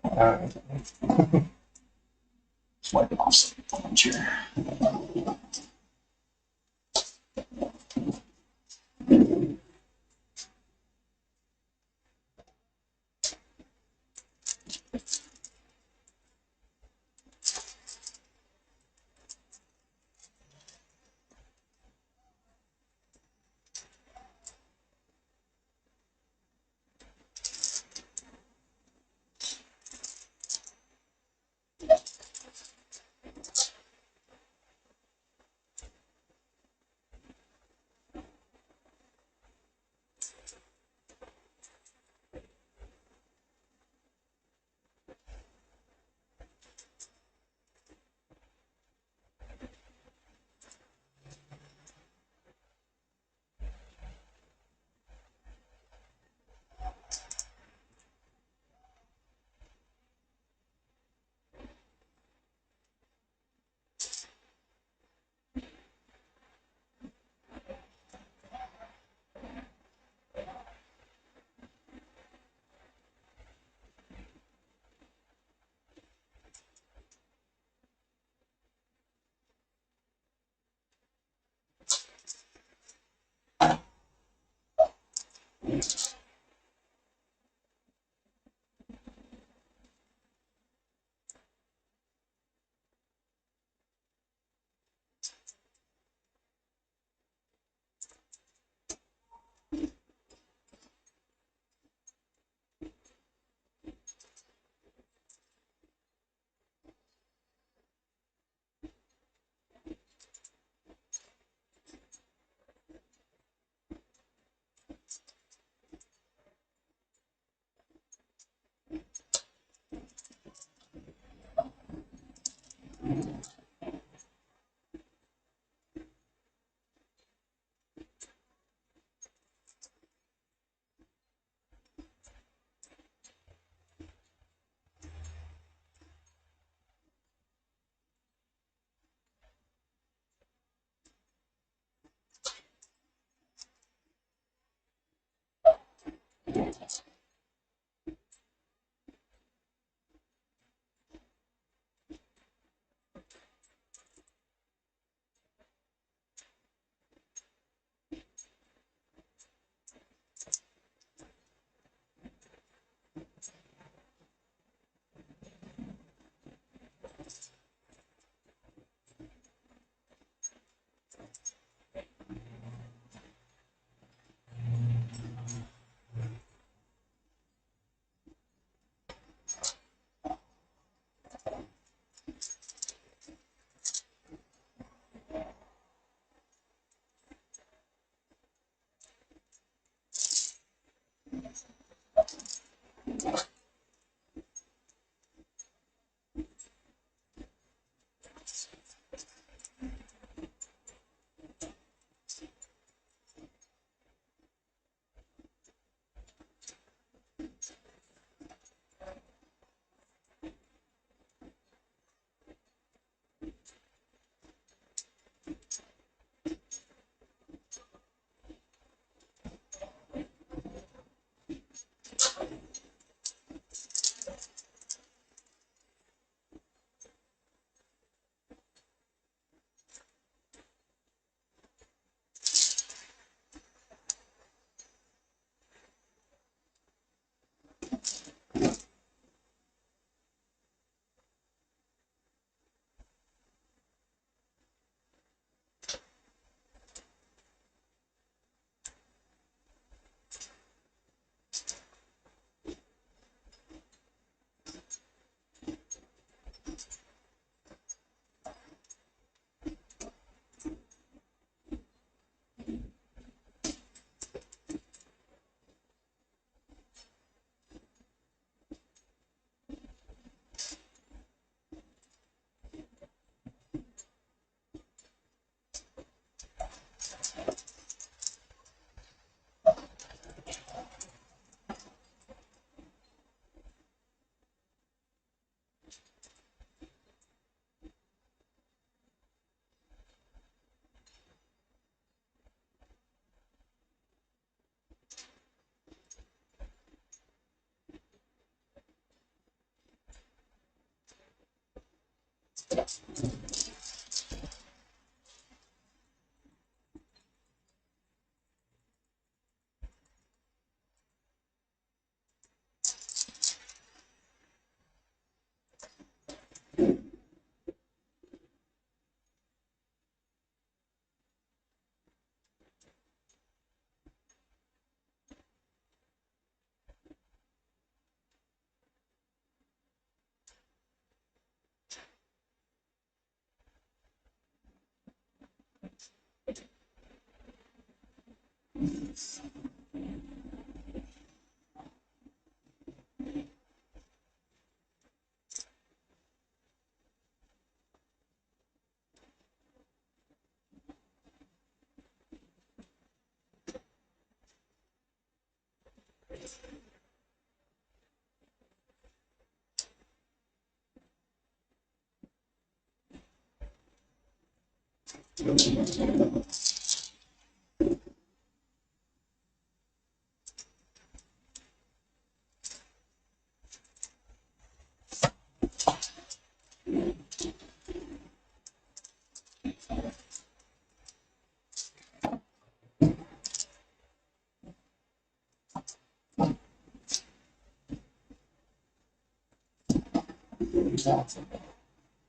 Uh,
Swipe it off some chair.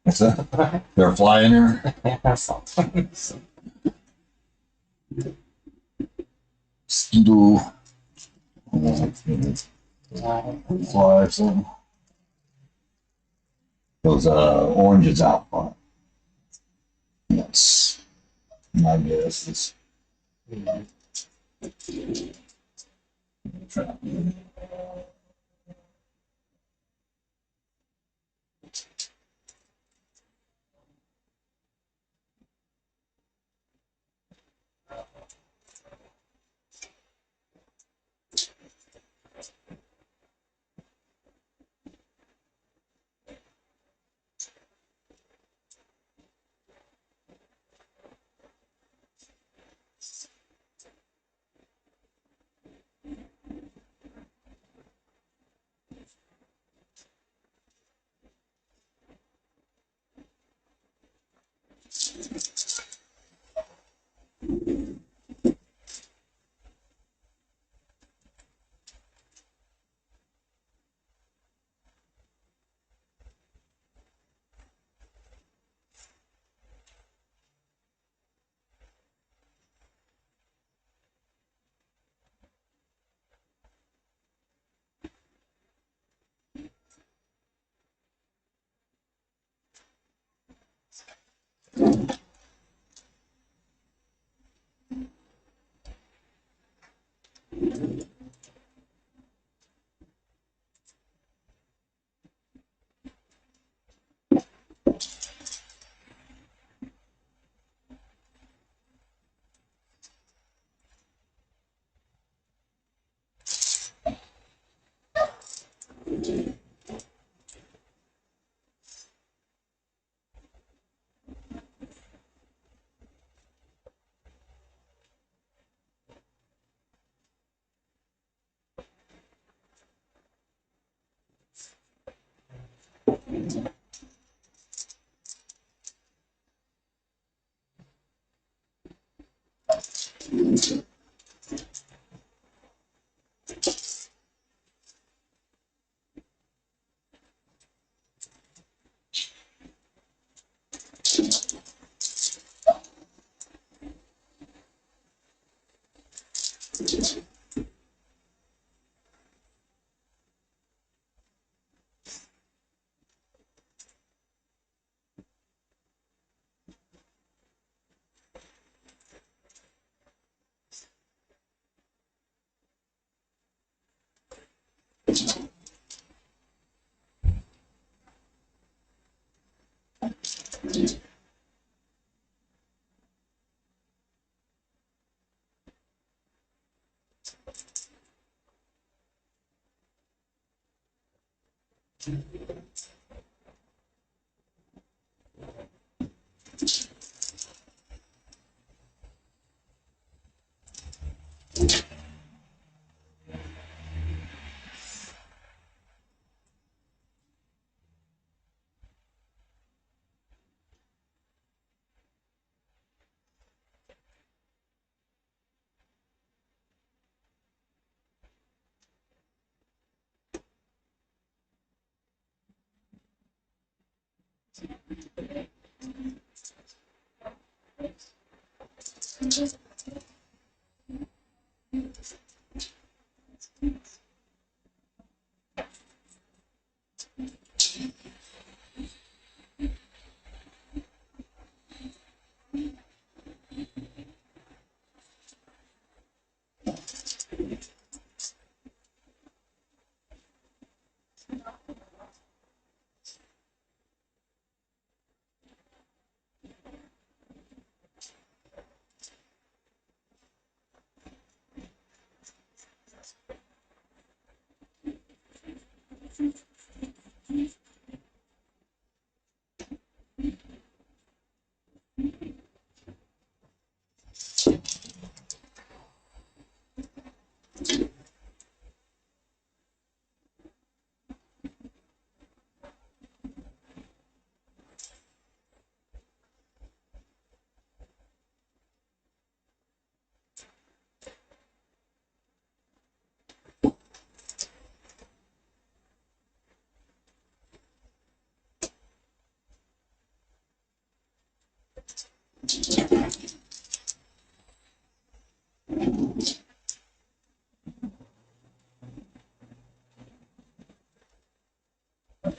What's that? They're flying there. Mosquito. Fly or something. Those oranges out front. That's my guess. Is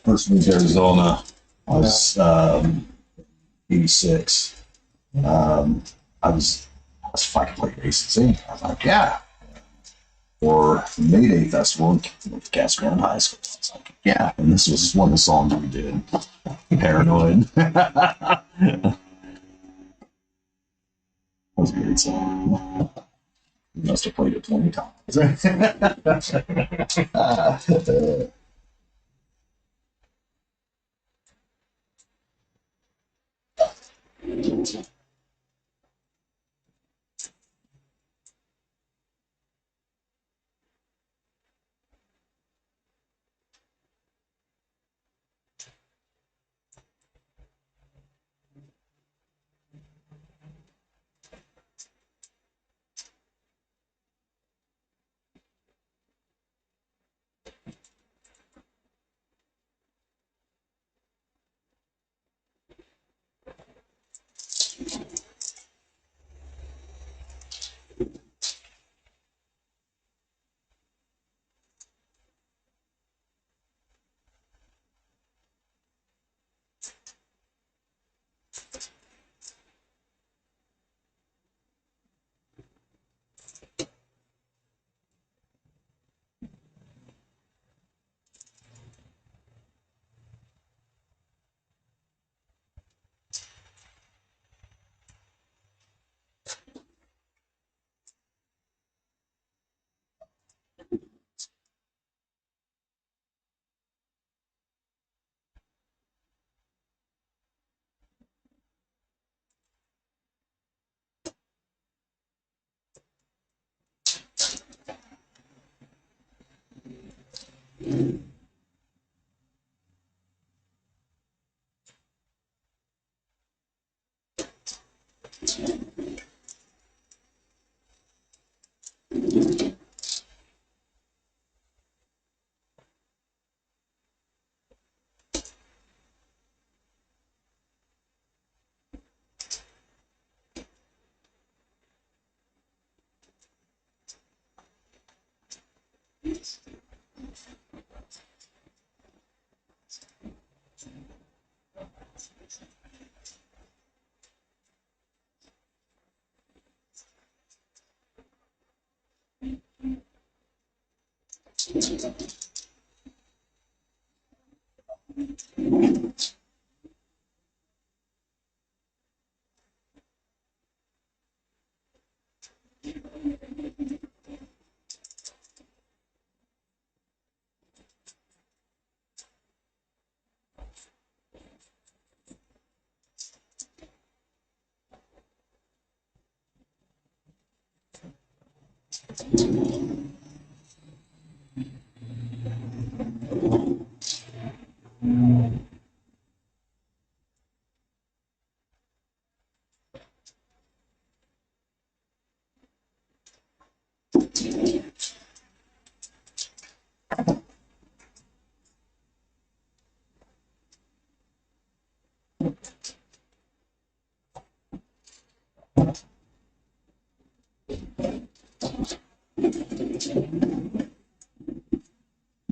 first moved to Arizona, I was 86. I was fucking play racing. I was like, yeah. Or the May Day Festival in Cascade High School. I was like, yeah. And this was one of the songs we did. Paranoid. That was a great song. We must have played it 20 times.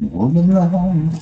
Woman around.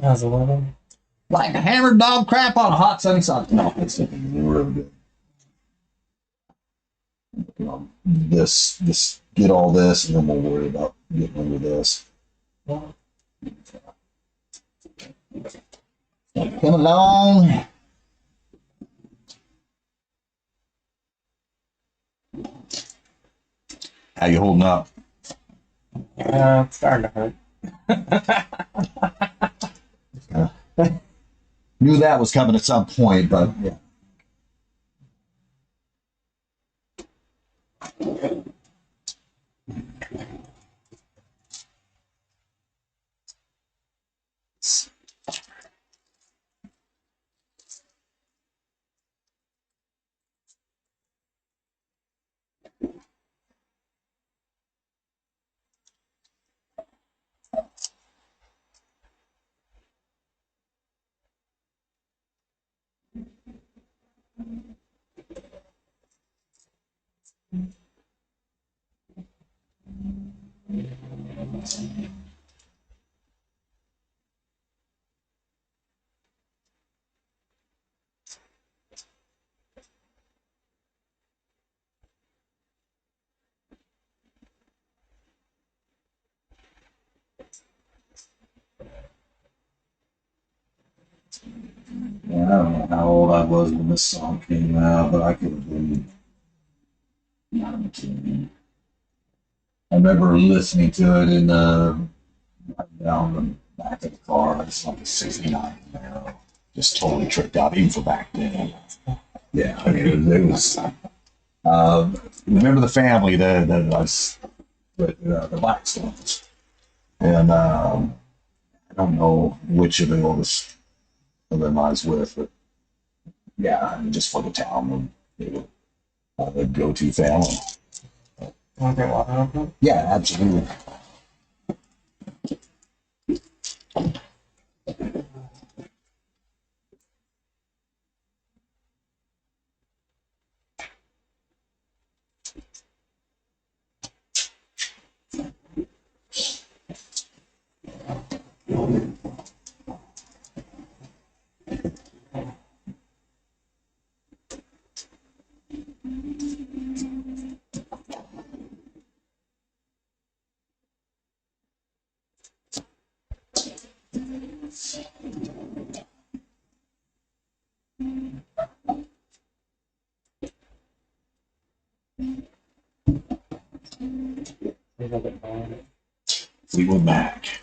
How's 11?
Like a hammered dog crap on a hot sunny side. No, it's looking really good. This get all this, and then we'll worry about getting into this. Coming along. How you holding up?
It's starting to hurt.
Knew that was coming at some point, but yeah. Yeah, I don't know how old I was when this song came out, but I could have been not a kid. I remember listening to it in down the back of the car. It's like a '69 Camaro. Just totally tricked out, even for back then. Yeah, I mean, it was. Remember the family that was the Blackstones, and I don't know which of the oldest of them I was with, but yeah, I mean, just for the town, they were the go-to family.
Okay, water.
Yeah, absolutely. Fleetwood Mac.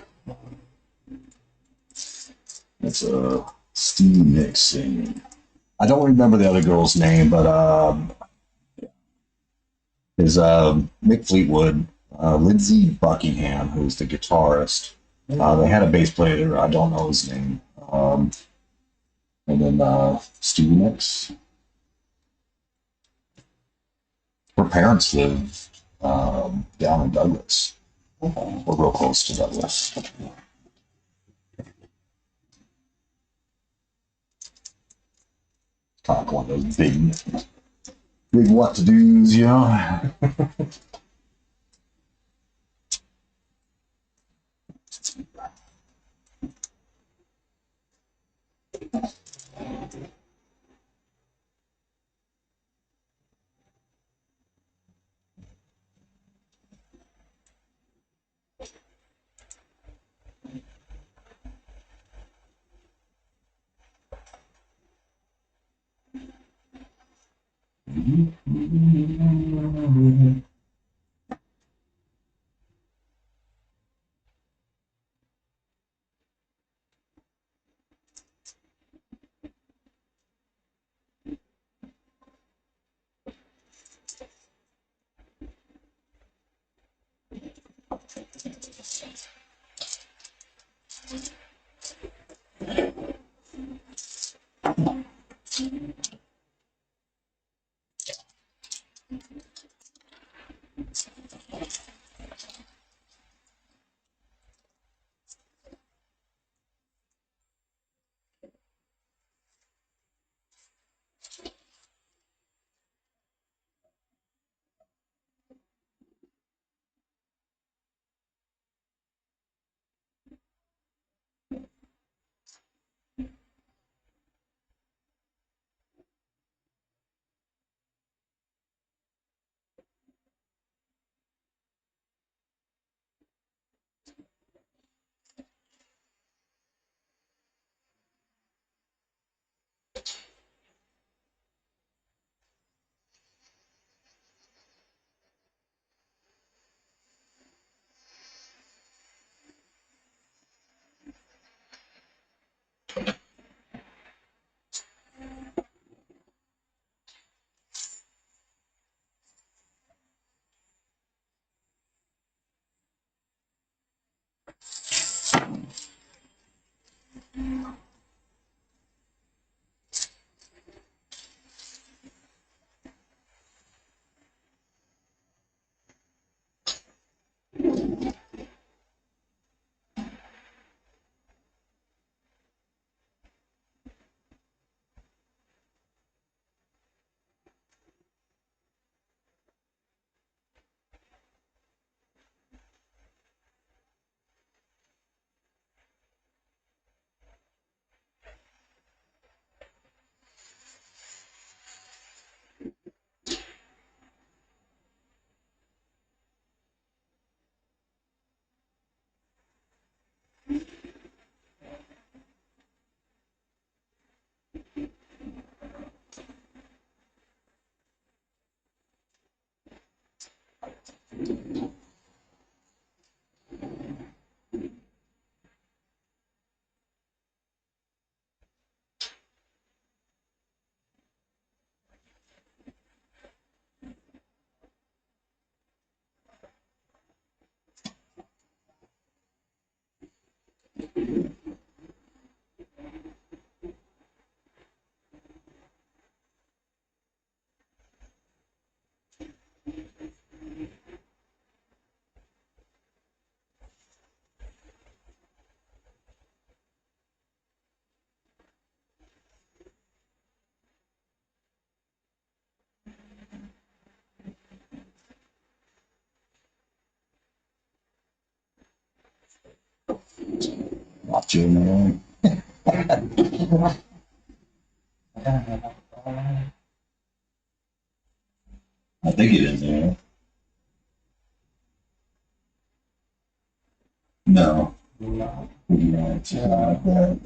That's a Stevie Nicks singing. I don't remember the other girl's name, but is Mick Fleetwood, Lindsey Buckingham, who's the guitarist. They had a bass player, I don't know his name. And then Stevie Nicks. Her parents live down in Douglas, or real close to Douglas. Kind of like one of those big what to do's, you know. Watch it, man. I think it is there. No.
No.
No, it's not that.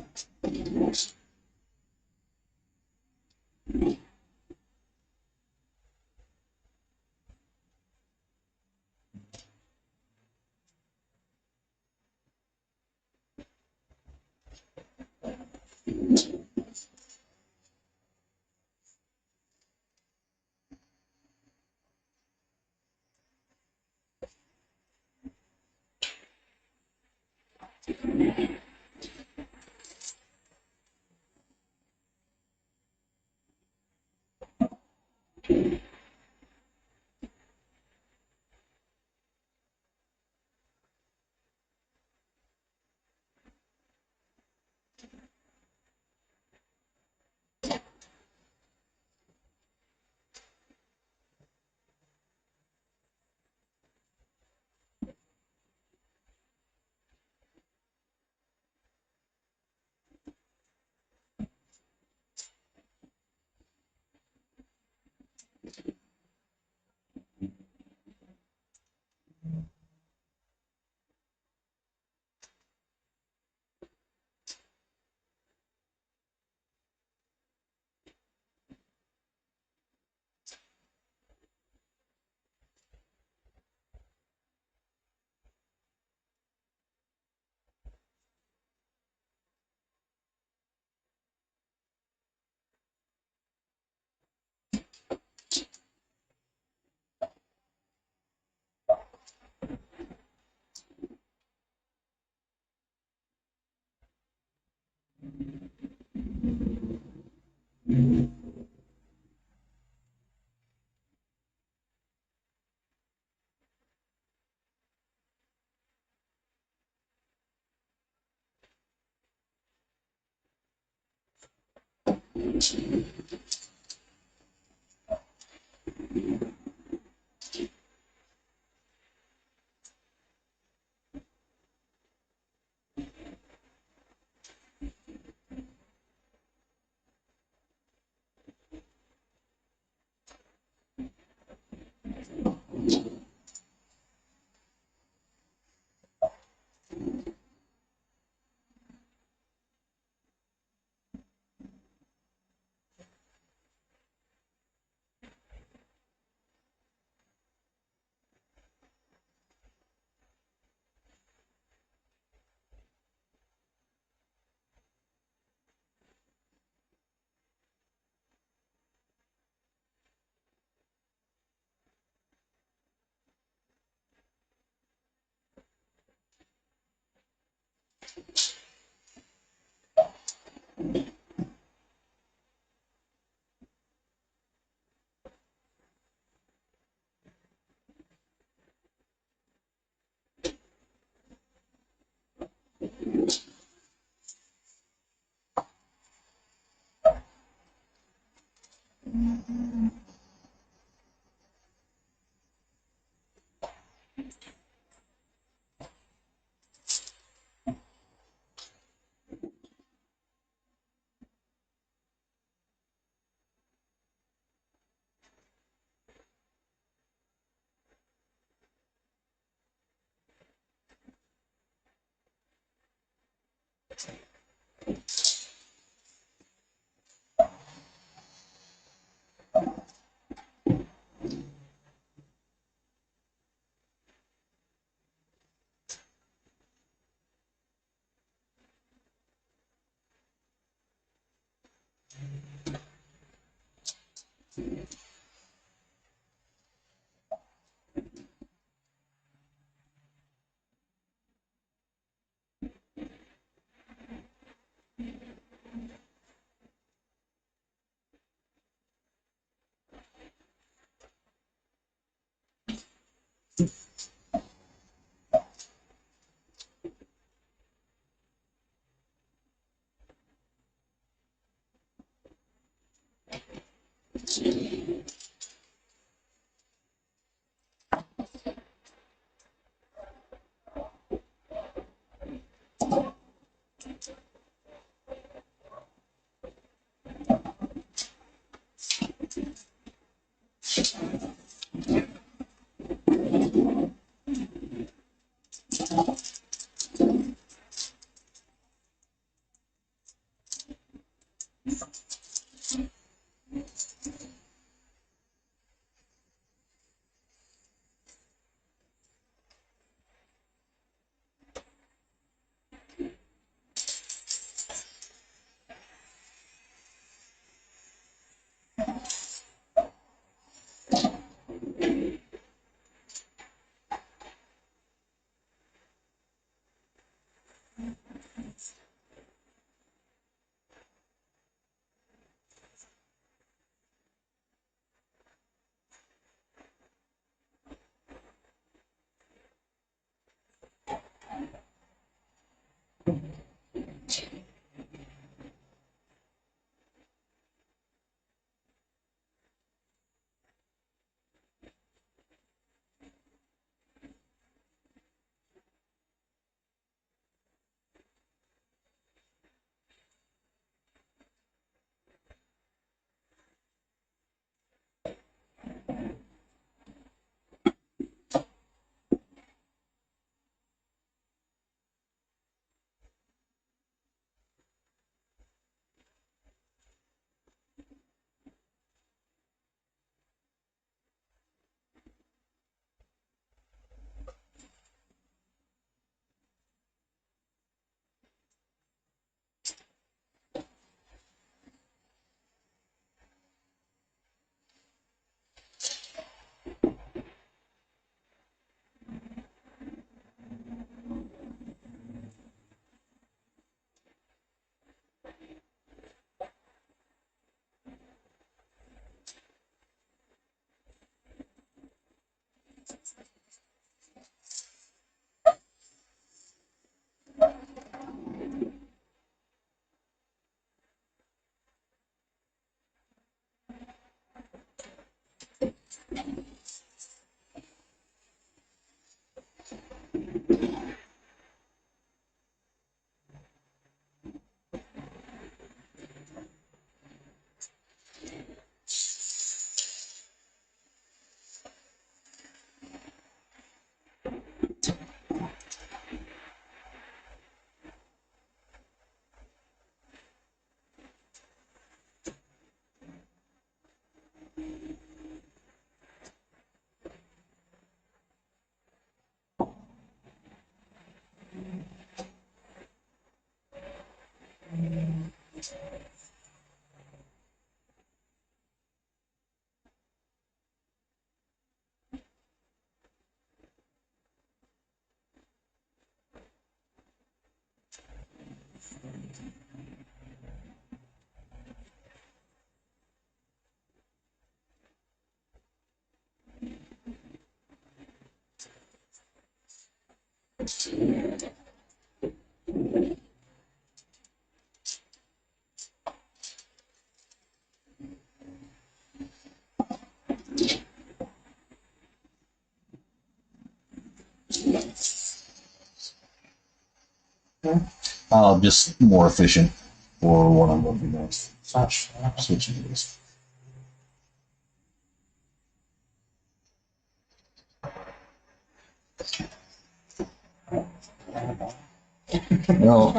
Just more efficient for what I'm looking at. Switching this. No,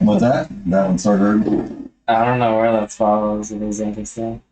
What's that? That one started.
I don't know where that spot was. It was interesting.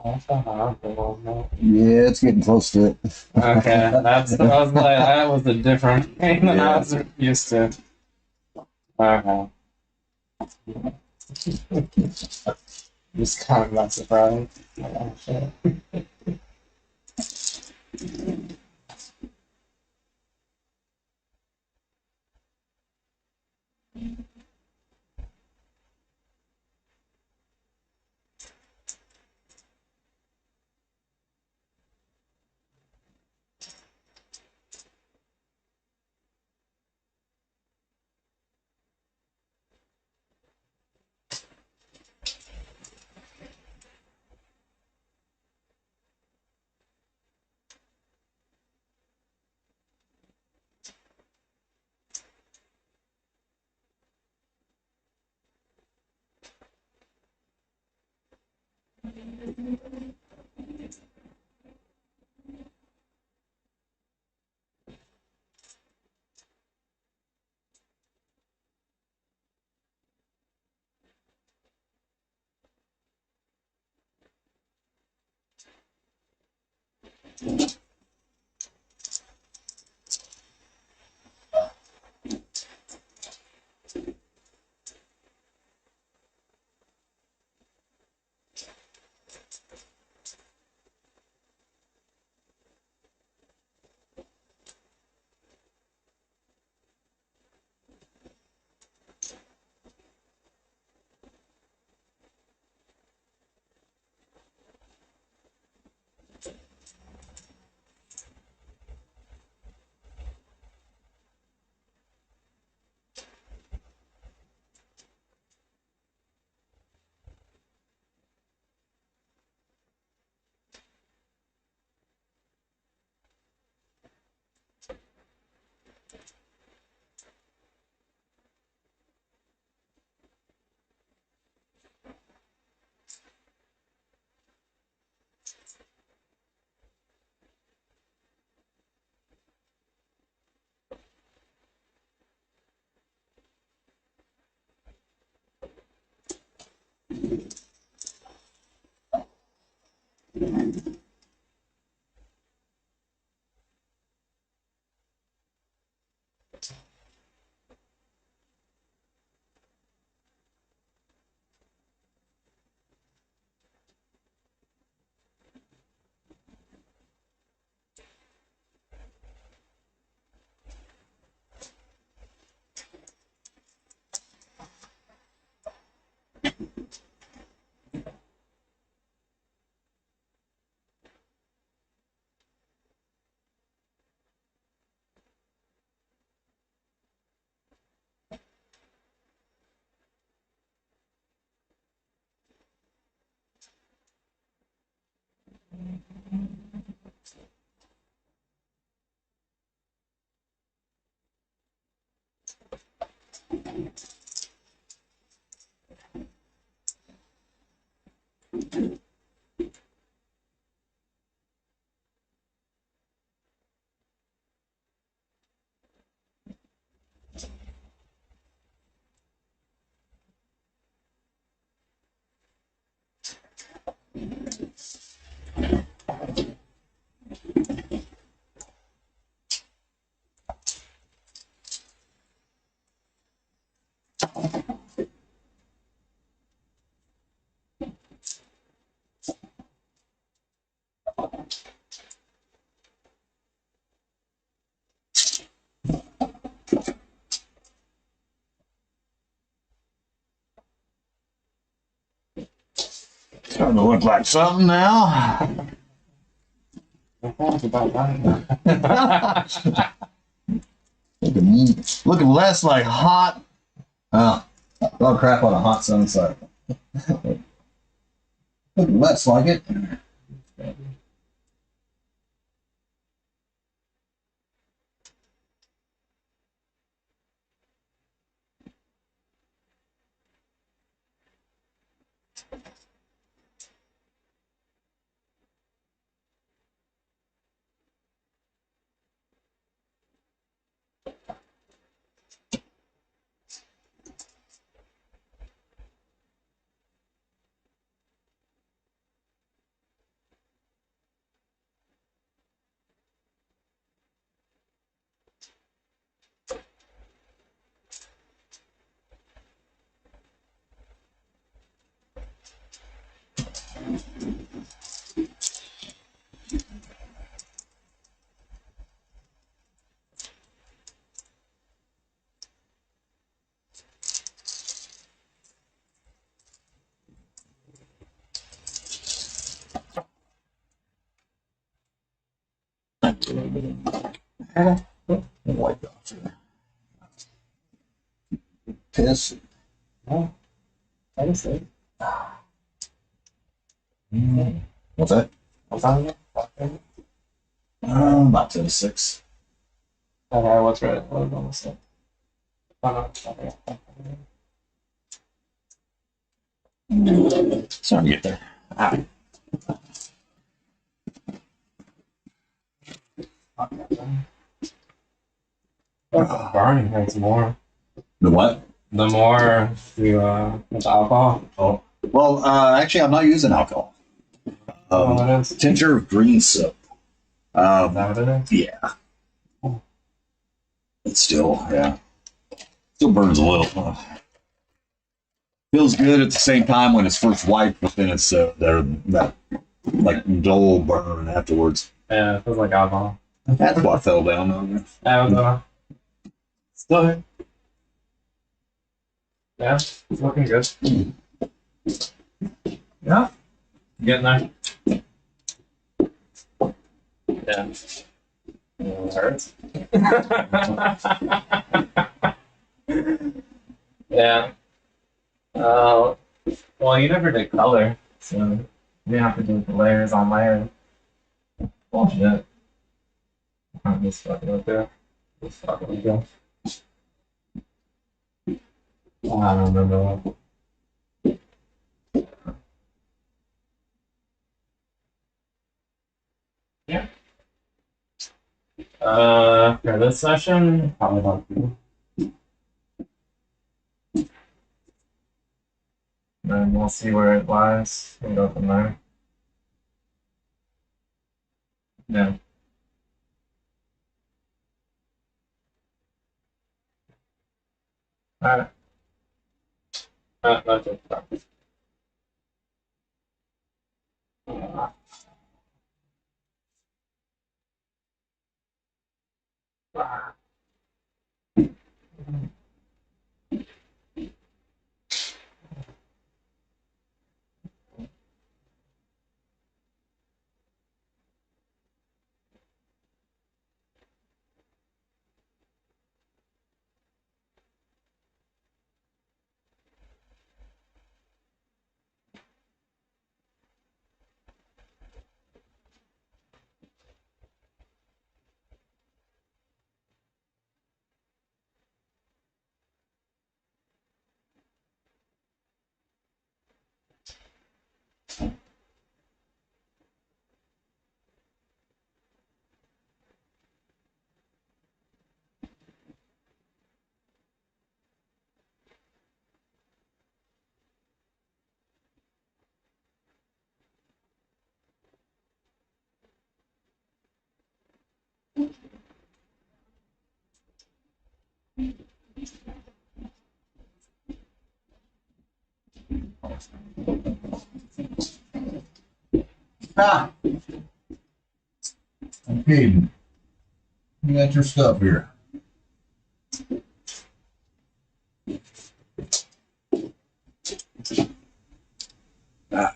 That's a hard one.
Yeah, it's getting close to it.
Okay, that's I was like that was a different thing than I was used to. Okay. Just kind of not surprised. Oh, shit.
Starting to look like something now.
It's about that.
looking less like hot. Oh crap on a hot sun side. Looking less like it. Wipe off here. Piss.
Oh, I just say.
What's that?
What's on it? Okay,
About 10 to 6.
what's right? What was almost it? Oh, no. Okay.
Sorry to get there.
Burning hurts more.
The what?
The more you with alcohol.
Oh. Well, actually, I'm not using alcohol.
What is?
Tincture of green soap.
Is that what it is?
Yeah. It's still, yeah. Still burns a little. Feels good at the same time when it's first wiped, but then it's there that like dull burn afterwards.
Yeah, it feels like alcohol.
That's what fell down on there.
Yeah, it was, still here. Yeah, it's looking good. Yeah, getting there. Yeah. It hurts. Yeah. Well, you never did color, so you didn't have to do the layers on layers. Bullshit. I'm just fucking with you. Just fucking with you. I don't remember. Yeah. For this session, probably about 2. Then we'll see where it lies and go from there. Yeah. Alright. That's it.
Ah. Okay. You got your stuff here. Ah.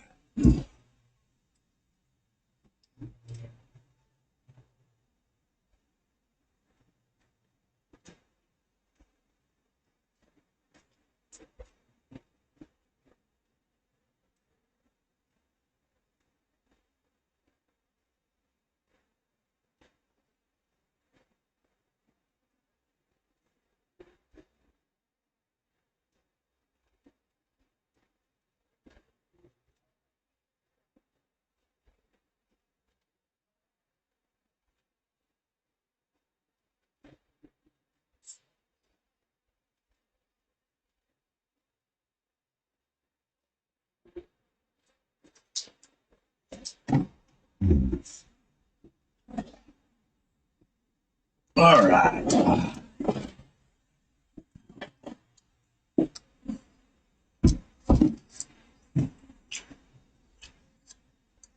All right.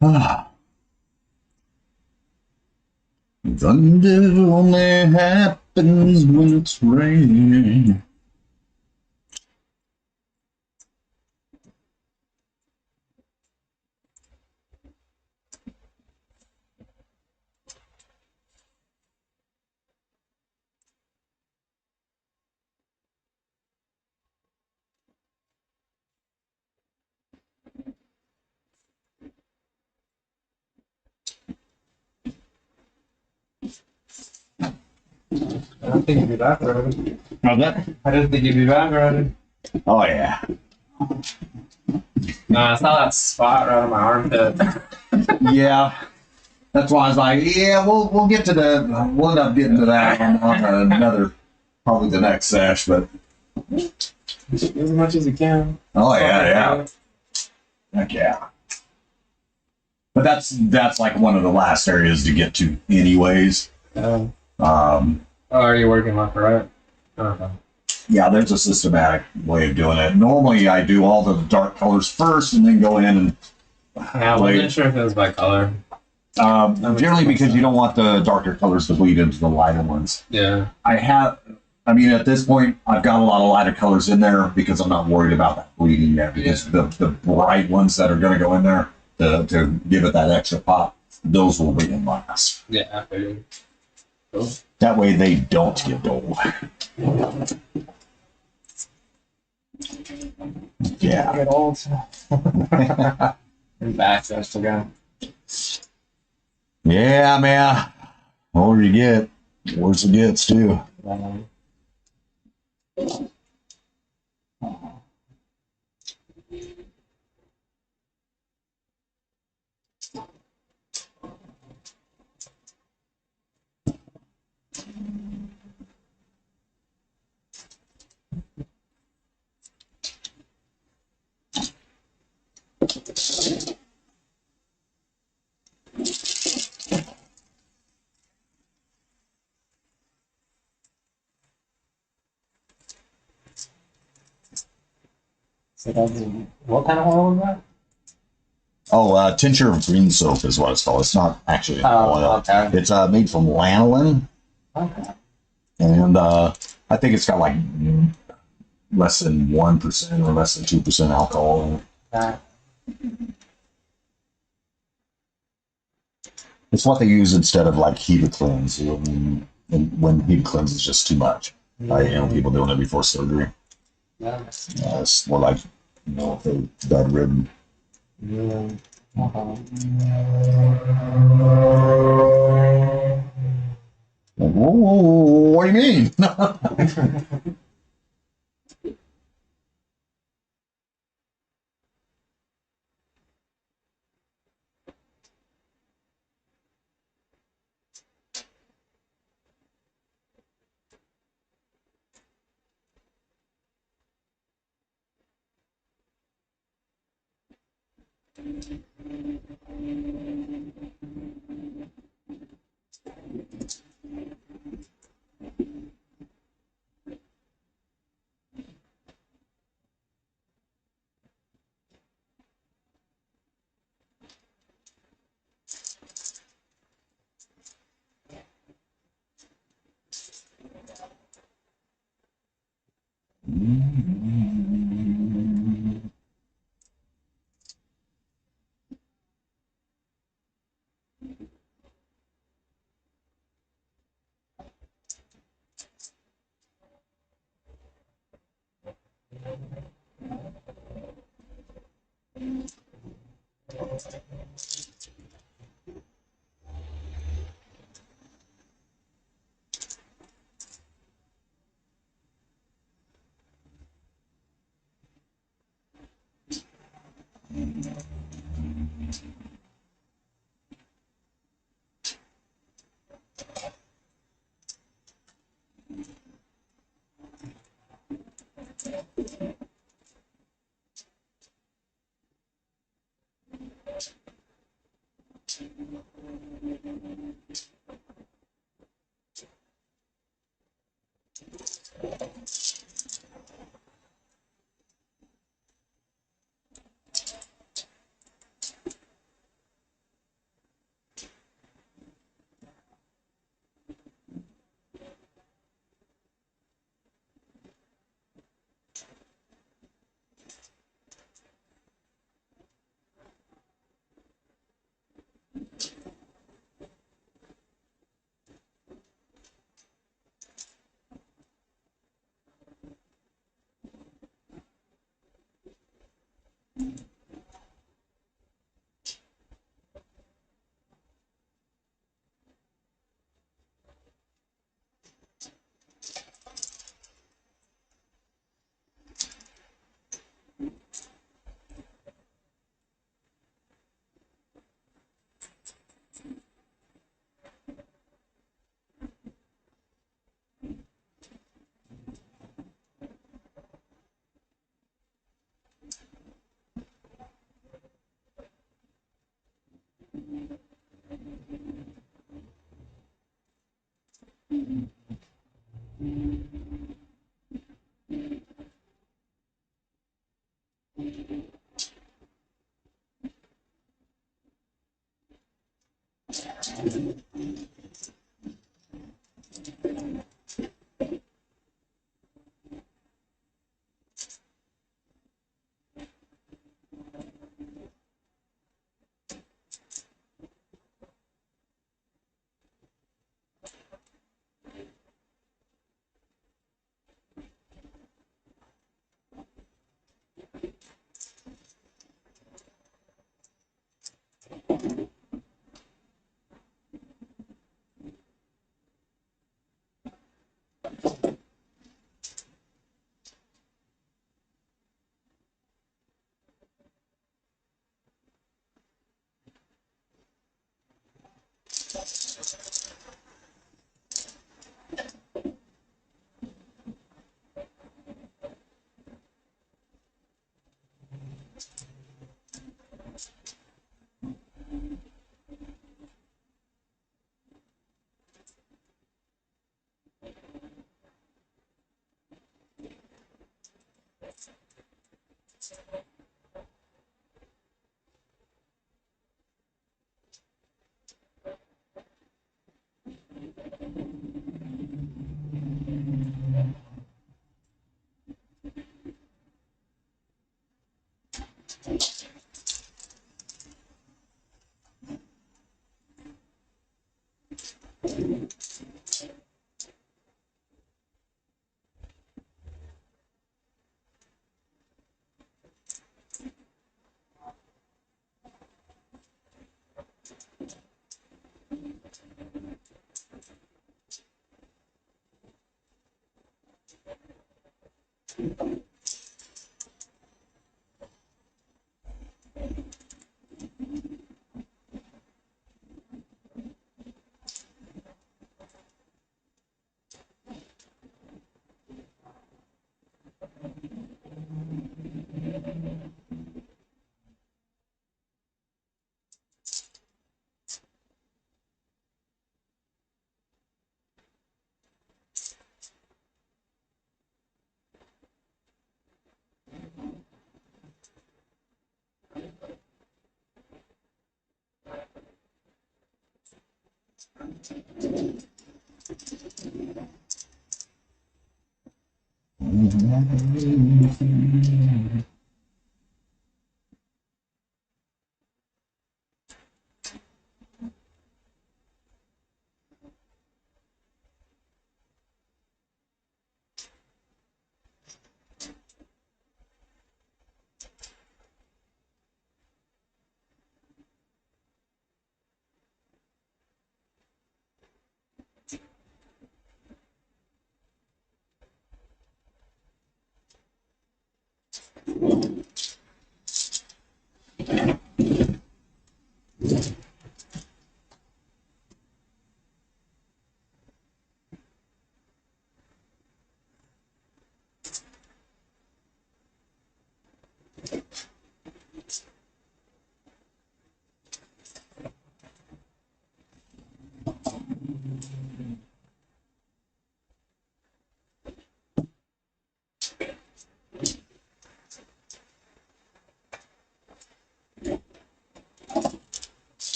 Ah. Thunder only happens when it's raining.
think you'd be that road.
How's that?
I didn't think you'd be that road.
Oh yeah.
Nah, I saw that spot right on my armpit.
Yeah. That's why I was like, yeah, we'll get to the, we'll end up getting to that on another, probably the next sesh, but
As much as you can.
oh yeah. Heck yeah. But that's like one of the last areas to get to anyways.
Oh,
Um,
are you working left or right? Okay.
yeah, there's a systematic way of doing it. Normally I do all the dark colors first and then go in and
Yeah, I wasn't sure if it was by color.
generally because you don't want the darker colors to bleed into the lighter ones.
Yeah.
I mean, at this point, I've got a lot of lighter colors in there because I'm not worried about that bleeding yet. Because the bright ones that are going to go in there to give it that extra pop, those will be in last.
Yeah, I figured. Cool.
That way they don't get dull. Yeah.
Get old. And backslash to go.
Yeah, man. The older you get, the worse it gets too.
So that's, what kind of oil is that?
Oh, tincture of green soap is what it's called. It's not actually an oil.
Okay.
It's made from lanolin,
Okay.
and I think it's got like less than 1% or less than 2% alcohol in it. It's what they use instead of like heat cleanse when heat cleanse is just too much. People doing it before surgery.
Yeah.
It's more like, if they're bedridden.
Yeah. Uh-huh.
Like, whoa, what do you mean?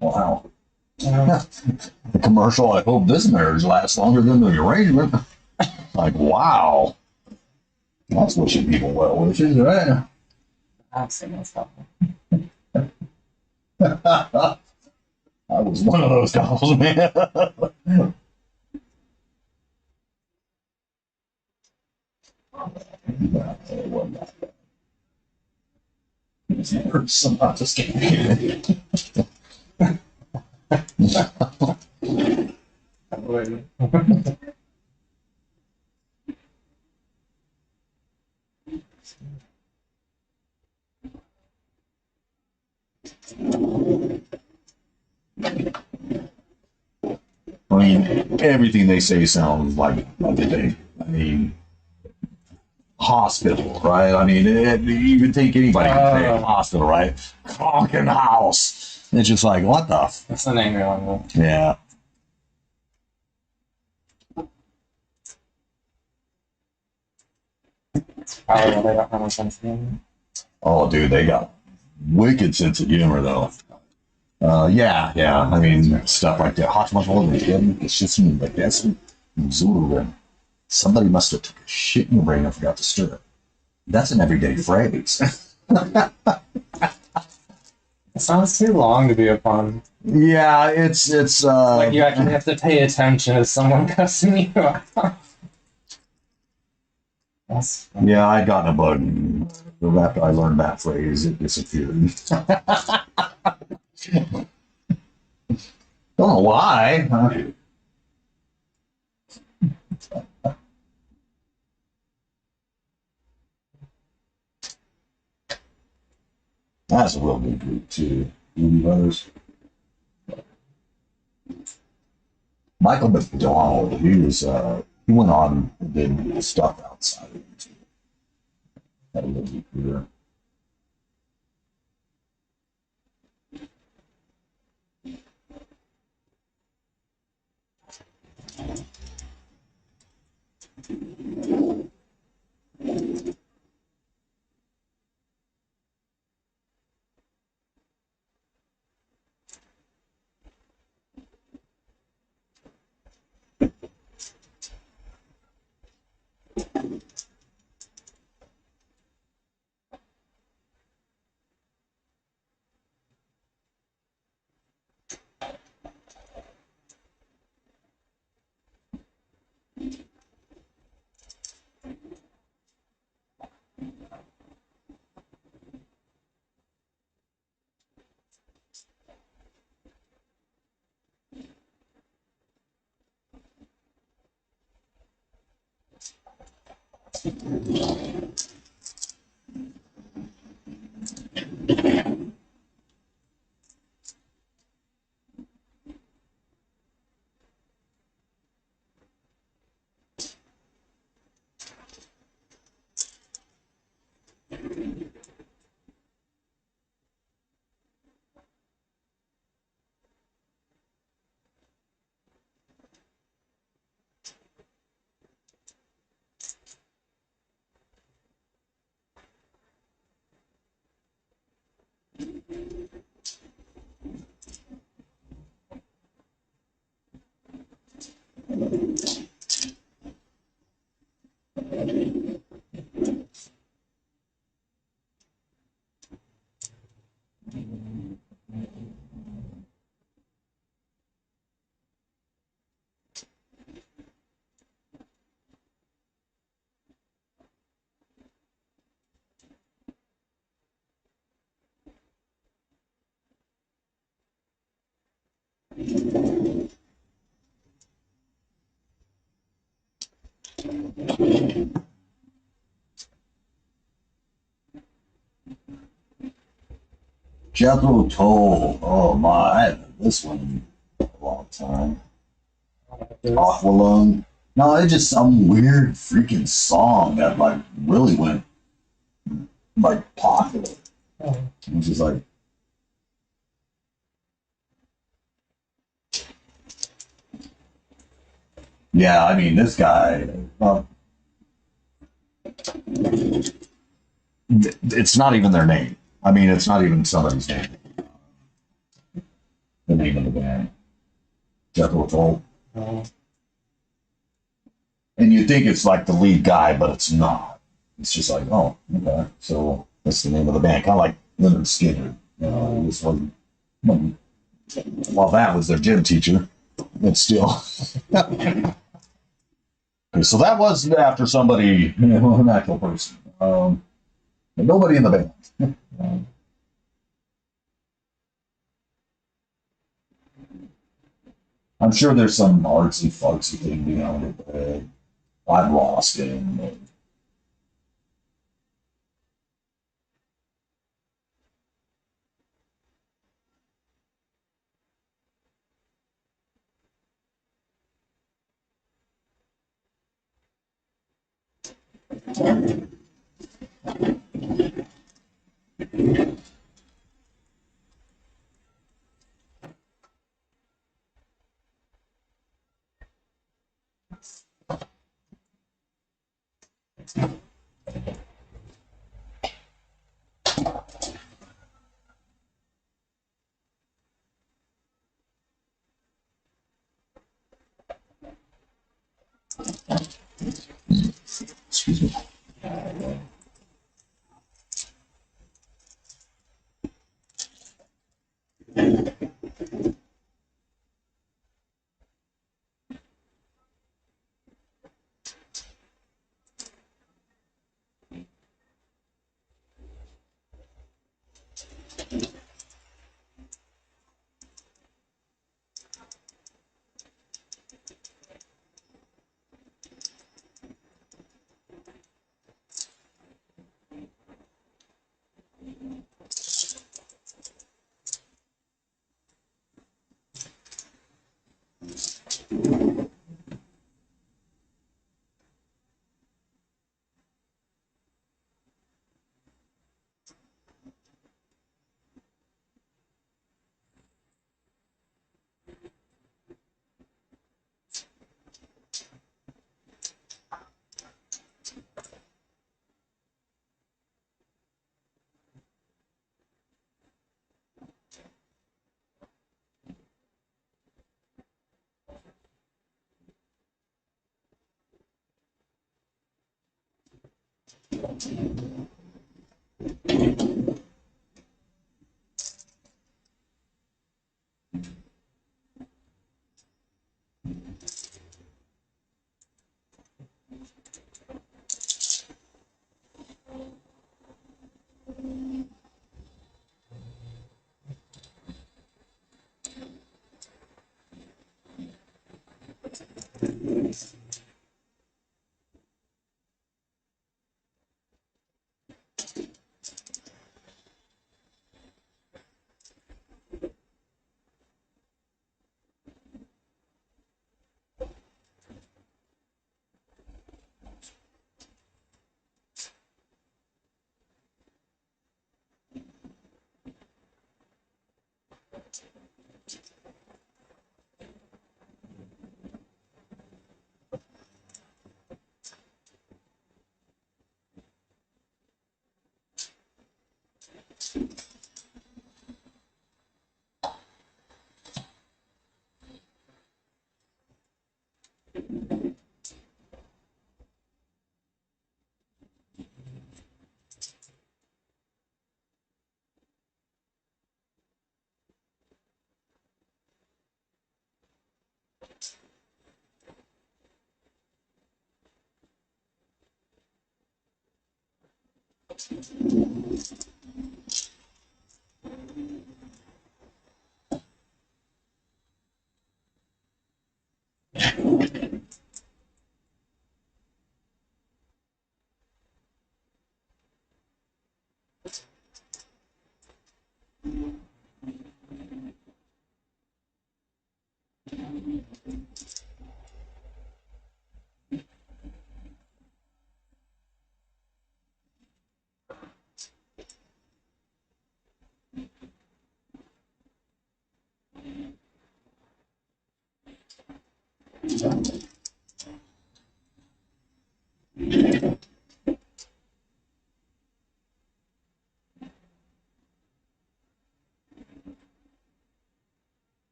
Wow. The commercial, I hope this marriage lasts longer than the arrangement. Like, wow. That's wishing people well wishes, right?
I've seen that stuff.
I was one of those couples, man. I'm just kidding. I mean, everything they say sounds like a day. I mean, hospital, right? I mean, you would think anybody could say hospital, right? Conking house. It's just like, what the?
That's the name you're on with.
Yeah.
It's probably why they don't have much sense in
Oh, dude, they got wicked sense of humor, though. Yeah. I mean, stuff like that. Hot much it's just like that's Missouri. Somebody must have took a shit in your brain and forgot to stir it. That's an everyday phrase.
It sounds too long to be a pun.
Yeah, it's
Like you actually have to pay attention as someone cussing you out. That's funny.
yeah, I'd gotten a bug. After I learned that phrase, it disappeared. Don't know why. That's a real good group too. Doobie Brothers. Michael McDonald, he went on and did stuff outside of YouTube. Had a little bit career. Jethro Tull. Oh my, I haven't heard this one in a long time. Aqualung. No, it's just some weird freaking song that like really went like popular.
Oh,
It was just like, yeah, I mean, this guy, it's not even their name. I mean, it's not even somebody's name. The name of the band, Jethro Tull.
oh,
And you think it's like the lead guy, but it's not. It's just like, oh, okay. So that's the name of the band. Kind of like Leonard Skinner. You know, this one. Well, that was their gym teacher. But still. Okay, so that was after somebody, an actual person. But nobody in the band. I'm sure there's some artsy folksy thing behind it, but I've lost it. Excuse me.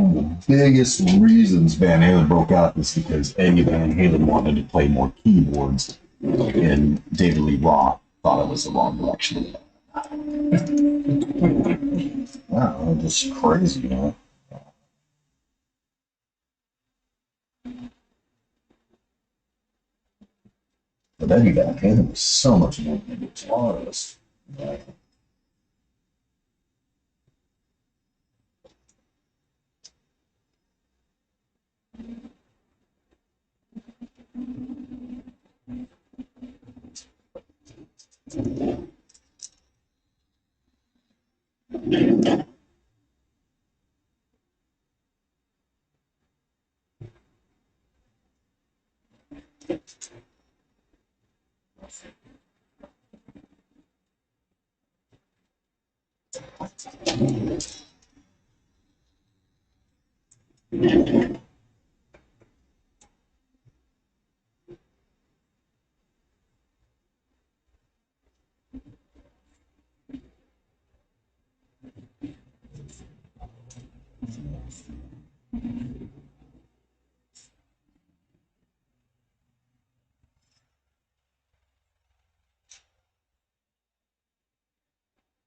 One of the biggest reasons Van Halen broke out is because Eddie Van Halen wanted to play more keyboards, and David Lee Roth thought it was the wrong direction. Wow, just crazy, you know. But Eddie Van Halen was so much more than a guitarist.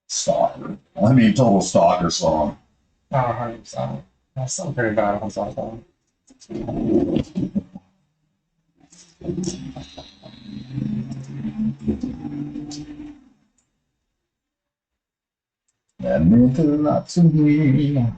Stalker. I mean, total stalker song.
Oh, 100%. That's still pretty bad on cell phone.
That meant a lot to me.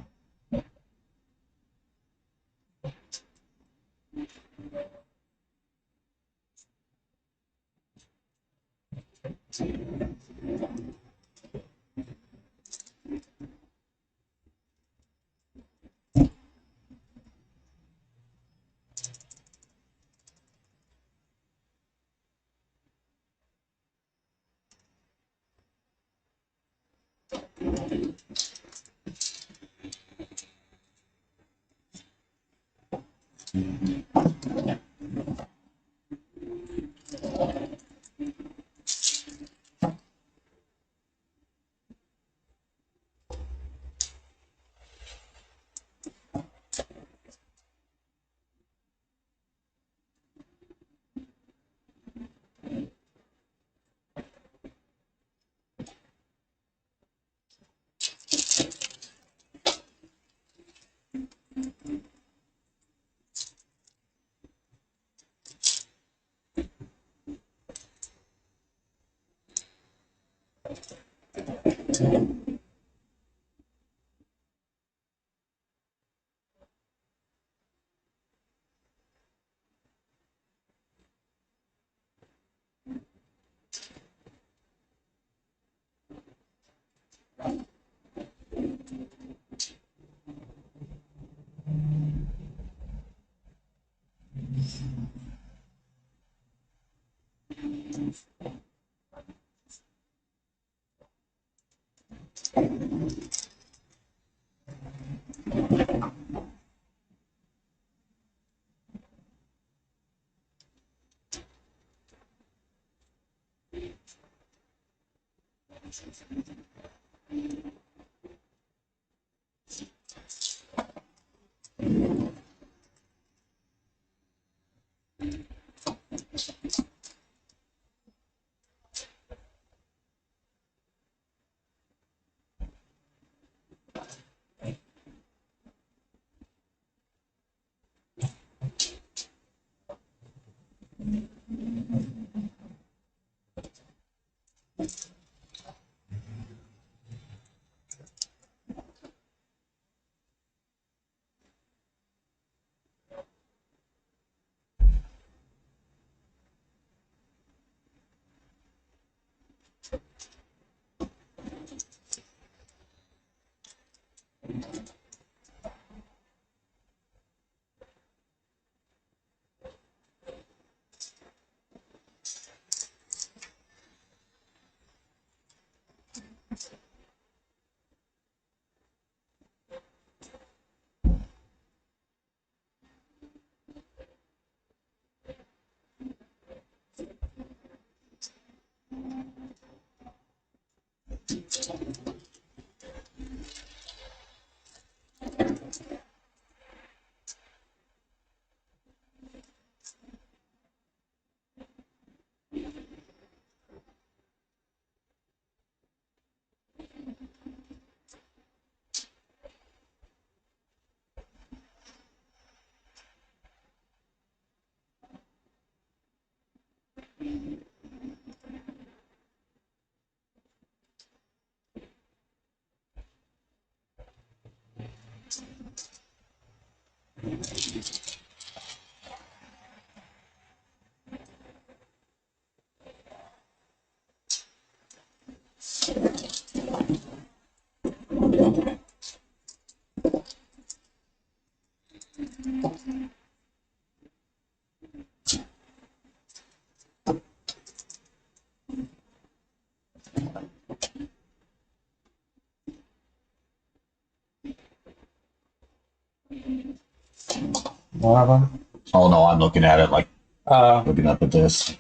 One of them.
Oh no, I'm looking at it like
Uh,
looking up at this.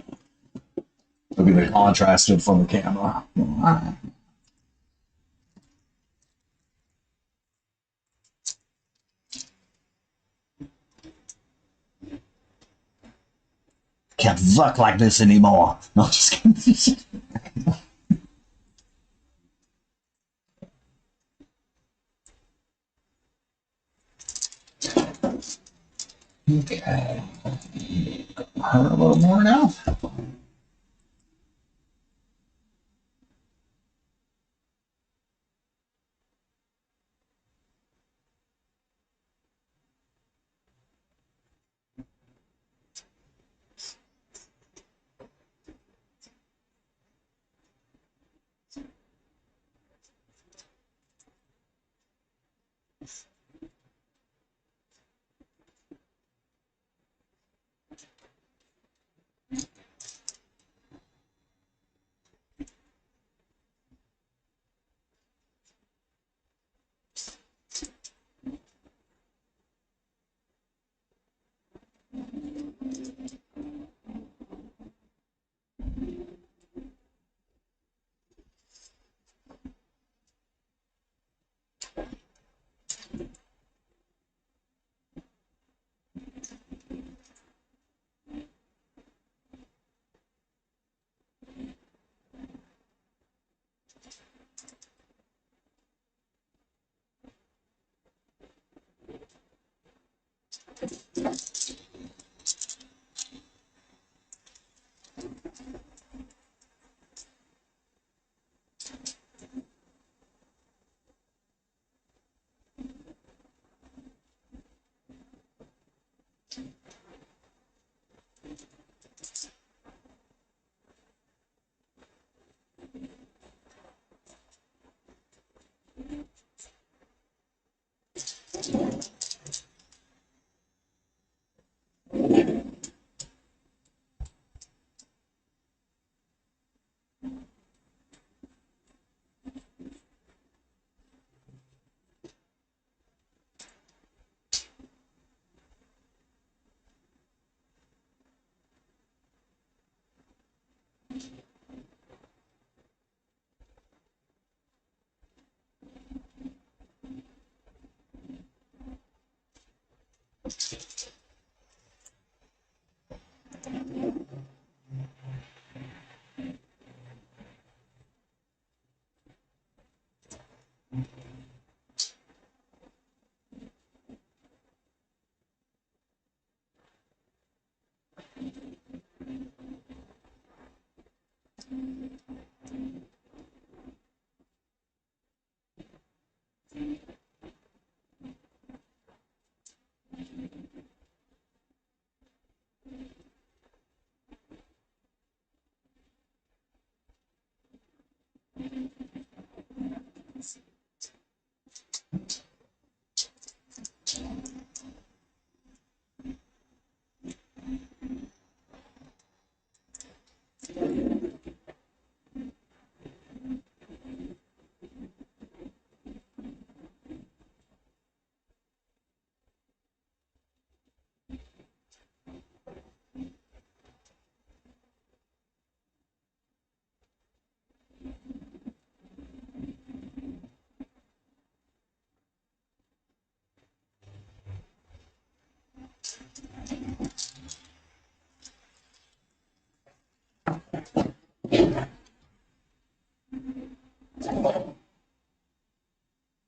Look at the contrasted from the camera. Can't work like this anymore. No, just kidding. Okay. A little more now.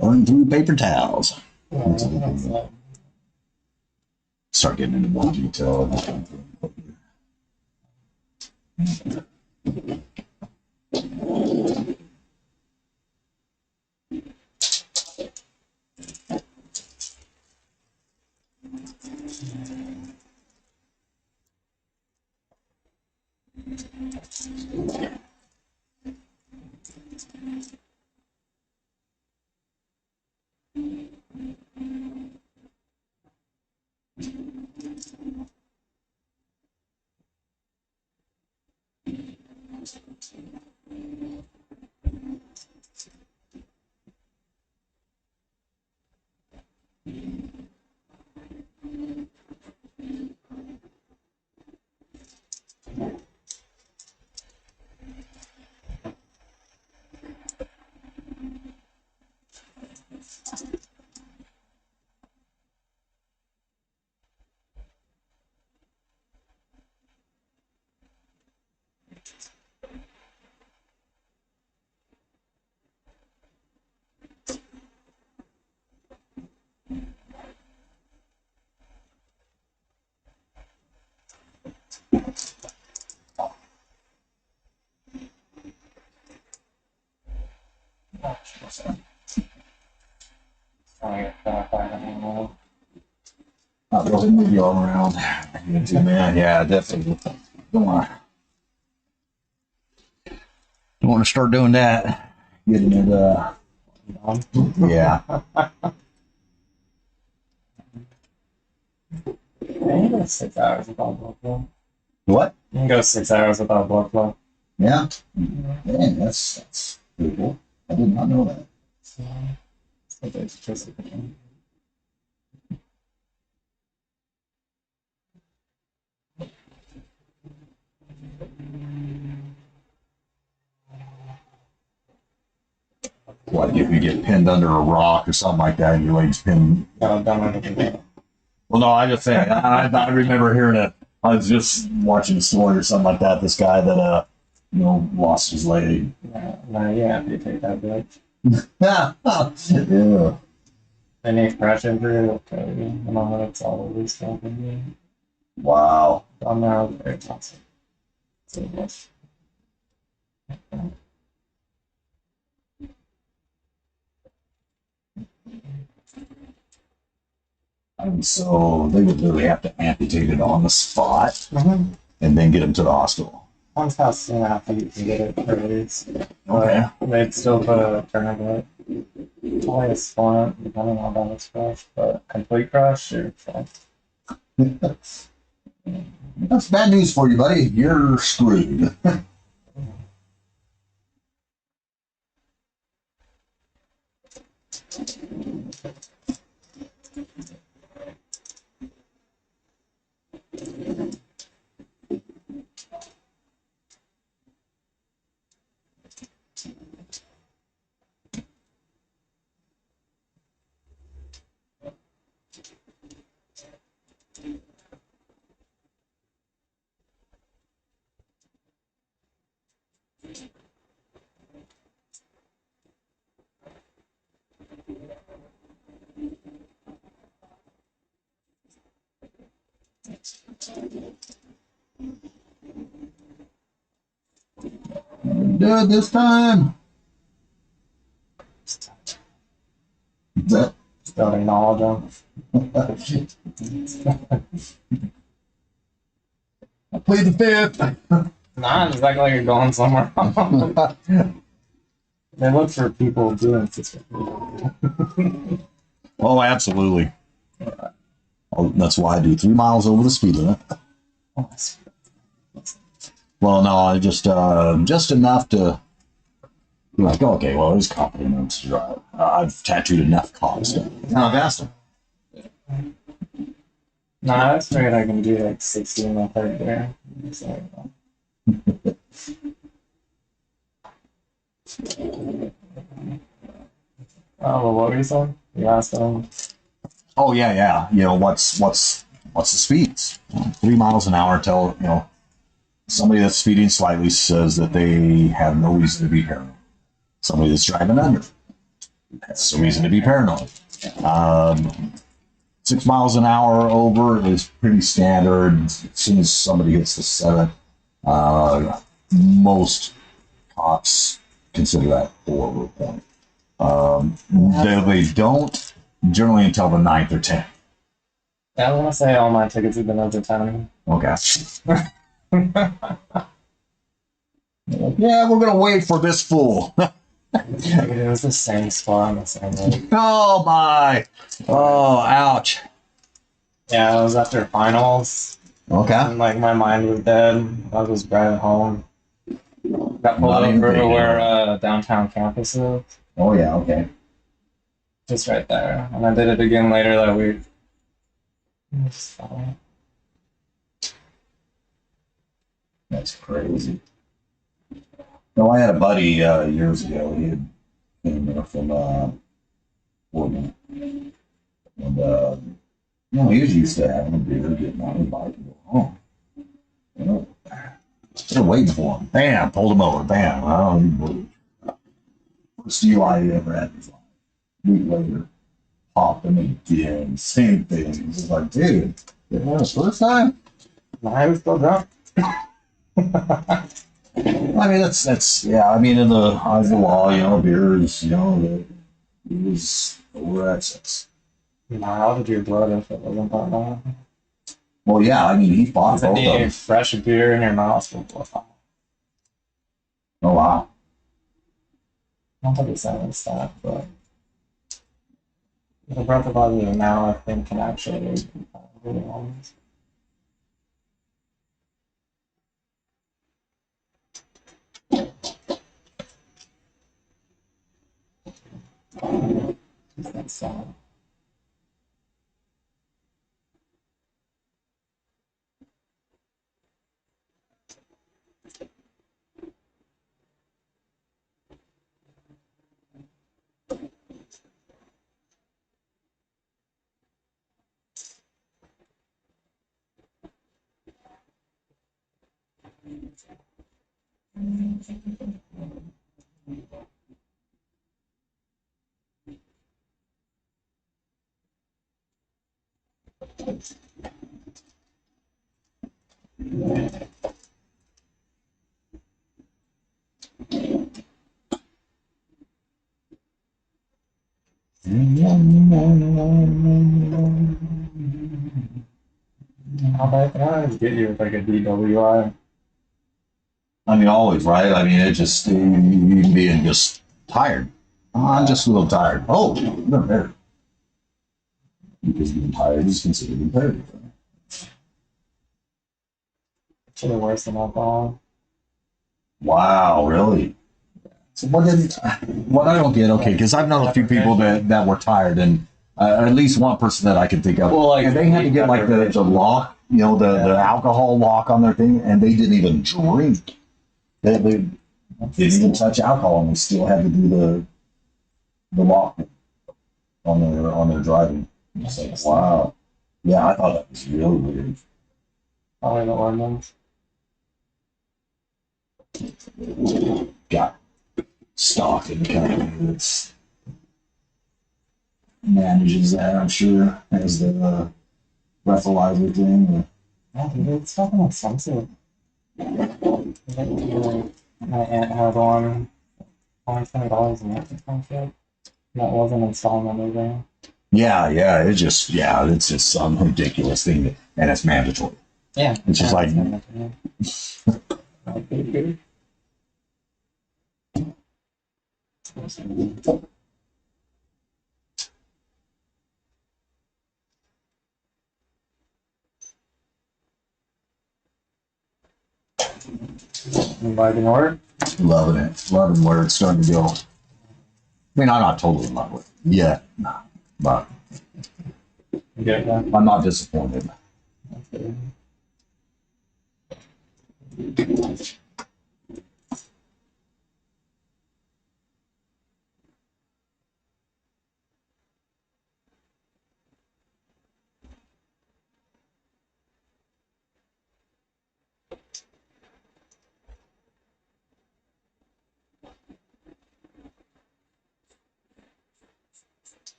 Going through paper towels.
Yeah, that's it.
Start getting into more detail. I'll go ahead and move you all around. Man, yeah, definitely. Don't want to start doing that. Getting it, yeah.
You can go 6 hours without blood flow.
What?
You can go 6 hours without blood flow.
Yeah. Man, that's pretty cool. I did not know that.
So, it's just a thing.
Like if you get pinned under a rock or something like that, and your legs pinned.
No, don't understand.
Well, no, I just saying. I remember hearing it. I was just watching a story or something like that. This guy that lost his leg.
No, you amputate that bitch.
Yeah.
They need fresh injury, okay. The moment it's all released up in me.
Wow.
I'm now very toxic. So, yes.
And so they would literally have to amputate it on the spot
Mm-hmm.
and then get him to the hospital.
That's how soon after you can get it released.
Okay.
They'd still put a tourniquet. Probably a splint, depending on how it's crushed, but complete crush, you're fine.
That's bad news for you, buddy. You're screwed. Do it this time. That
Just don't acknowledge them.
I played the fifth.
Nah, it's acting like you're going somewhere. They look for people doing this.
Oh, absolutely. Oh, that's why I do 3 miles over the speed limit. Well, no, I just enough to be like, okay, well, it's competent enough to drive. I've tattooed enough cars. Now I've asked him.
Nah, I figured I can do like 60 in the third gear. So, oh, well, what were you saying? You asked them.
Oh yeah. You know what's the speeds? 3 miles an hour. Tell somebody that's speeding slightly says that they have no reason to be paranoid. Somebody that's driving under has a reason to be paranoid. 6 miles an hour over is pretty standard. As soon as somebody hits the 7, most cops consider that over a point. They don't generally until the 9th or 10th.
Yeah, I want to say all my tickets have been over 10.
Okay. Yeah, we're gonna wait for this fool.
It was the same spot on the same road.
Oh my! Oh, ouch.
Yeah, it was after finals.
Okay.
And like my mind was dead. I was just driving home. Got pulled
Not even
over
thinking.
where downtown campus is.
Oh yeah. Okay.
Just right there. And I did it again later that week. It was fine.
That's crazy. No, I had a buddy years ago. He had came there from Oregon, and he was used to having a beer, getting on his bike, and go home. They're waiting for him. Bam, pulled him over. Bam. I don't even believe. First DUI he ever had in his life. A week later, popped him again. Same thing. He's just like, dude, didn't want us first time.
I was still drunk.
I mean, that's yeah. I mean, in the eyes of the law, beer is, it was over excess.
How did your blood if it wasn't that bad?
Well, yeah. I mean, he fought
Does it
both of
need
them.
fresh beer in your mouth? I
Oh wow.
don't think it's that stuff, but the breath of body now I think can actually really honest. That's sad. How bad can I get you with like a DWI?
I mean, always right. I mean, it just you being just tired. I'm just a little tired. Oh, I'm impaired. Because being tired is considered impaired.
Actually worse than alcohol.
Wow, really? So what I don't get, okay, because I've known a few people that were tired, and at least one person that I can think of,
Well, like,
and they had to get like the lock, the alcohol lock on their thing, and they didn't even drink. They didn't even touch alcohol, and they still had to do the lock on their driving. It's like, wow. Yeah, I thought that was really weird.
Probably the ordinance.
Got stock and kind of manages that, I'm sure, as the breathalyzer thing.
Yeah, dude, it's fucking expensive. My aunt had one, only $20 a month or some shit. That was an installment either.
Yeah, it's just some ridiculous thing, and it's mandatory.
Yeah.
It's just like,
You liking work?
loving it, loving where it's starting to go. I mean, I'm not totally in love with it yet, but
You get that?
I'm not disappointed.
Okay.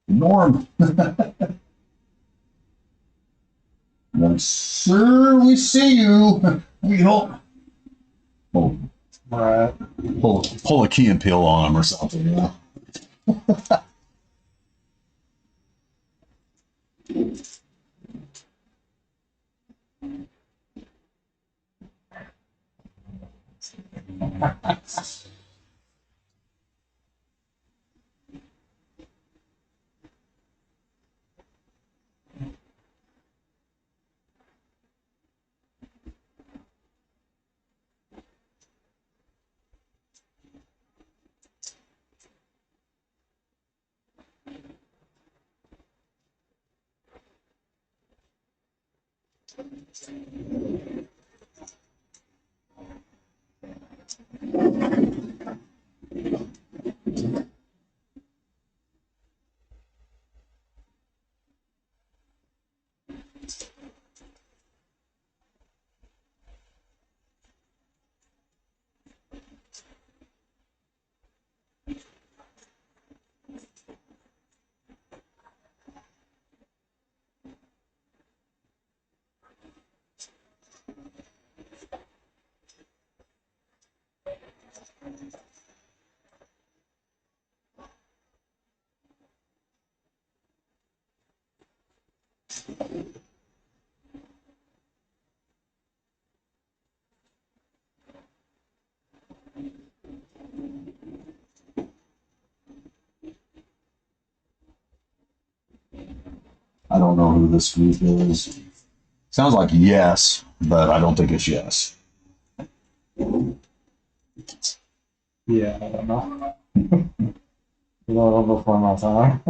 Norm. Well, sir, we see you. We hope. Oh,
Right.
pull a key and peel on him or something, you know? I don't know who this group is. Sounds like yes, but I don't think it's yes.
Yeah, I don't know. A little before my time.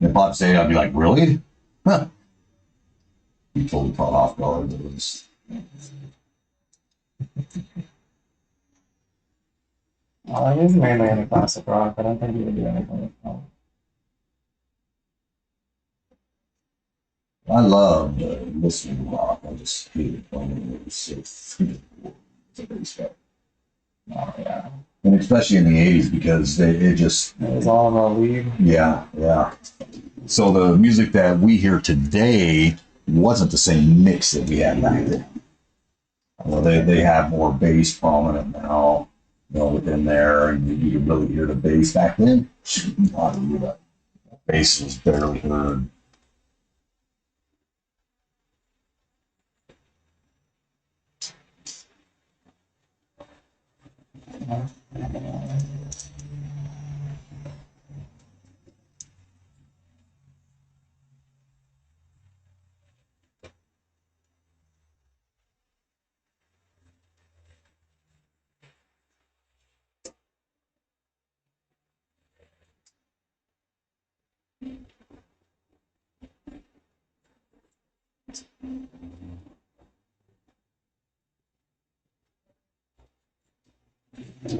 If I'd say it, I'd be like, really? Huh. You totally caught off guard. It was,
He's mainly into classic rock. I don't think he would do anything with that.
I loved listening to rock. I just hated playing it. It was so freaking cool. It's a bass guy.
Oh, yeah.
And especially in the 80s because it just,
It was all about weed.
yeah. So the music that we hear today wasn't the same mix that we had back then. Well, they have more bass prominent now, within there, and you can really hear the bass back then. The bass was barely heard. I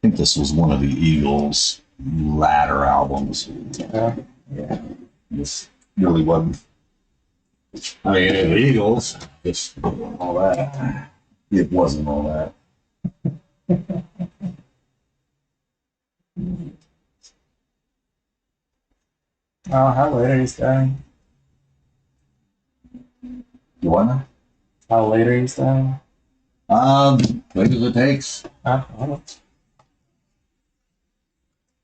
think this was one of the Eagles' latter albums.
Yeah.
Yeah, this really wasn't. I mean, the Eagles, just all that. It wasn't all that.
Oh, how late are you staying?
You want to?
How late are you staying?
Late as it takes.
Oh,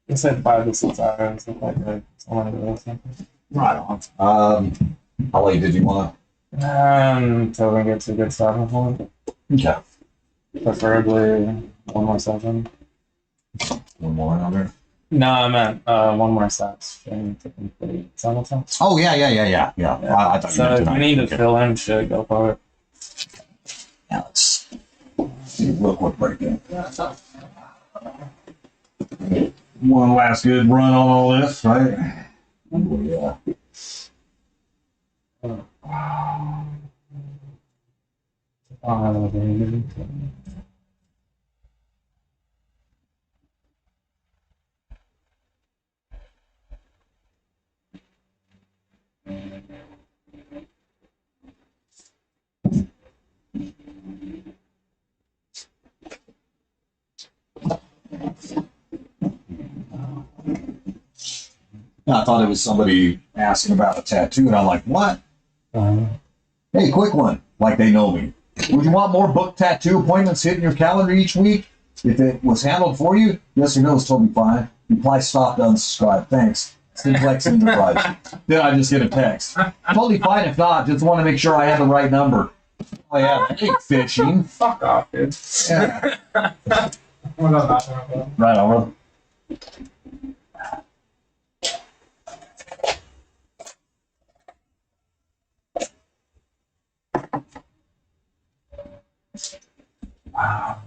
you said 5 to 6 hours. If I could, someone or something.
Right on. How late did you want
Until we get to a good stopping point.
to? Okay.
Preferably one more session.
One more on there.
No, I meant one more section to complete. Does that make sense?
Oh, yeah. I thought you
So
meant
if
tonight.
you need to
Okay.
fill in shit, go for it.
Now let's see a real quick breakdown. One last good run on all this, right? Yeah. I thought it was somebody asking about a tattoo, and I'm like, what? Hey, quick one. Like they know me. Would you want more book tattoo appointments hitting your calendar each week? If it was handled for you, yes or no is totally fine. Reply stop to unsubscribe. Thanks. Simplex Enterprise. Then I just get a text. Totally fine if not. Just want to make sure I have the right number. Oh yeah, I hate fishing.
Fuck off, dude.
Yeah.
What about that?
Right on. Wow.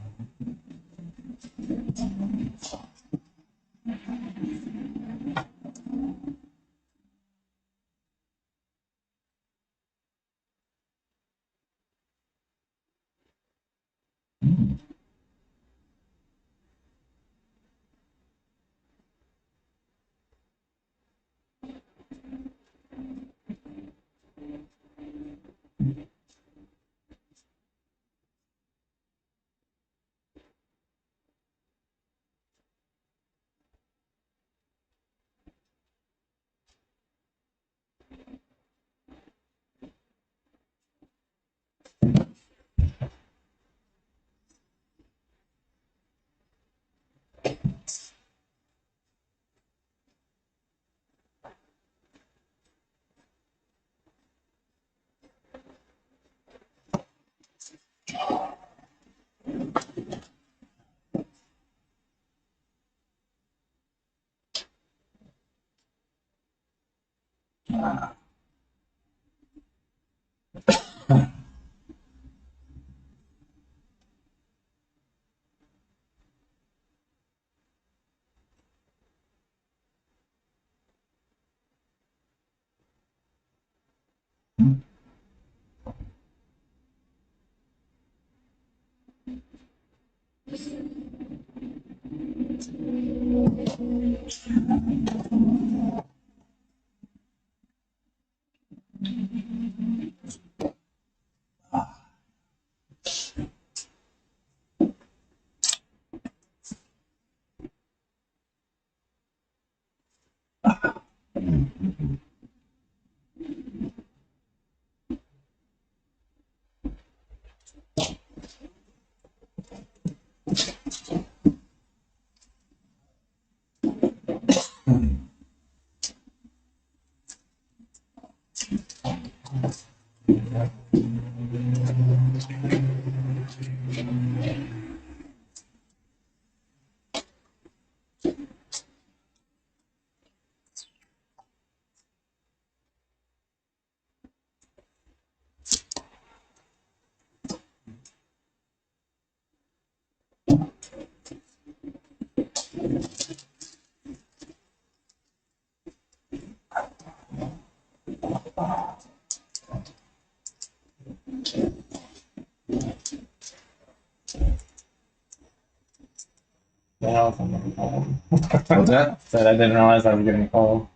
Yeah, I'm getting cold.
What's that?
Said I didn't realize I was getting cold.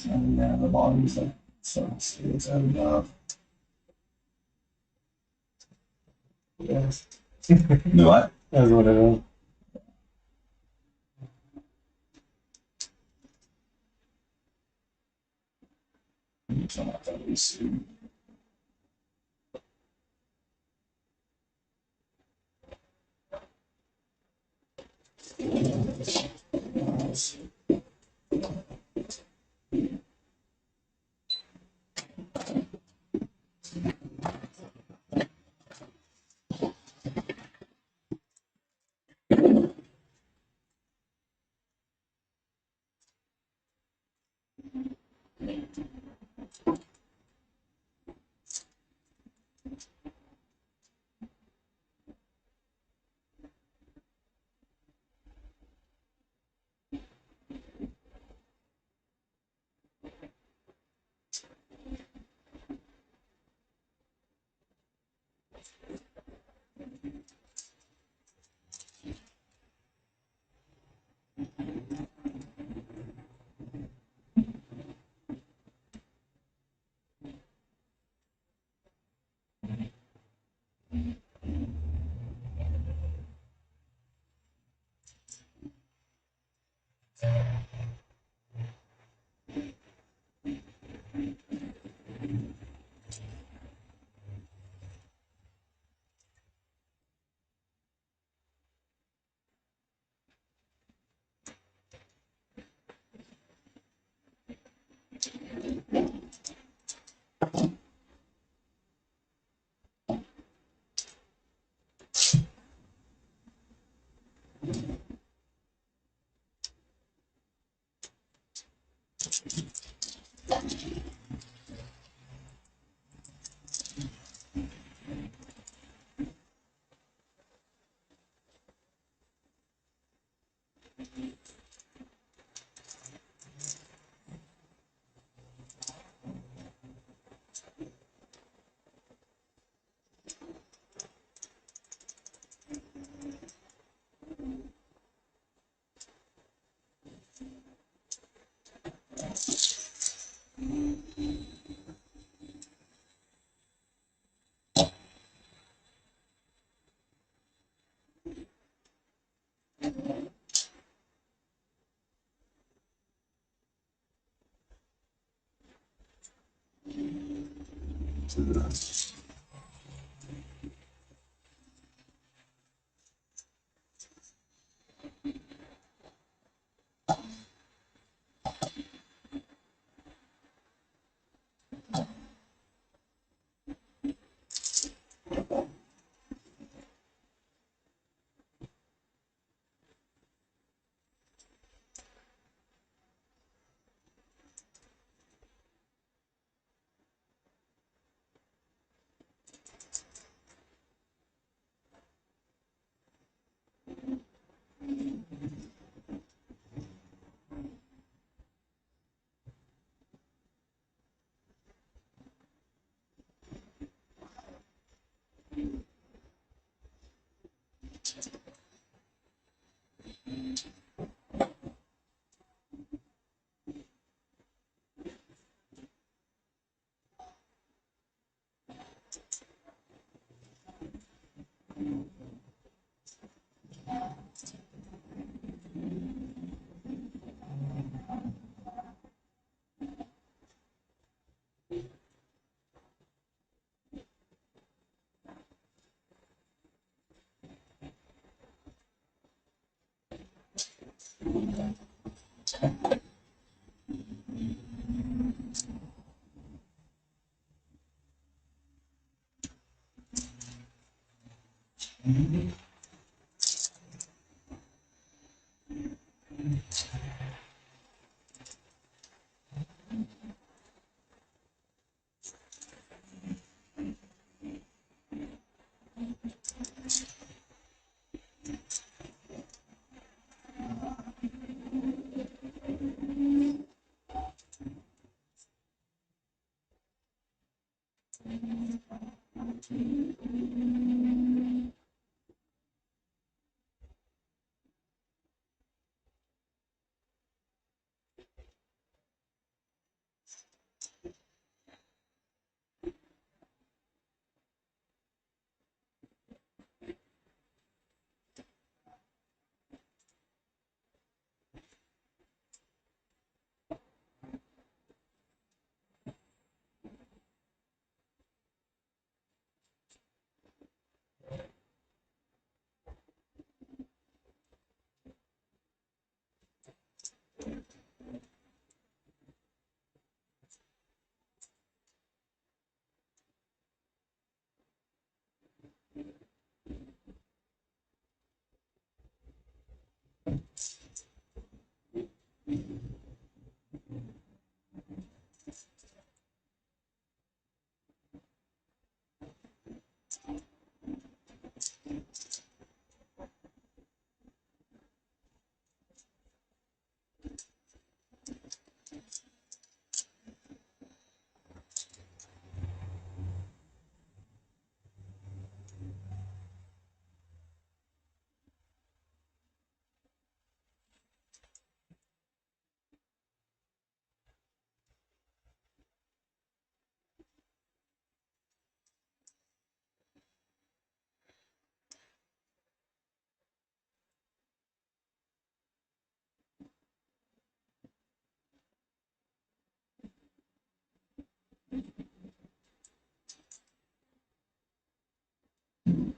Yeah, the body's like, so it's had enough.
Yes.
No, what?
That's what it is.
Some of that is.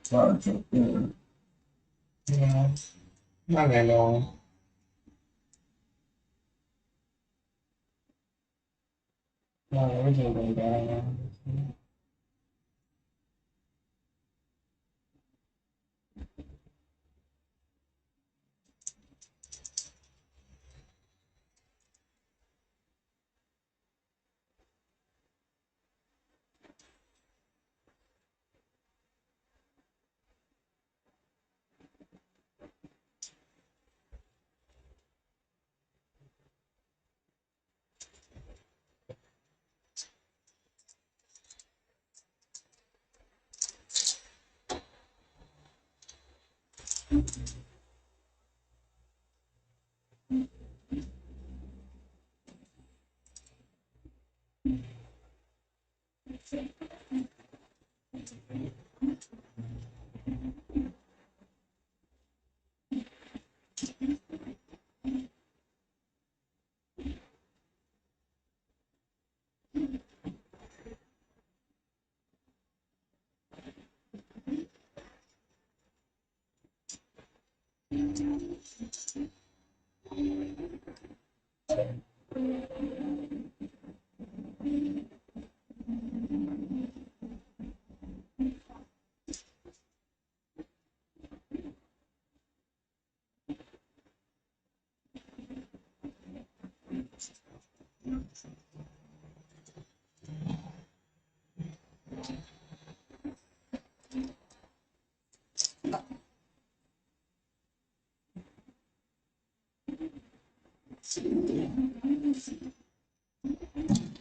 Charge up there.
Yeah. Not gonna go. No, originally down.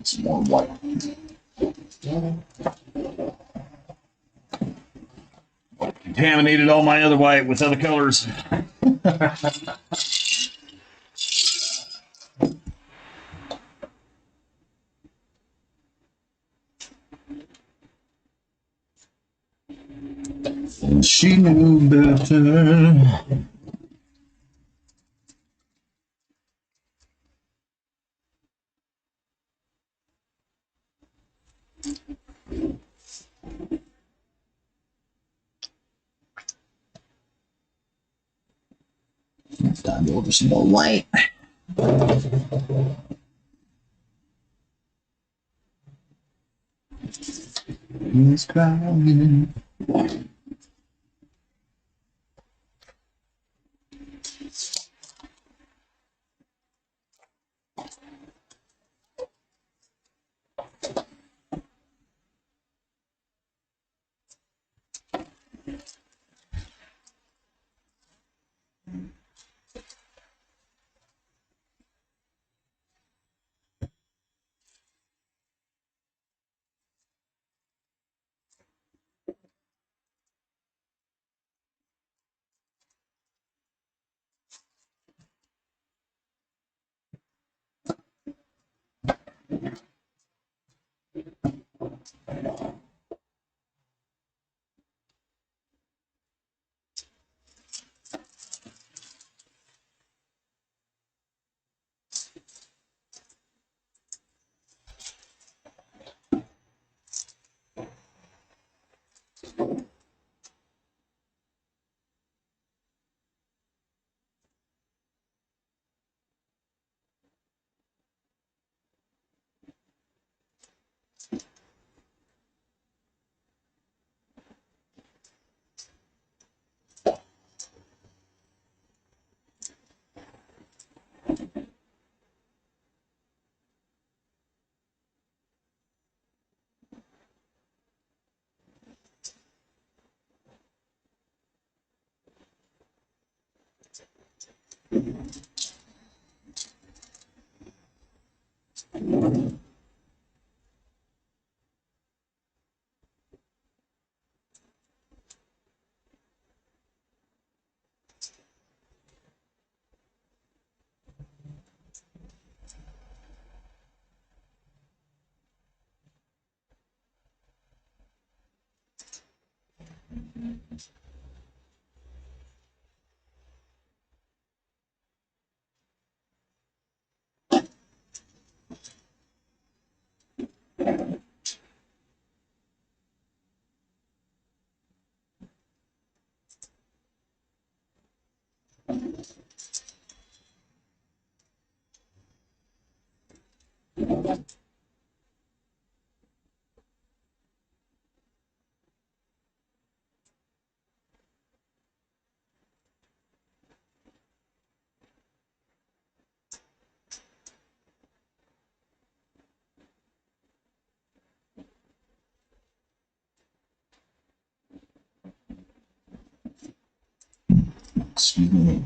Some more white.
Contaminated all my other white with other colors. And she knew better.
It's time to order some more white.
He's crying.
Excuse me.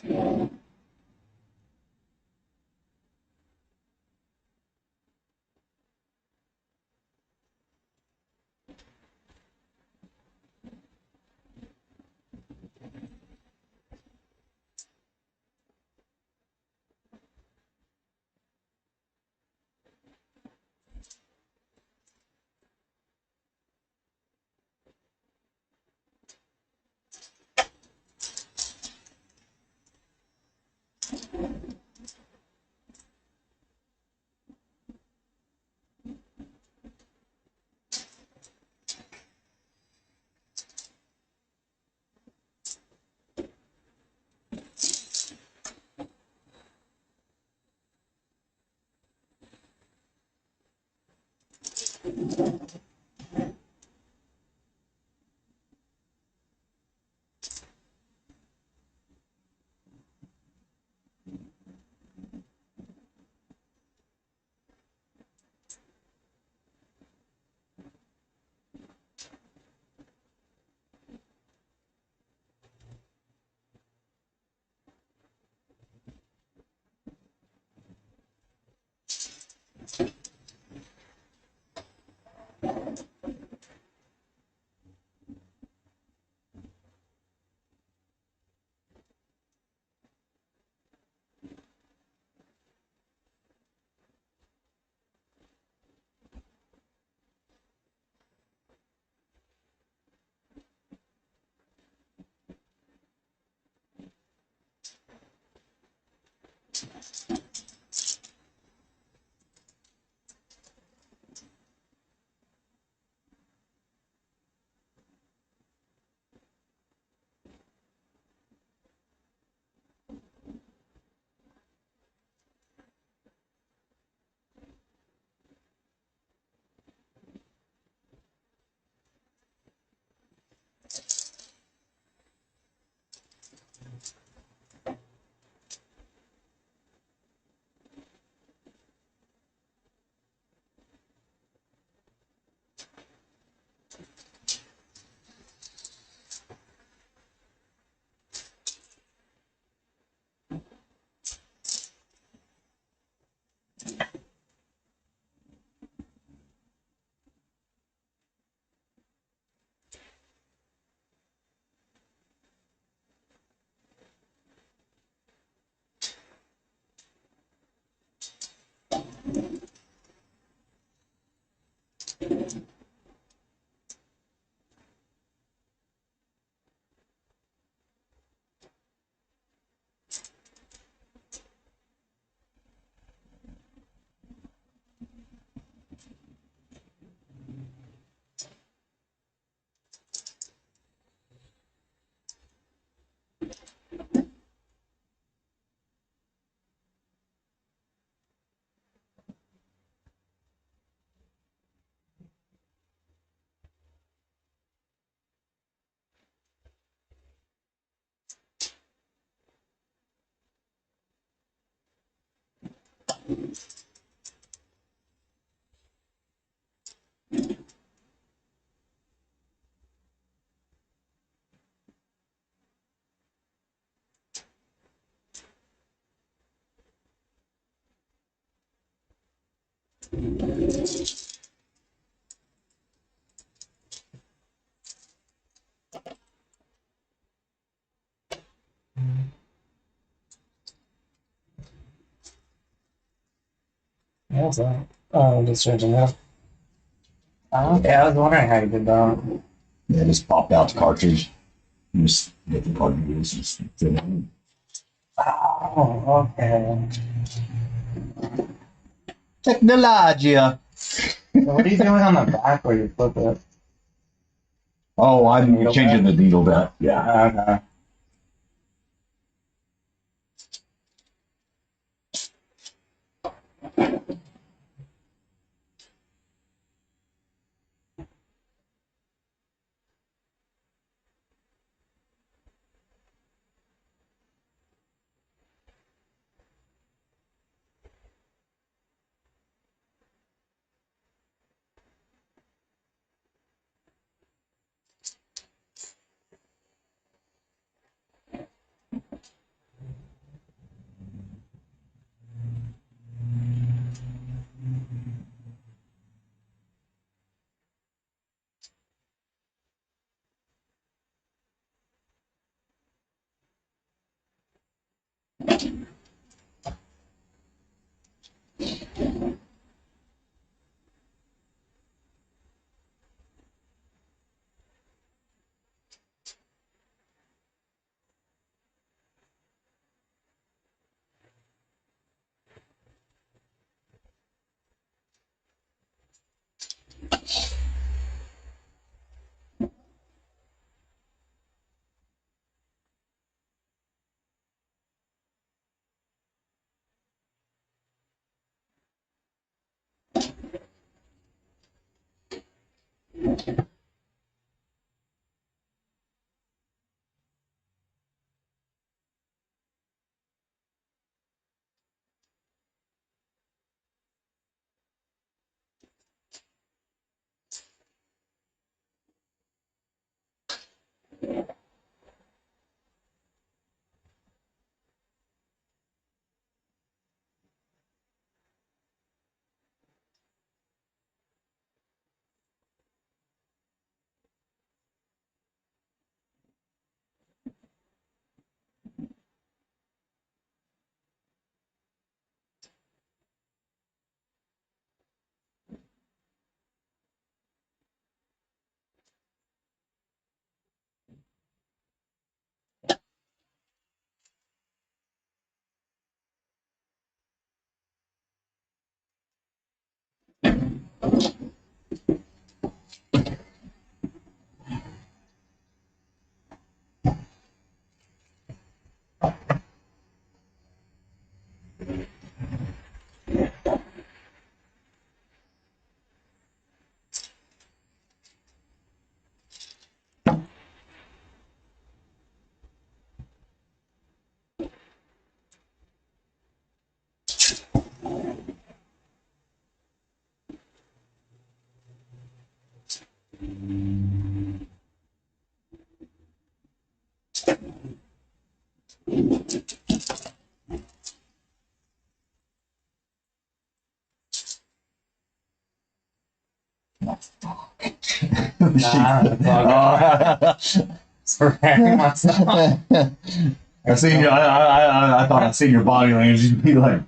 Yeah, what's that? Oh, I'm just changing that. Okay, I was wondering how you did that.
Yeah, just popped out the cartridge. You just hit the cartridge, just fit it in.
Oh, okay.
Technologia.
So what are you doing on the back where you flip it?
Oh, I'm
Needle
changing
back?
the needle back. Yeah.
Okay. Nah, it's all good. Preparing myself.
I seen you. I thought I seen your body language. You'd be like,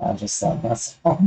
I just said myself.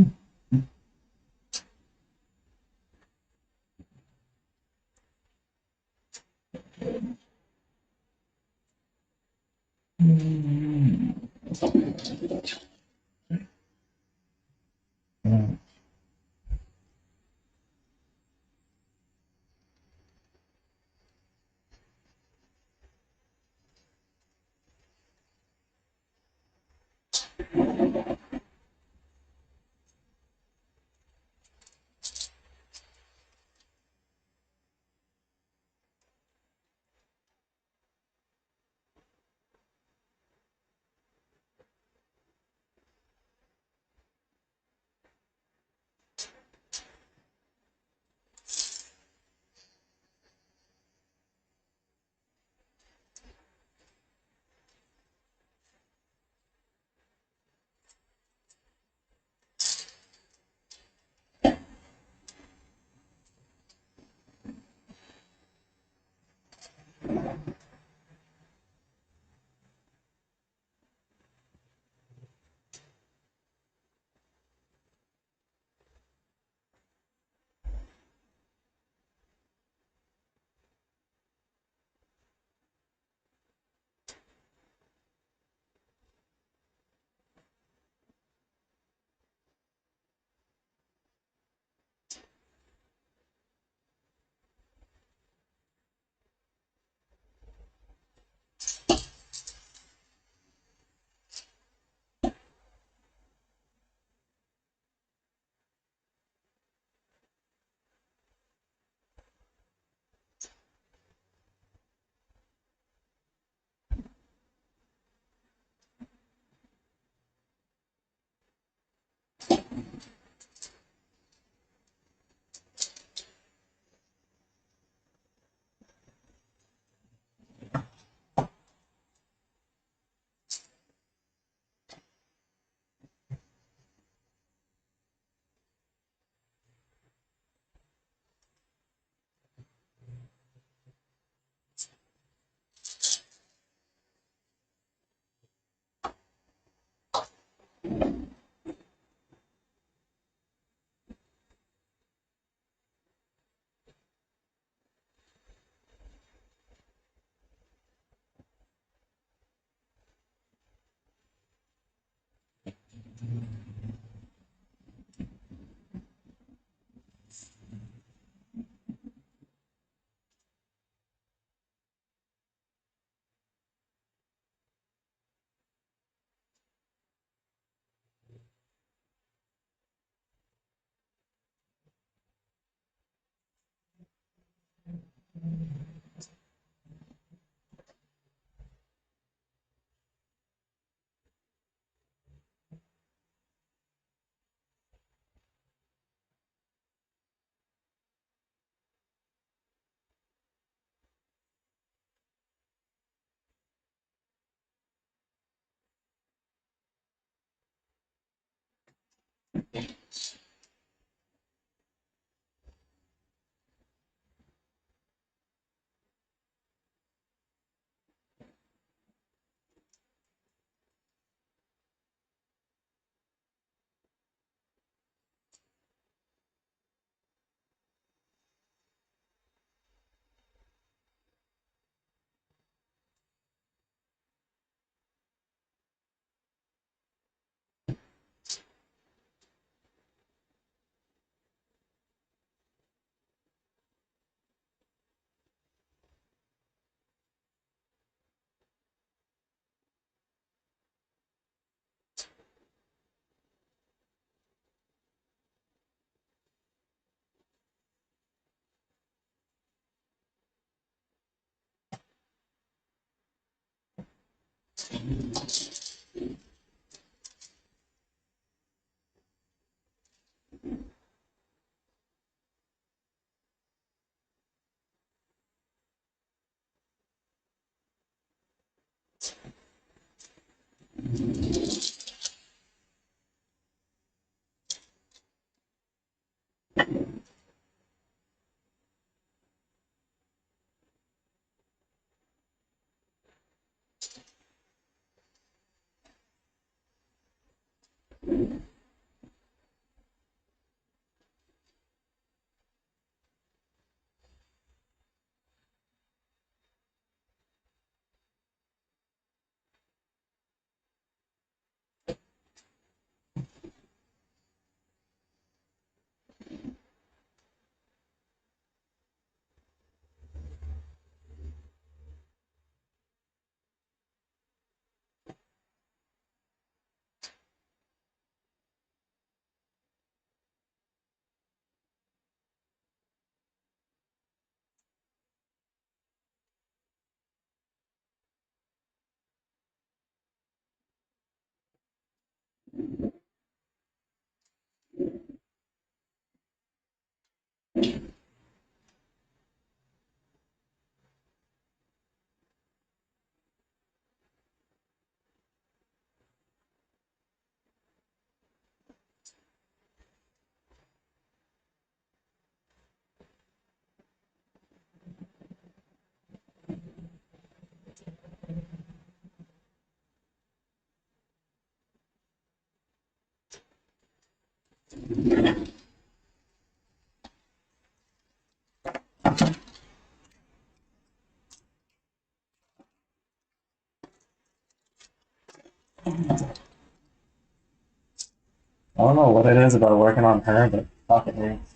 I don't know what it is about working on her, but fuck it hurts.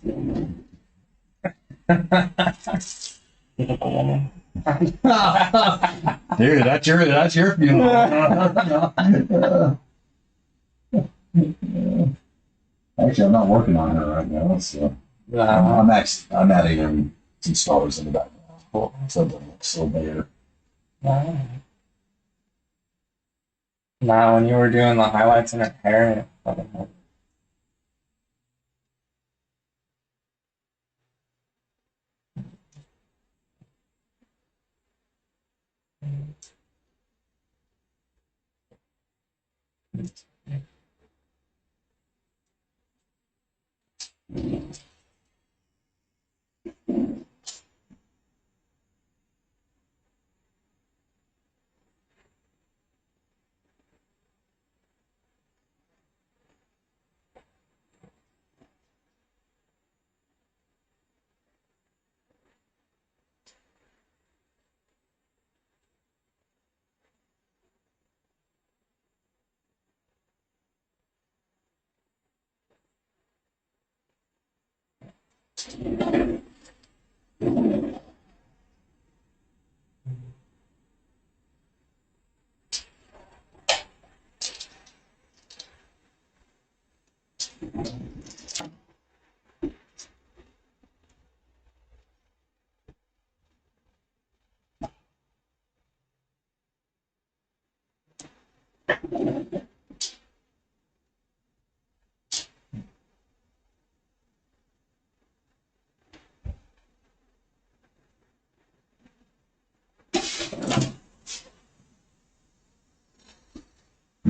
Typical woman.
Dude, that's your funeral.
Actually, I'm not working on her right now, so
Nah,
I'm adding in some stars in the background. Something looks so better.
nah. Nah, when you were doing the highlights in her hair, it fucking hurt.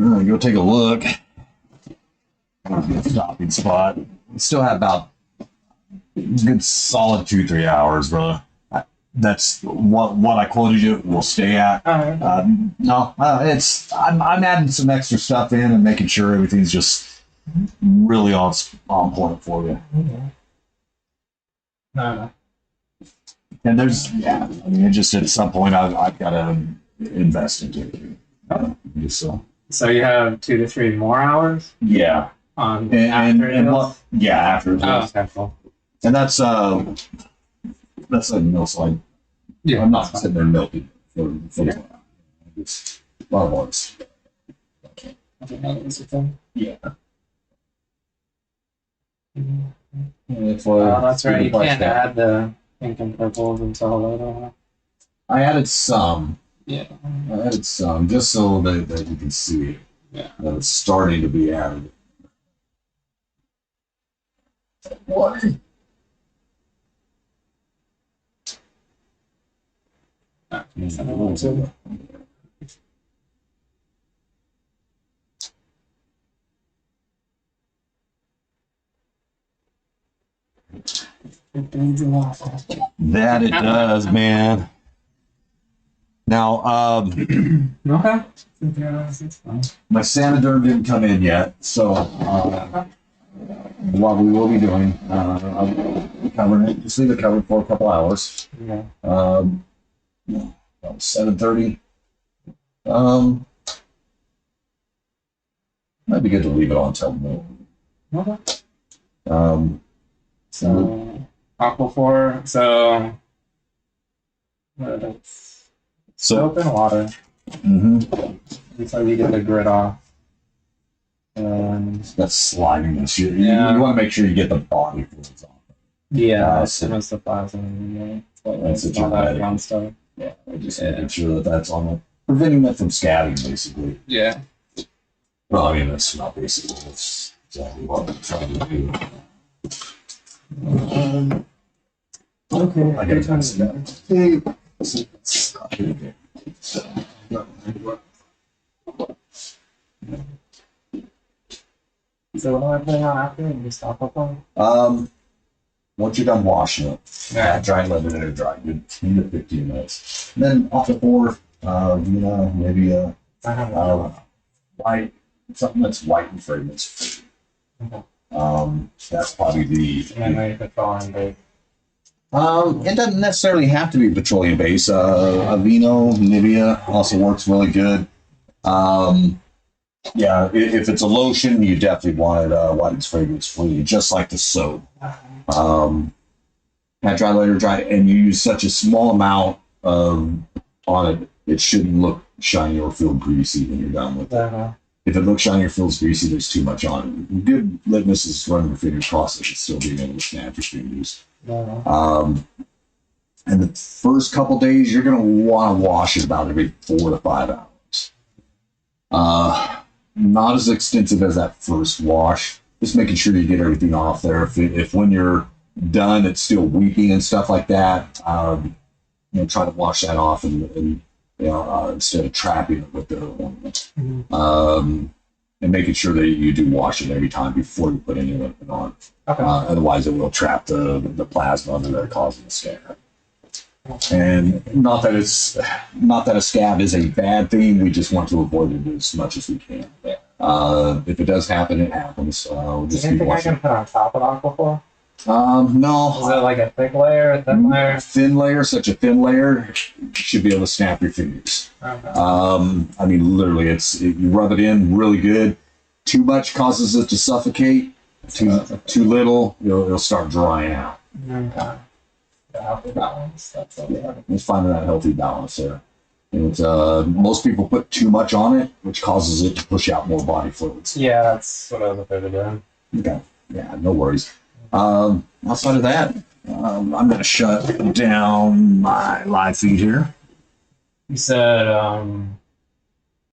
Go take a look. Stopping spot. Still have about a good solid 2-3 hours, brother. That's what I quoted you. Will stay at. No, it's I'm adding some extra stuff in and making sure everything's just really on point for you.
No.
And there's I mean, it just at some point I've got to invest into it. Just so.
So you have 2 to 3 more hours
Yeah.
on
And
after meals?
after
Oh,
meals.
okay, cool.
And that's like meal slide.
Yeah,
I'm not
that's fine.
sitting there milking for it's a lot of hours.
I didn't know that was a thing.
Yeah.
Oh, that's right. You can't add the pink and purples until later. Huh?
I added some.
Yeah.
I added some just so that you can see
Yeah.
that it's starting to be added. What? That it does, man. Now,
Okay.
my Sanaderm didn't come in yet, so what we will be doing, I'll be covering it. Just leave it covered for a couple hours.
Yeah.
7:30. Might be good to leave it on till noon.
Okay.
So
Aquaphor. So it's soap and water until you get the grit off. And
that's sliding this year.
Yeah.
You want to make sure you get the body fluids off.
yeah,
so-
that's the plasma.
That's what
all
you're
that
ready.
fun stuff.
Yeah, just making sure that that's on it, preventing it from scatting, basically.
Yeah.
Well, I mean, that's not basically. That's exactly what I'm trying to do.
Okay.
I gotta pass it out. Hey.
So what am I putting on after? You just aquaphor?
Once you're done washing it, dry, let it air dry, good 10 to 15 minutes. And then off the board, maybe white, something that's white and fragrance. That's probably the.
And then you put petroleum base.
It doesn't necessarily have to be petroleum based. Aveeno, Nivea also works really good. If it's a lotion, you definitely want it white and fragrance free, just like the soap. Pat dry, later dry, and you use such a small amount on it, it shouldn't look shiny or feel greasy when you're done with it. If it looks shiny or feels greasy, there's too much on it. Good litmus is running your fingers across it and still being able to snap your fingers. And the first couple days, you're going to want to wash it about every 4 to 5 hours. Not as extensive as that first wash. Just making sure you get everything off there. If when you're done, it's still weeping and stuff like that, try to wash that off and instead of trapping it with the ornament. And making sure that you do wash it every time before you put any liquid on.
Okay.
Otherwise, it will trap the plasma under there, causing a scab. And not that a scab is a bad thing. We just want to avoid it as much as we can. If it does happen, it happens. We'll
Do you
just keep
think I
washing.
can put on top of aquaphor?
No.
Is it like a thick layer, a thin layer?
Thin layer, such a thin layer, you should be able to snap your fingers.
Okay.
I mean, literally, you rub it in really good. Too much causes it to suffocate. Too little, it'll start drying out.
Okay. The healthy balance. That's what
Let's find that healthy balance there. And most people put too much on it, which causes it to push out more body fluids.
Yeah, that's what I was afraid of doing.
Okay, yeah, no worries. Outside of that, I'm going to shut down my live feed here.
You said